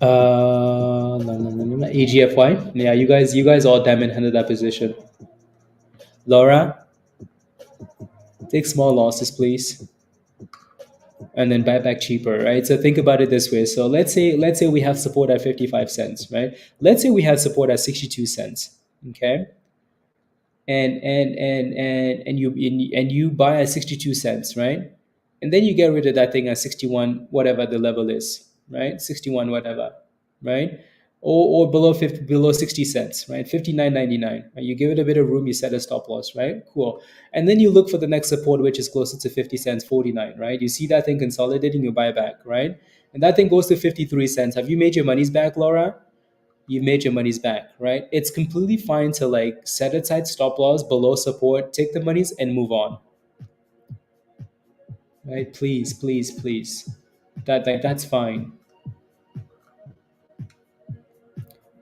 No, no, no, no, no. AGFY. Yeah, you guys all diamond handed that position. Laura, take small losses, please, and then buy back cheaper, right? So think about it this way. So let's say we have support at 55 cents, right? Let's say we have support at 62 cents. Okay. And you buy at 62 cents, right? And then you get rid of that thing at 61, whatever the level is, right? 61 whatever, right? Or below 50, below 60 cents, right? 59.99. Right? You give it a bit of room, you set a stop loss, right? Cool. And then you look for the next support, which is closer to 50 cents, 49, right? You see that thing consolidating, you buy back, right? And that thing goes to 53 cents. Have you made your monies back, Laura? You made your monies back, right? It's completely fine to like set aside stop loss below support, take the monies and move on, right? Please, please, please. That's fine.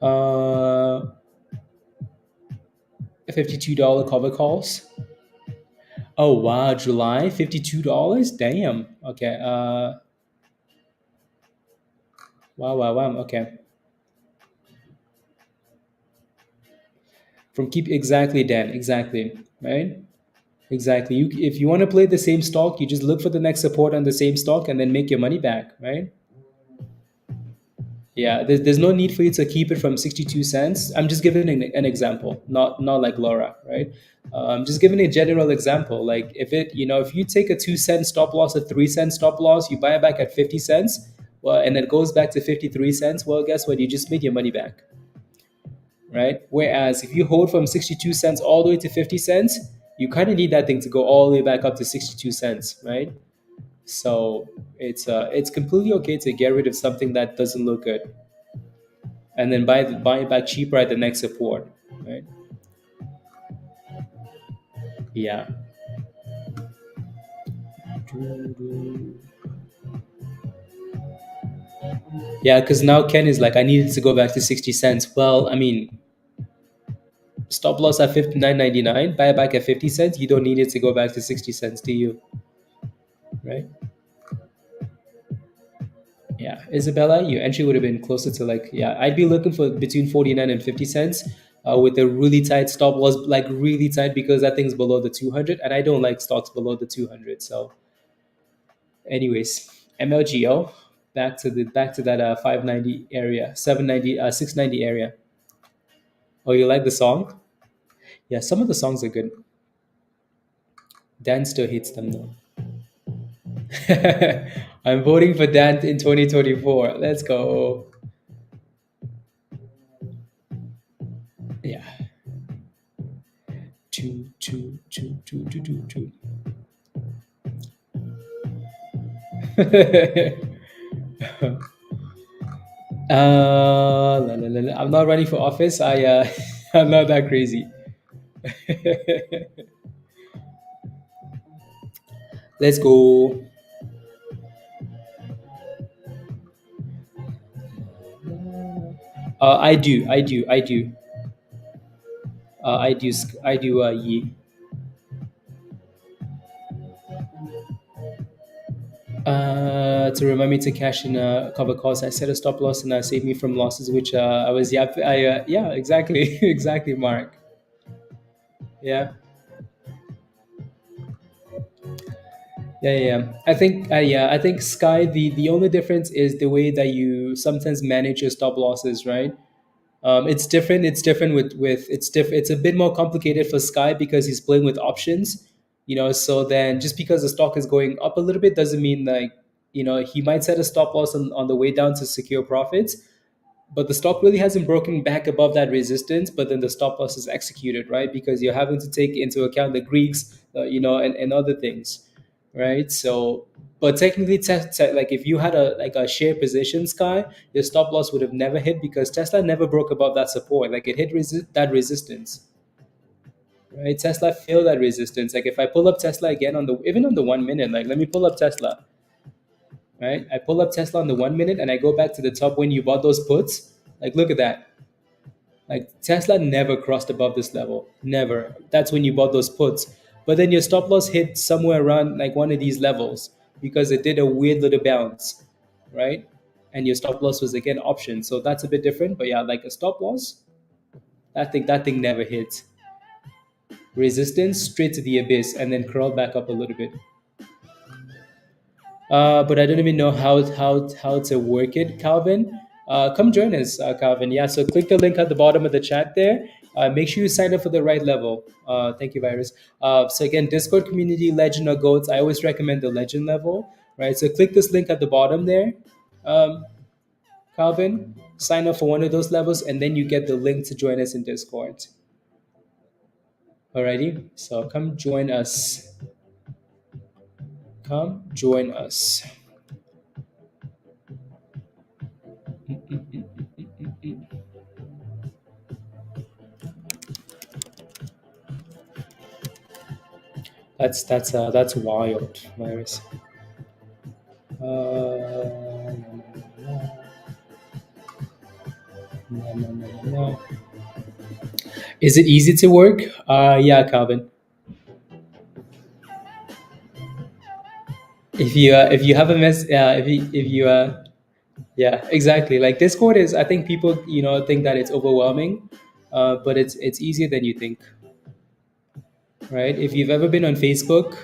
Uh, $52 cover calls. Oh wow, July $52. Damn. Okay. Wow, wow, wow. Okay. From keep exactly, Dan. Exactly. Right. Exactly. If you want to play the same stock, you just look for the next support on the same stock and then make your money back. Right. Yeah, there's no need for you to keep it from 62 cents. I'm just giving an example, not like Laura, right? Just giving a general example. Like if you take a 2 cent stop loss, a 3 cent stop loss, you buy it back at 50 cents, well, and it goes back to 53 cents. Well, guess what? You just made your money back, right? Whereas if you hold from 62 cents all the way to 50 cents, you kind of need that thing to go all the way back up to 62 cents, right? So it's completely okay to get rid of something that doesn't look good and then buy it back cheaper at the next support, right? Yeah. Yeah, because now Ken is like, I needed to go back to 60 cents. Well, I mean, stop loss at 59.99, buy it back at 50 cents. You don't need it to go back to 60 cents, do you? Right? Yeah. Isabella, your entry would have been closer to like, yeah, I'd be looking for between 49 and 50 cents with a really tight stop loss, like really tight because that thing's below the 200. And I don't like stocks below the 200. So anyways, MLGO, back to that 590 area, 790, 690 area. Oh, you like the song? Yeah, some of the songs are good. Dan still hates them though. I'm voting for Dan in 2024. Let's go. Yeah. Two. La, la, la, la. I'm not running for office. I'm not that crazy. Let's go. I do. I do. Ye. To remind me to cash in cover costs, I set a stop loss and save me from losses, which I was yeah, exactly. Exactly, Mark. Yeah. Yeah. I think Sky, the only difference is the way that you sometimes manage your stop losses, right? It's different with it's a bit more complicated for Sky because he's playing with options. So then just because the stock is going up a little bit doesn't mean like he might set a stop loss on the way down to secure profits, but the stock really hasn't broken back above that resistance, but then the stop loss is executed, right? Because you're having to take into account the Greeks, and other things, right? So, but technically, like if you had a share position, Sky, your stop loss would have never hit because Tesla never broke above that support. Like it hit that resistance, right? Tesla failed that resistance. Like if I pull up Tesla again even on the 1 minute, like let me pull up Tesla, right? I pull up Tesla on the 1 minute and I go back to the top when you bought those puts. Like look at that. Like Tesla never crossed above this level. Never. That's when you bought those puts. But then your stop loss hit somewhere around like one of these levels because it did a weird little bounce, right? And your stop loss was again option. So that's a bit different. But yeah, like a stop loss, that thing never hit. Resistance straight to the abyss and then crawled back up a little bit. But I don't even know how to work it, Calvin. Come join us, Calvin. Yeah, so click the link at the bottom of the chat there. Make sure you sign up for the right level. Thank you, Virus. So again, Discord community, Legend or Goats. I always recommend the Legend level, right? So click this link at the bottom there, um, Calvin. Sign up for one of those levels, and then you get the link to join us in Discord. Alrighty, so come join us. Come join us. That's wild, Virus. No. Is it easy to work? Yeah, Calvin. If you have a mess, if you yeah, exactly. Like Discord is, I think people think that it's overwhelming, but it's easier than you think, right? If you've ever been on Facebook,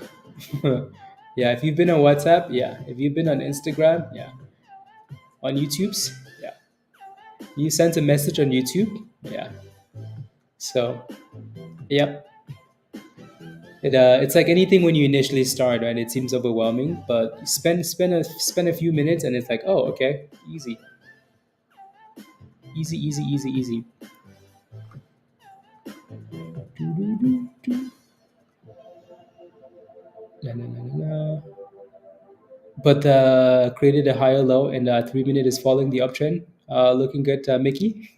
yeah. If you've been on WhatsApp, yeah. If you've been on Instagram, yeah. On YouTube's, yeah. You sent a message on YouTube, yeah. So, yep. It's like anything when you initially start, right? It seems overwhelming, but you spend a few minutes, and it's like, oh, okay, easy, easy, easy, easy, easy. La, la, la, la, la. But created a higher low, and 3 minute is following the uptrend. Looking good, Mickey.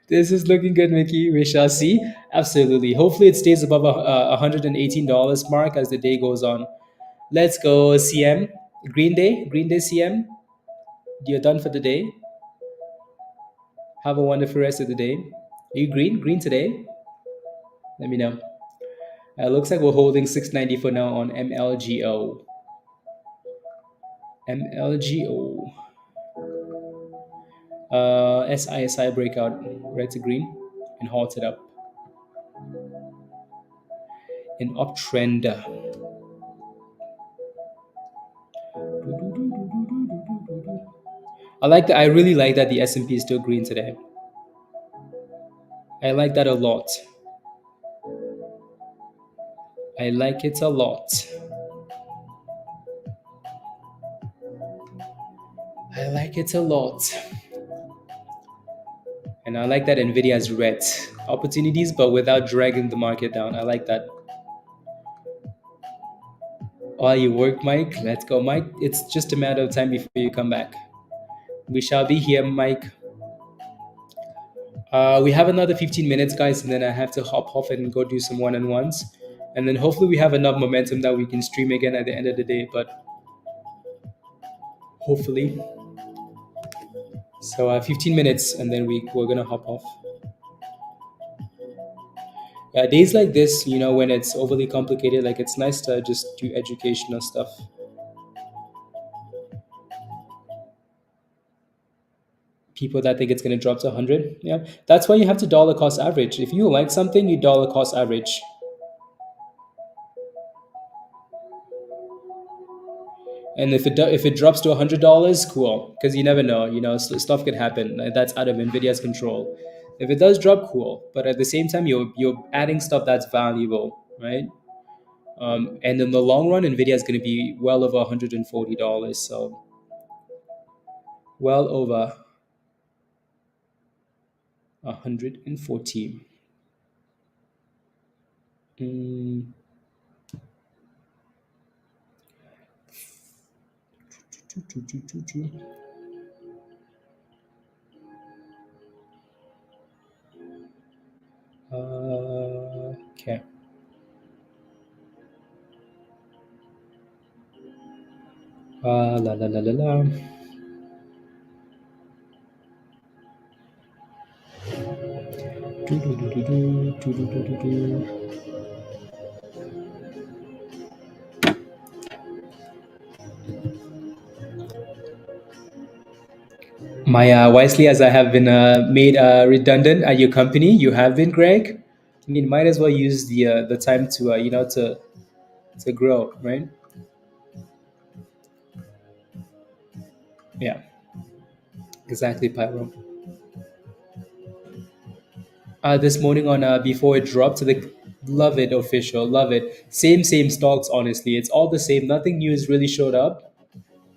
This is looking good, Mickey. We shall see. Absolutely. Hopefully, it stays above $118 mark as the day goes on. Let's go, CM. Green Day, CM. You're done for the day. Have a wonderful rest of the day. Are you green? Green today? Let me know. Looks like we're holding 690 for now on MLGO. MLGO. SISI breakout, red to green, and halted up. An uptrend. I really like that the S&P is still green today. I like that a lot. I like it a lot. I like it a lot. And I like that Nvidia has red opportunities, but without dragging the market down. I like that. While you work, Mike, let's go, Mike. It's just a matter of time before you come back. We shall be here, Mike. We have another 15 minutes, guys, and then I have to hop off and go do some one-on-ones. And then hopefully we have enough momentum that we can stream again at the end of the day, but hopefully. So 15 minutes, and then we're going to hop off. Days like this, when it's overly complicated, like it's nice to just do educational stuff. People that think it's going to drop to 100, yeah, that's why you have to dollar cost average. If you like something, you dollar cost average. And if it drops to $100, cool, because you never know. Stuff can happen. That's out of Nvidia's control. If it does drop, cool. But at the same time, you're adding stuff that's valuable, right? And in the long run, Nvidia is going to be well over $140. So well over 140. Mm. Okay. La la la la la. My wisely as I have been made redundant at your company, you have been, Greg. I mean, might as well use the time to to grow, right? Yeah, exactly, Pyro. This morning on before it dropped to the love it official, love it. Same stocks. Honestly, it's all the same. Nothing new has really showed up.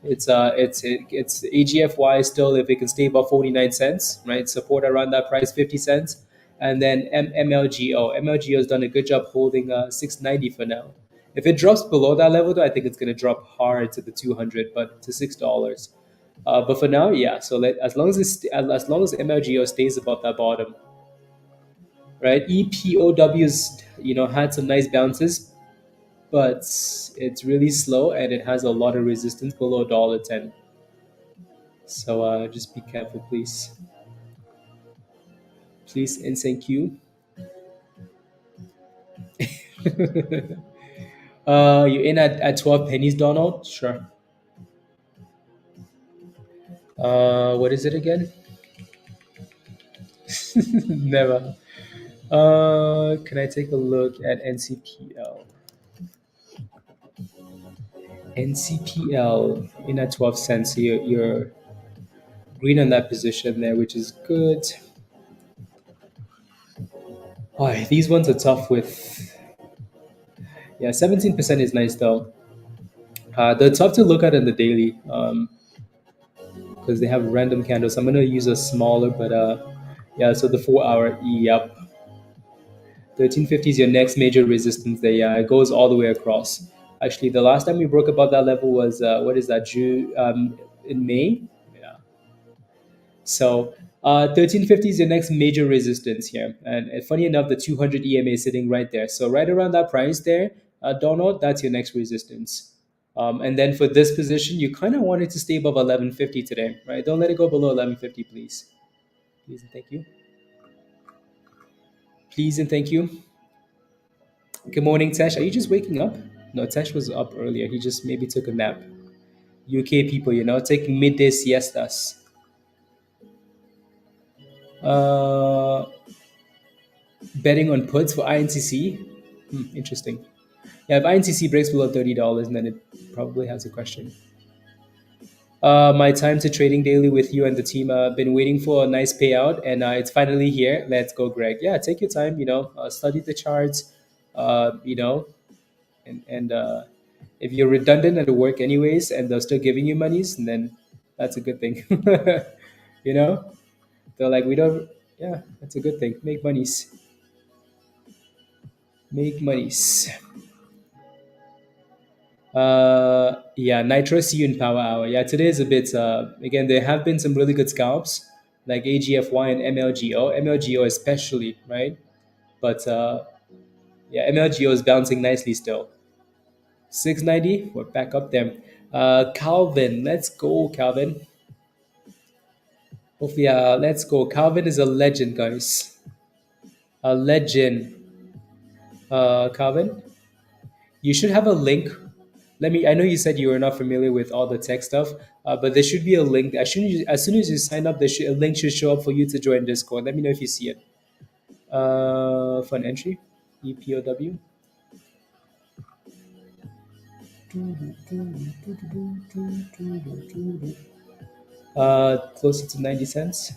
It's AGFY still if it can stay above 49 cents, right? Support around that price 50 cents, and then MLGO. MLGO has done a good job holding 690 for now. If it drops below that level, though, I think it's going to drop hard to the 200, but to $6. But for now, yeah. So as long as long as MLGO stays above that bottom, right? EPOW's had some nice bounces, but it's really slow and it has a lot of resistance below $10. So just be careful, please. Please and thank you. You're in at 12 pennies, Donald? Sure. What is it again? Never. Can I take a look at NCPL? NCPL in at 12 cents. So you're green on that position there, which is good. Oh, these ones are tough with. Yeah, 17% is nice though. They're tough to look at in the daily because they have random candles. I'm gonna use a smaller, but yeah. So the 4 hour, yep. 1350 is your next major resistance there. Yeah, it goes all the way across. Actually, the last time we broke above that level was what is that? June in May. Yeah. So 1350 is your next major resistance here, and funny enough, the 200 EMA is sitting right there. So right around that price there, Donald, that's your next resistance. And then for this position, you kind of want it to stay above 1150 today, right? Don't let it go below 1150, please. Please and thank you. Please and thank you. Good morning, Tesh. Are you just waking up? No, Tesh was up earlier. He just maybe took a nap. UK people, taking midday siestas. Uh, Betting on puts for INCC. Interesting. Yeah, if INCC breaks below $30, then it probably has a question. My time to trading daily with you and the team. I've been waiting for a nice payout, and it's finally here. Let's go, Greg. Yeah, take your time. Study the charts. Uh, you know, and if you're redundant at work anyways, and they're still giving you monies, then that's a good thing. you know, they're like, we don't. Yeah, that's a good thing. Make monies. Make monies. Yeah, Nitro, see you in Power Hour. Yeah, today is a bit. Again, there have been some really good scalps like AGFY and MLGO. MLGO especially, right? But yeah, MLGO is bouncing nicely still. 690, we're back up there. Calvin, let's go, Calvin. Hopefully, let's go. Calvin is a legend, guys. A legend. Calvin, you should have a link. Let me. I know you said you were not familiar with all the tech stuff, but there should be a link. As soon as you sign up, a link should show up for you to join Discord. Let me know if you see it. For an entry, EPOW. Closer to 90 cents.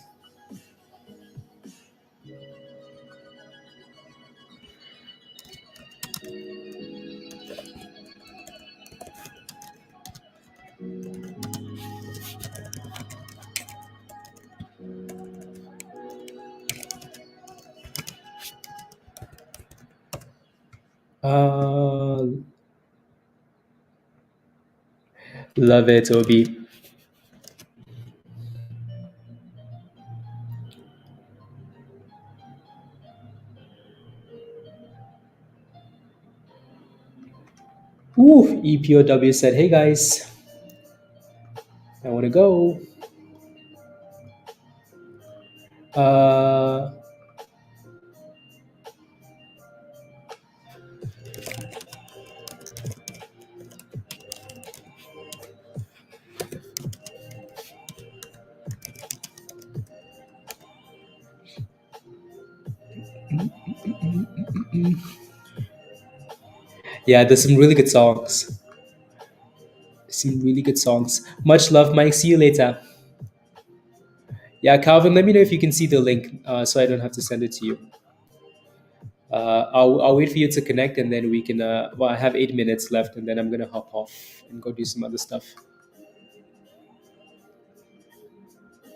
Uh, love it, Obi. Ooh, EPOW said, "Hey guys, I want to go." Uh, yeah, there's some really good songs. Some really good songs. Much love, Mike. See you later. Yeah, Calvin, let me know if you can see the link, so I don't have to send it to you. I'll wait for you to connect, and then we can. Well, I have 8 minutes left, and then I'm gonna hop off and go do some other stuff.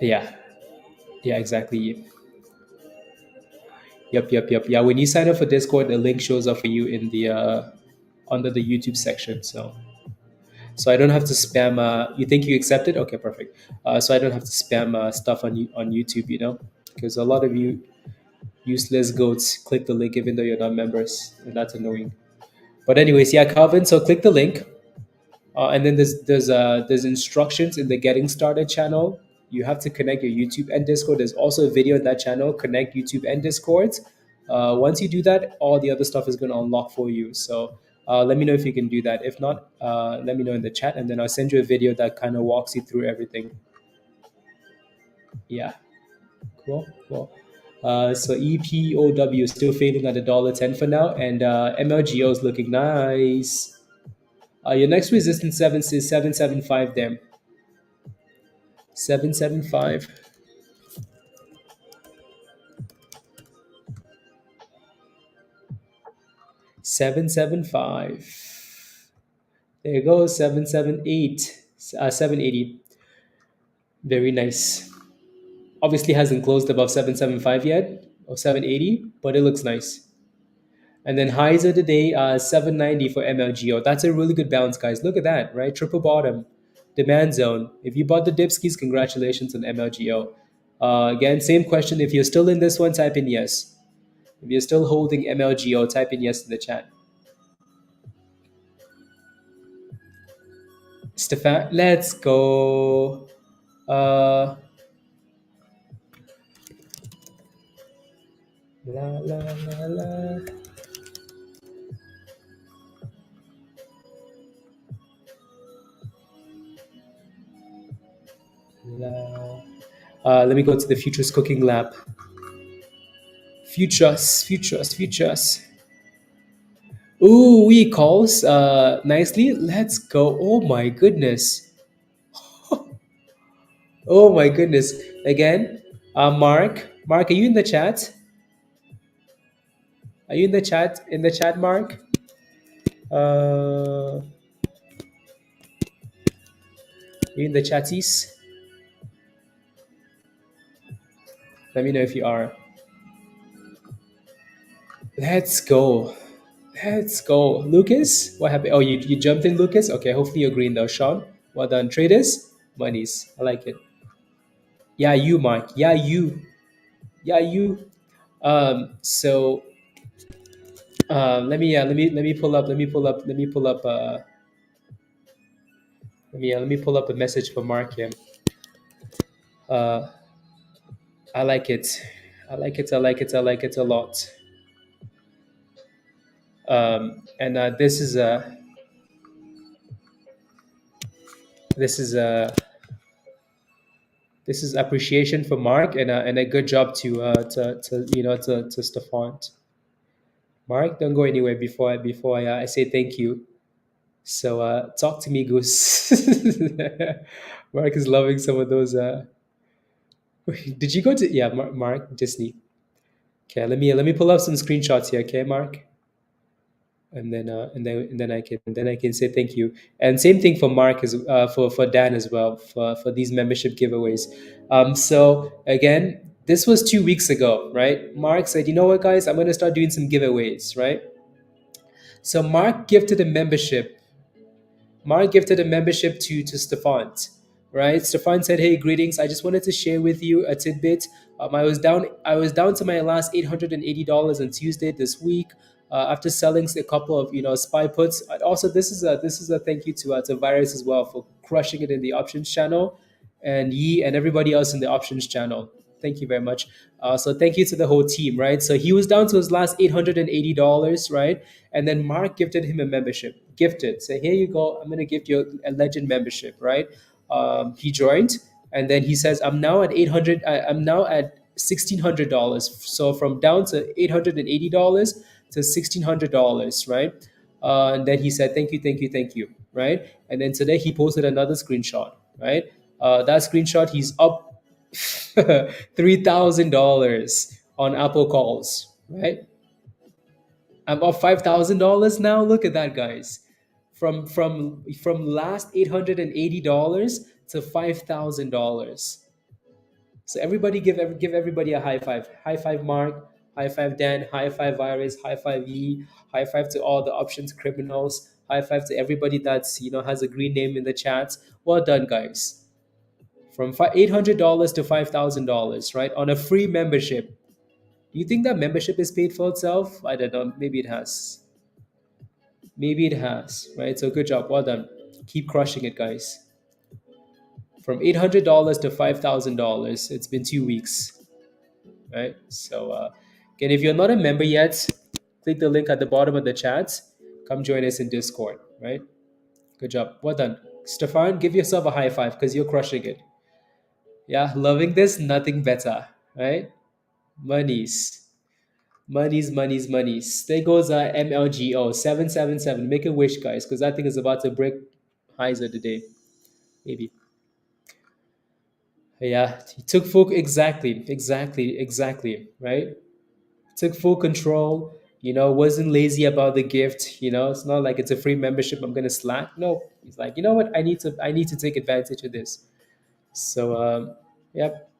Yeah, yeah, exactly. Yep. Yeah, when you sign up for Discord, the link shows up for you in the under the YouTube section. So I don't have to spam. You think you accepted? Okay, perfect. So I don't have to spam stuff on YouTube. Because a lot of you useless goats click the link even though you're not members, and that's annoying. But anyways, yeah, Calvin. So click the link. And then there's instructions in the getting started channel. You have to connect your YouTube and Discord. There's also a video in that channel. Connect YouTube and Discord. Once you do that, all the other stuff is going to unlock for you. So let me know if you can do that. If not, let me know in the chat, and then I'll send you a video that kind of walks you through everything. Yeah, cool. So EPOW is still fading at $1.10 for now, and MLGO is looking nice. Your next resistance seven is 775 there. 775. 775. There you go. 778. 780. Very nice. Obviously hasn't closed above 775 yet, or 780, but it looks nice. And then highs of the day, 790 for MLGO. That's a really good bounce, guys. Look at that, right? Triple bottom, demand zone. If you bought the dipskis, congratulations on MLGO. Again, same question. If you're still in this one, type in yes. If you're still holding MLGO, type in yes in the chat. Stefan, let's go. Uh, la la la la. La. Let me go to the Futures Cooking Lab. Futures. Ooh, we calls nicely. Let's go. Oh my goodness. Oh my goodness. Again, Mark, are you in the chat? Are you in the chat? In the chat, Mark? Are you in the chatties? Let me know if you are. Let's go. Let's go. Lucas, what happened? Oh, you jumped in, Lucas? Okay, hopefully you're green though. Sean, well done. Traders, monies. I like it. Yeah, you, Mark. Yeah, you. Yeah, you. So let me pull up let me pull up a message for Mark here. Uh, I like it. I like it a lot. And this is a this is appreciation for Mark, and a good job to Stefan. Mark, don't go anywhere before I say thank you. So talk to me, Goose. Mark is loving some of those. Did you go to Mark Disney? Okay, let me pull up some screenshots here. Okay, Mark, and then I can say thank you. And same thing for Mark as for Dan as well for these membership giveaways. So again, this was 2 weeks ago, right? Mark said, you know what, guys, I'm gonna start doing some giveaways, right? So Mark gifted a membership. Mark gifted a membership to Stefan, right? Stefan said, "Hey, greetings. I just wanted to share with you a tidbit. I was down to my last $880 on Tuesday this week after selling a couple of spy puts. And also, this is a thank you to Virus as well for crushing it in the options channel, and Yi and everybody else in the options channel. Thank you very much. So thank you to the whole team, right? So he was down to his last $880, right? And then Mark gifted him a membership. Gifted. So here you go. I'm gonna gift you a legend membership, right? He joined, and then he says, "I'm now at 800. I'm now at $1,600. So from down to $880 to $1,600, right?" And then he said, "Thank you, thank you, thank you," right? And then today he posted another screenshot, right? That screenshot, he's up $3,000 on Apple calls, right? I'm up $5,000 now. Look at that, guys. From last $880 to $5,000. So everybody give everybody a high five. High five, Mark. High five, Dan. High five, Virus. High five, Yi. High five to all the options criminals. High five to everybody that's has a green name in the chats. Well done, guys. From $800 to $5,000, right? On a free membership. Do you think that membership is paid for itself? I don't know. Maybe it has. Maybe it has, right? So good job. Well done. Keep crushing it, guys. From $800 to $5,000. It's been 2 weeks, right? So, again, if you're not a member yet, click the link at the bottom of the chat. Come join us in Discord, right? Good job. Well done. Stefan, give yourself a high five because you're crushing it. Yeah, loving this, nothing better, right? Monies. Monies, monies, monies. There goes MLGO 777. Make a wish, guys, because that thing is about to break highs of the day. Maybe. Yeah, he took full exactly, right? Took full control, wasn't lazy about the gift, it's not like it's a free membership, I'm gonna slack. No, he's like, you know what, I need to take advantage of this. So yep,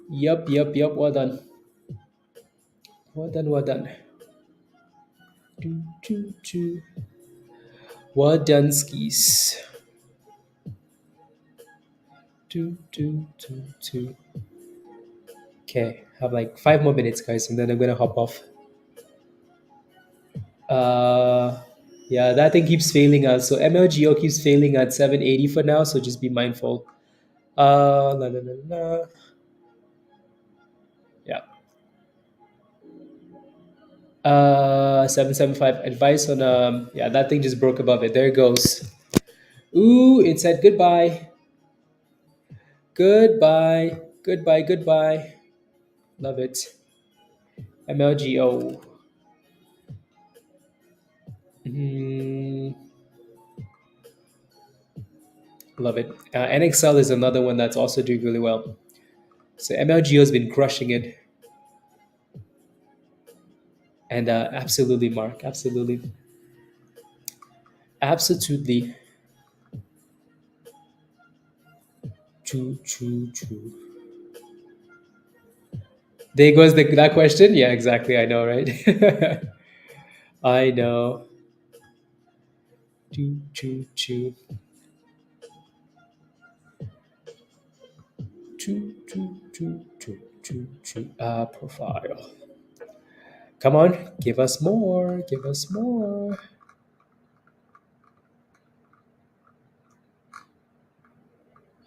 yep, well done. Well done, well done. Do, do, do. Well done, skis. Do. Okay, have like 5 more minutes, guys, and then I'm gonna hop off. Uh, yeah, that thing keeps failing us. So MLGO keeps failing at 780 for now. So just be mindful. La, la, la, la. Yeah. 775 advice on yeah, that thing just broke above it. There it goes. Ooh, it said goodbye. Goodbye. Love it. MLGO. Mm, love it. NXL is another one that's also doing really well. So MLGO has been crushing it. And absolutely, Mark. Absolutely. True. There goes that question. Yeah, exactly. I know, right? I know. Choo. Profile. Come on, give us more.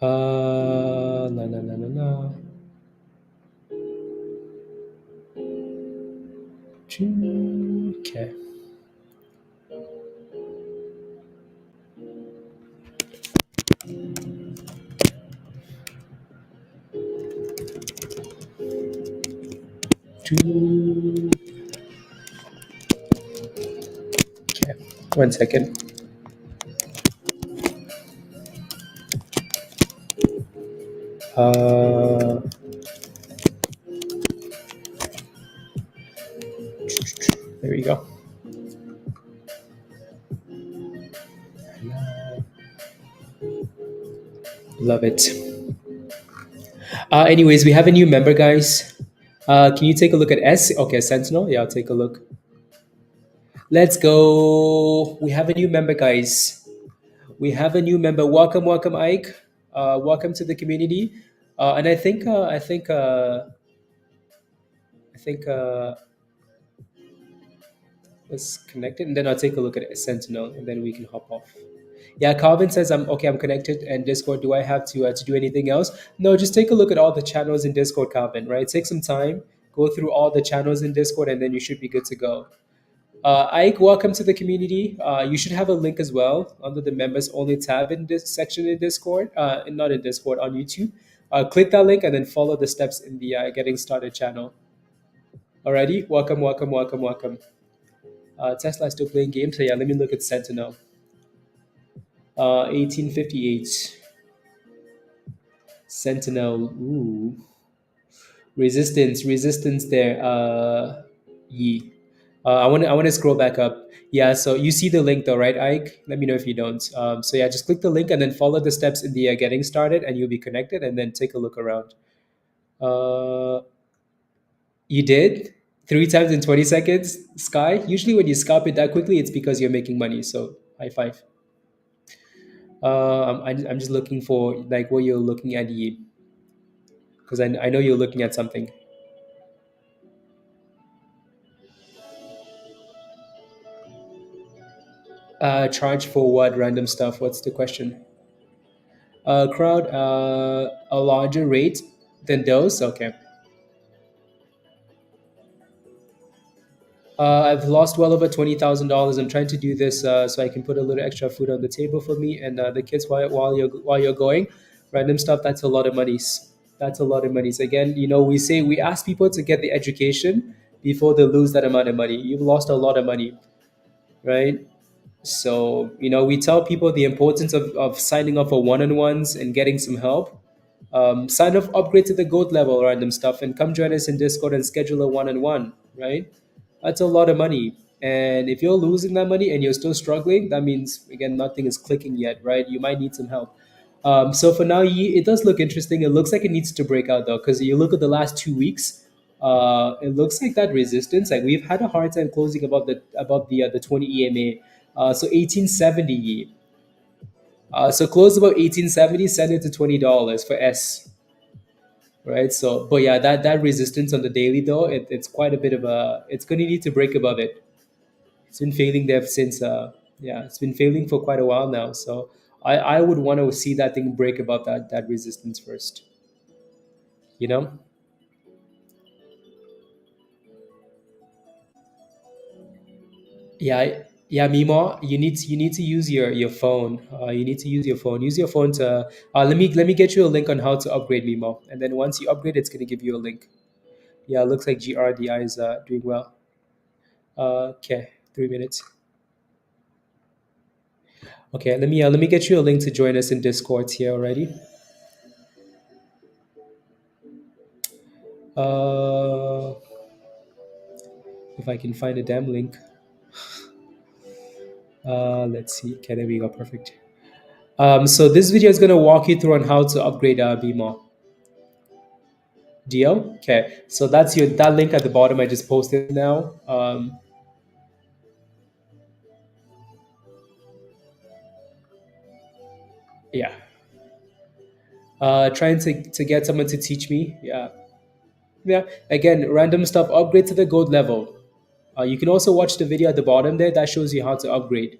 La. Okay. Okay. 1 second. There we go. Love it. Anyways, we have a new member, guys. Can you take a look at S? Okay, Sentinel. Yeah, I'll take a look. Let's go. We have a new member, guys. We have a new member. Welcome, welcome, Ike. Welcome to the community. And I think let's connect it, and then I'll take a look at Sentinel, and then we can hop off. Yeah, Calvin says I'm okay. I'm connected, and Discord. Do I have to do anything else? No, just take a look at all the channels in Discord, Calvin. Right, take some time, go through all the channels in Discord, and then you should be good to go. Ike, welcome to the community. You should have a link as well under the members only tab in this section in Discord, not in Discord, on YouTube. Click that link and then follow the steps in the getting started channel. Alrighty, welcome, welcome, welcome, welcome. Tesla is still playing games, so yeah, let me look at Sentinel. 1858. Sentinel, ooh. Resistance there. Ye. I want to scroll back up. Yeah, so you see the link though, right, Ike? Let me know if you don't. So yeah, just click the link and then follow the steps in the getting started, and you'll be connected. And then take a look around. Uh, you did 3 times in 20 seconds, Sky. Usually, when you scalp it that quickly, it's because you're making money. So high five. I'm just looking for like what you're looking at, because I know you're looking at something. Charge for what? Random stuff. What's the question? Crowd a larger rate than those. Okay. I've lost well over $20,000. I'm trying to do this so I can put a little extra food on the table for me and the kids while you're going. Random stuff. That's a lot of monies. That's a lot of monies. Again, we ask people to get the education before they lose that amount of money. You've lost a lot of money, right? So, we tell people the importance of signing up for one-on-ones and getting some help. Sign up, upgrade to the gold level, random stuff, and come join us in Discord and schedule a one-on-one, right? That's a lot of money. And if you're losing that money and you're still struggling, that means, again, nothing is clicking yet, right? You might need some help. So for now, it does look interesting. It looks like it needs to break out, though, because you look at the last 2 weeks, it looks like that resistance. Like we've had a hard time closing above the 20 EMA. So 1870. So close about 1870. Send it to $20 for S. Right. So, but yeah, that resistance on the daily though, it's quite a bit of a. It's going to need to break above it. It's been failing there since. Yeah, it's been failing for quite a while now. So I would want to see that thing break above that resistance first. You know. Yeah, yeah, Mimo, you need to use your phone. You need to use your phone. Use your phone to. Let me get you a link on how to upgrade Mimo, and then once you upgrade, it's gonna give you a link. Yeah, it looks like GRDI is doing well. Okay, 3 minutes. Okay, let me get you a link to join us in Discord here already. Uh, if I can find a damn link. Let's see. Okay, there we go. Perfect. So this video is gonna walk you through on how to upgrade BMO. Deal. Okay, so that's that link at the bottom. I just posted now. Yeah. Trying to get someone to teach me. Yeah. Yeah. Again, random stuff. Upgrade to the gold level. You can also watch the video at the bottom there. That shows you how to upgrade.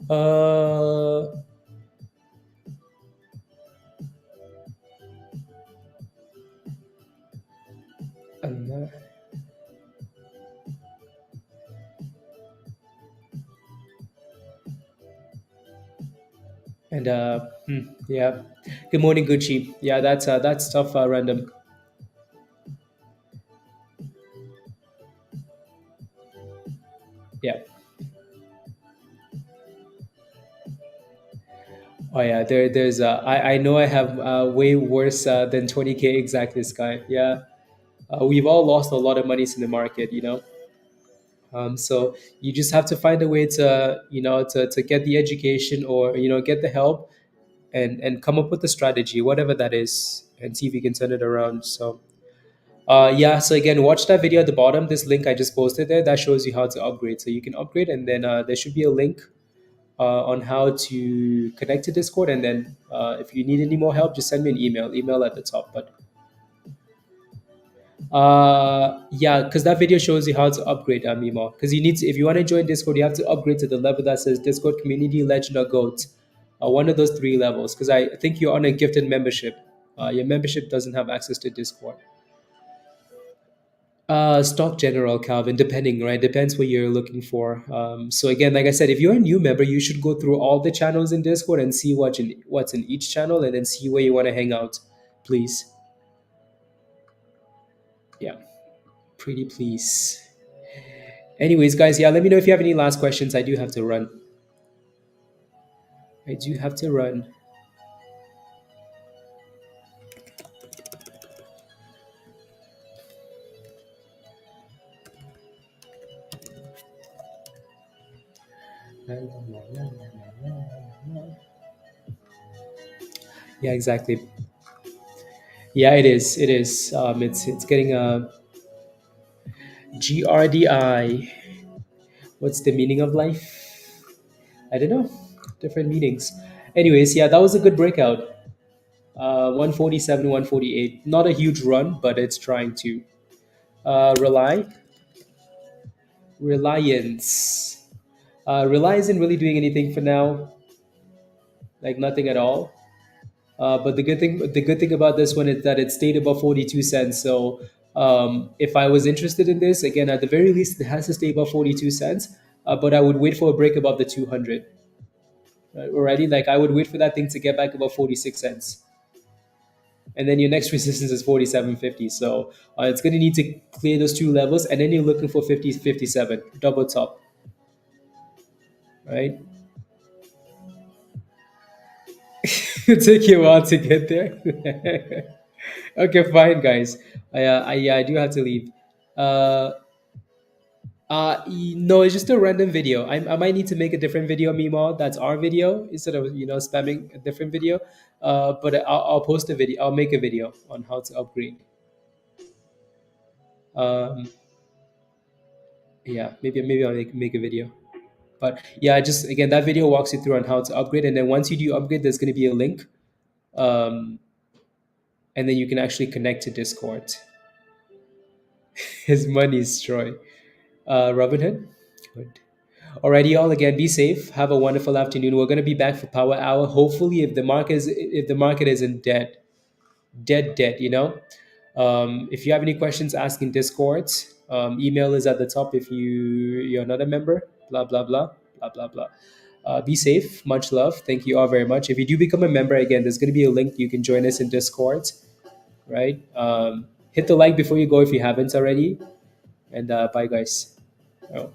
Uh, and yeah. Good morning, Gucci. Yeah, that's stuff. Random. Yeah. Oh yeah. There's. I know I have way worse than 20K exactly, Sky. Yeah. We've all lost a lot of monies in the market. So you just have to find a way to get the education or get the help and come up with a strategy, whatever that is, and see if you can turn it around. So Yeah, so again, watch that video at the bottom. This link I just posted there, that shows you how to upgrade. So you can upgrade, and then there should be a link on how to connect to Discord. And then if you need any more help, just send me an email. Email at the top. But yeah, because that video shows you how to upgrade Mimo. Because you need to, if you want to join Discord, you have to upgrade to the level that says Discord Community Legend or Goat. One of those three levels. Because I think you're on a gifted membership. Your membership doesn't have access to Discord. Stock general, Calvin, depending, right? Depends what you're looking for. So again, like I said, if you're a new member, you should go through all the channels in Discord and see what's in each channel, and then see where you want to hang out, please. Yeah, pretty please. Anyways, guys, yeah, let me know if you have any last questions. I do have to run. I do have to run. Yeah, exactly. Yeah, it is. It is. It's getting a GRDI. What's the meaning of life? I don't know. Different meanings. Anyways, yeah, that was a good breakout. 147, 148. Not a huge run, but it's trying to. Reliance. Rely isn't really doing anything for now, like nothing at all. But the good thing about this one is that it stayed above 42 cents. So if I was interested in this, again, at the very least, it has to stay above 42 cents. But I would wait for a break above the 200. Already, like I would wait for that thing to get back above 46 cents. And then your next resistance is 47.50. So it's going to need to clear those two levels. And then you're looking for 50, 57, double top, right? It took you a while to get there. Okay, fine, guys. Yeah, I do have to leave. Uh, no, it's just a random video. I might need to make a different video, Mimo. That's our video instead of spamming a different video. But I'll post a video. I'll make a video on how to upgrade. Um, yeah, maybe I'll make a video. But yeah, just again, that video walks you through on how to upgrade, and then once you do upgrade, there's going to be a link, um, and then you can actually connect to Discord. His money is Troy. Robinhood. Good. Alrighty, y'all. Again, be safe. Have a wonderful afternoon. We're gonna be back for Power Hour. Hopefully, if the market isn't dead. If you have any questions, ask in Discord. Email is at the top if you're not a member. Blah blah blah blah blah blah. Be safe. Much love. Thank you all very much. If you do become a member, again, there's gonna be a link. You can join us in Discord. Right. Hit the like before you go if you haven't already. And bye, guys. Oh.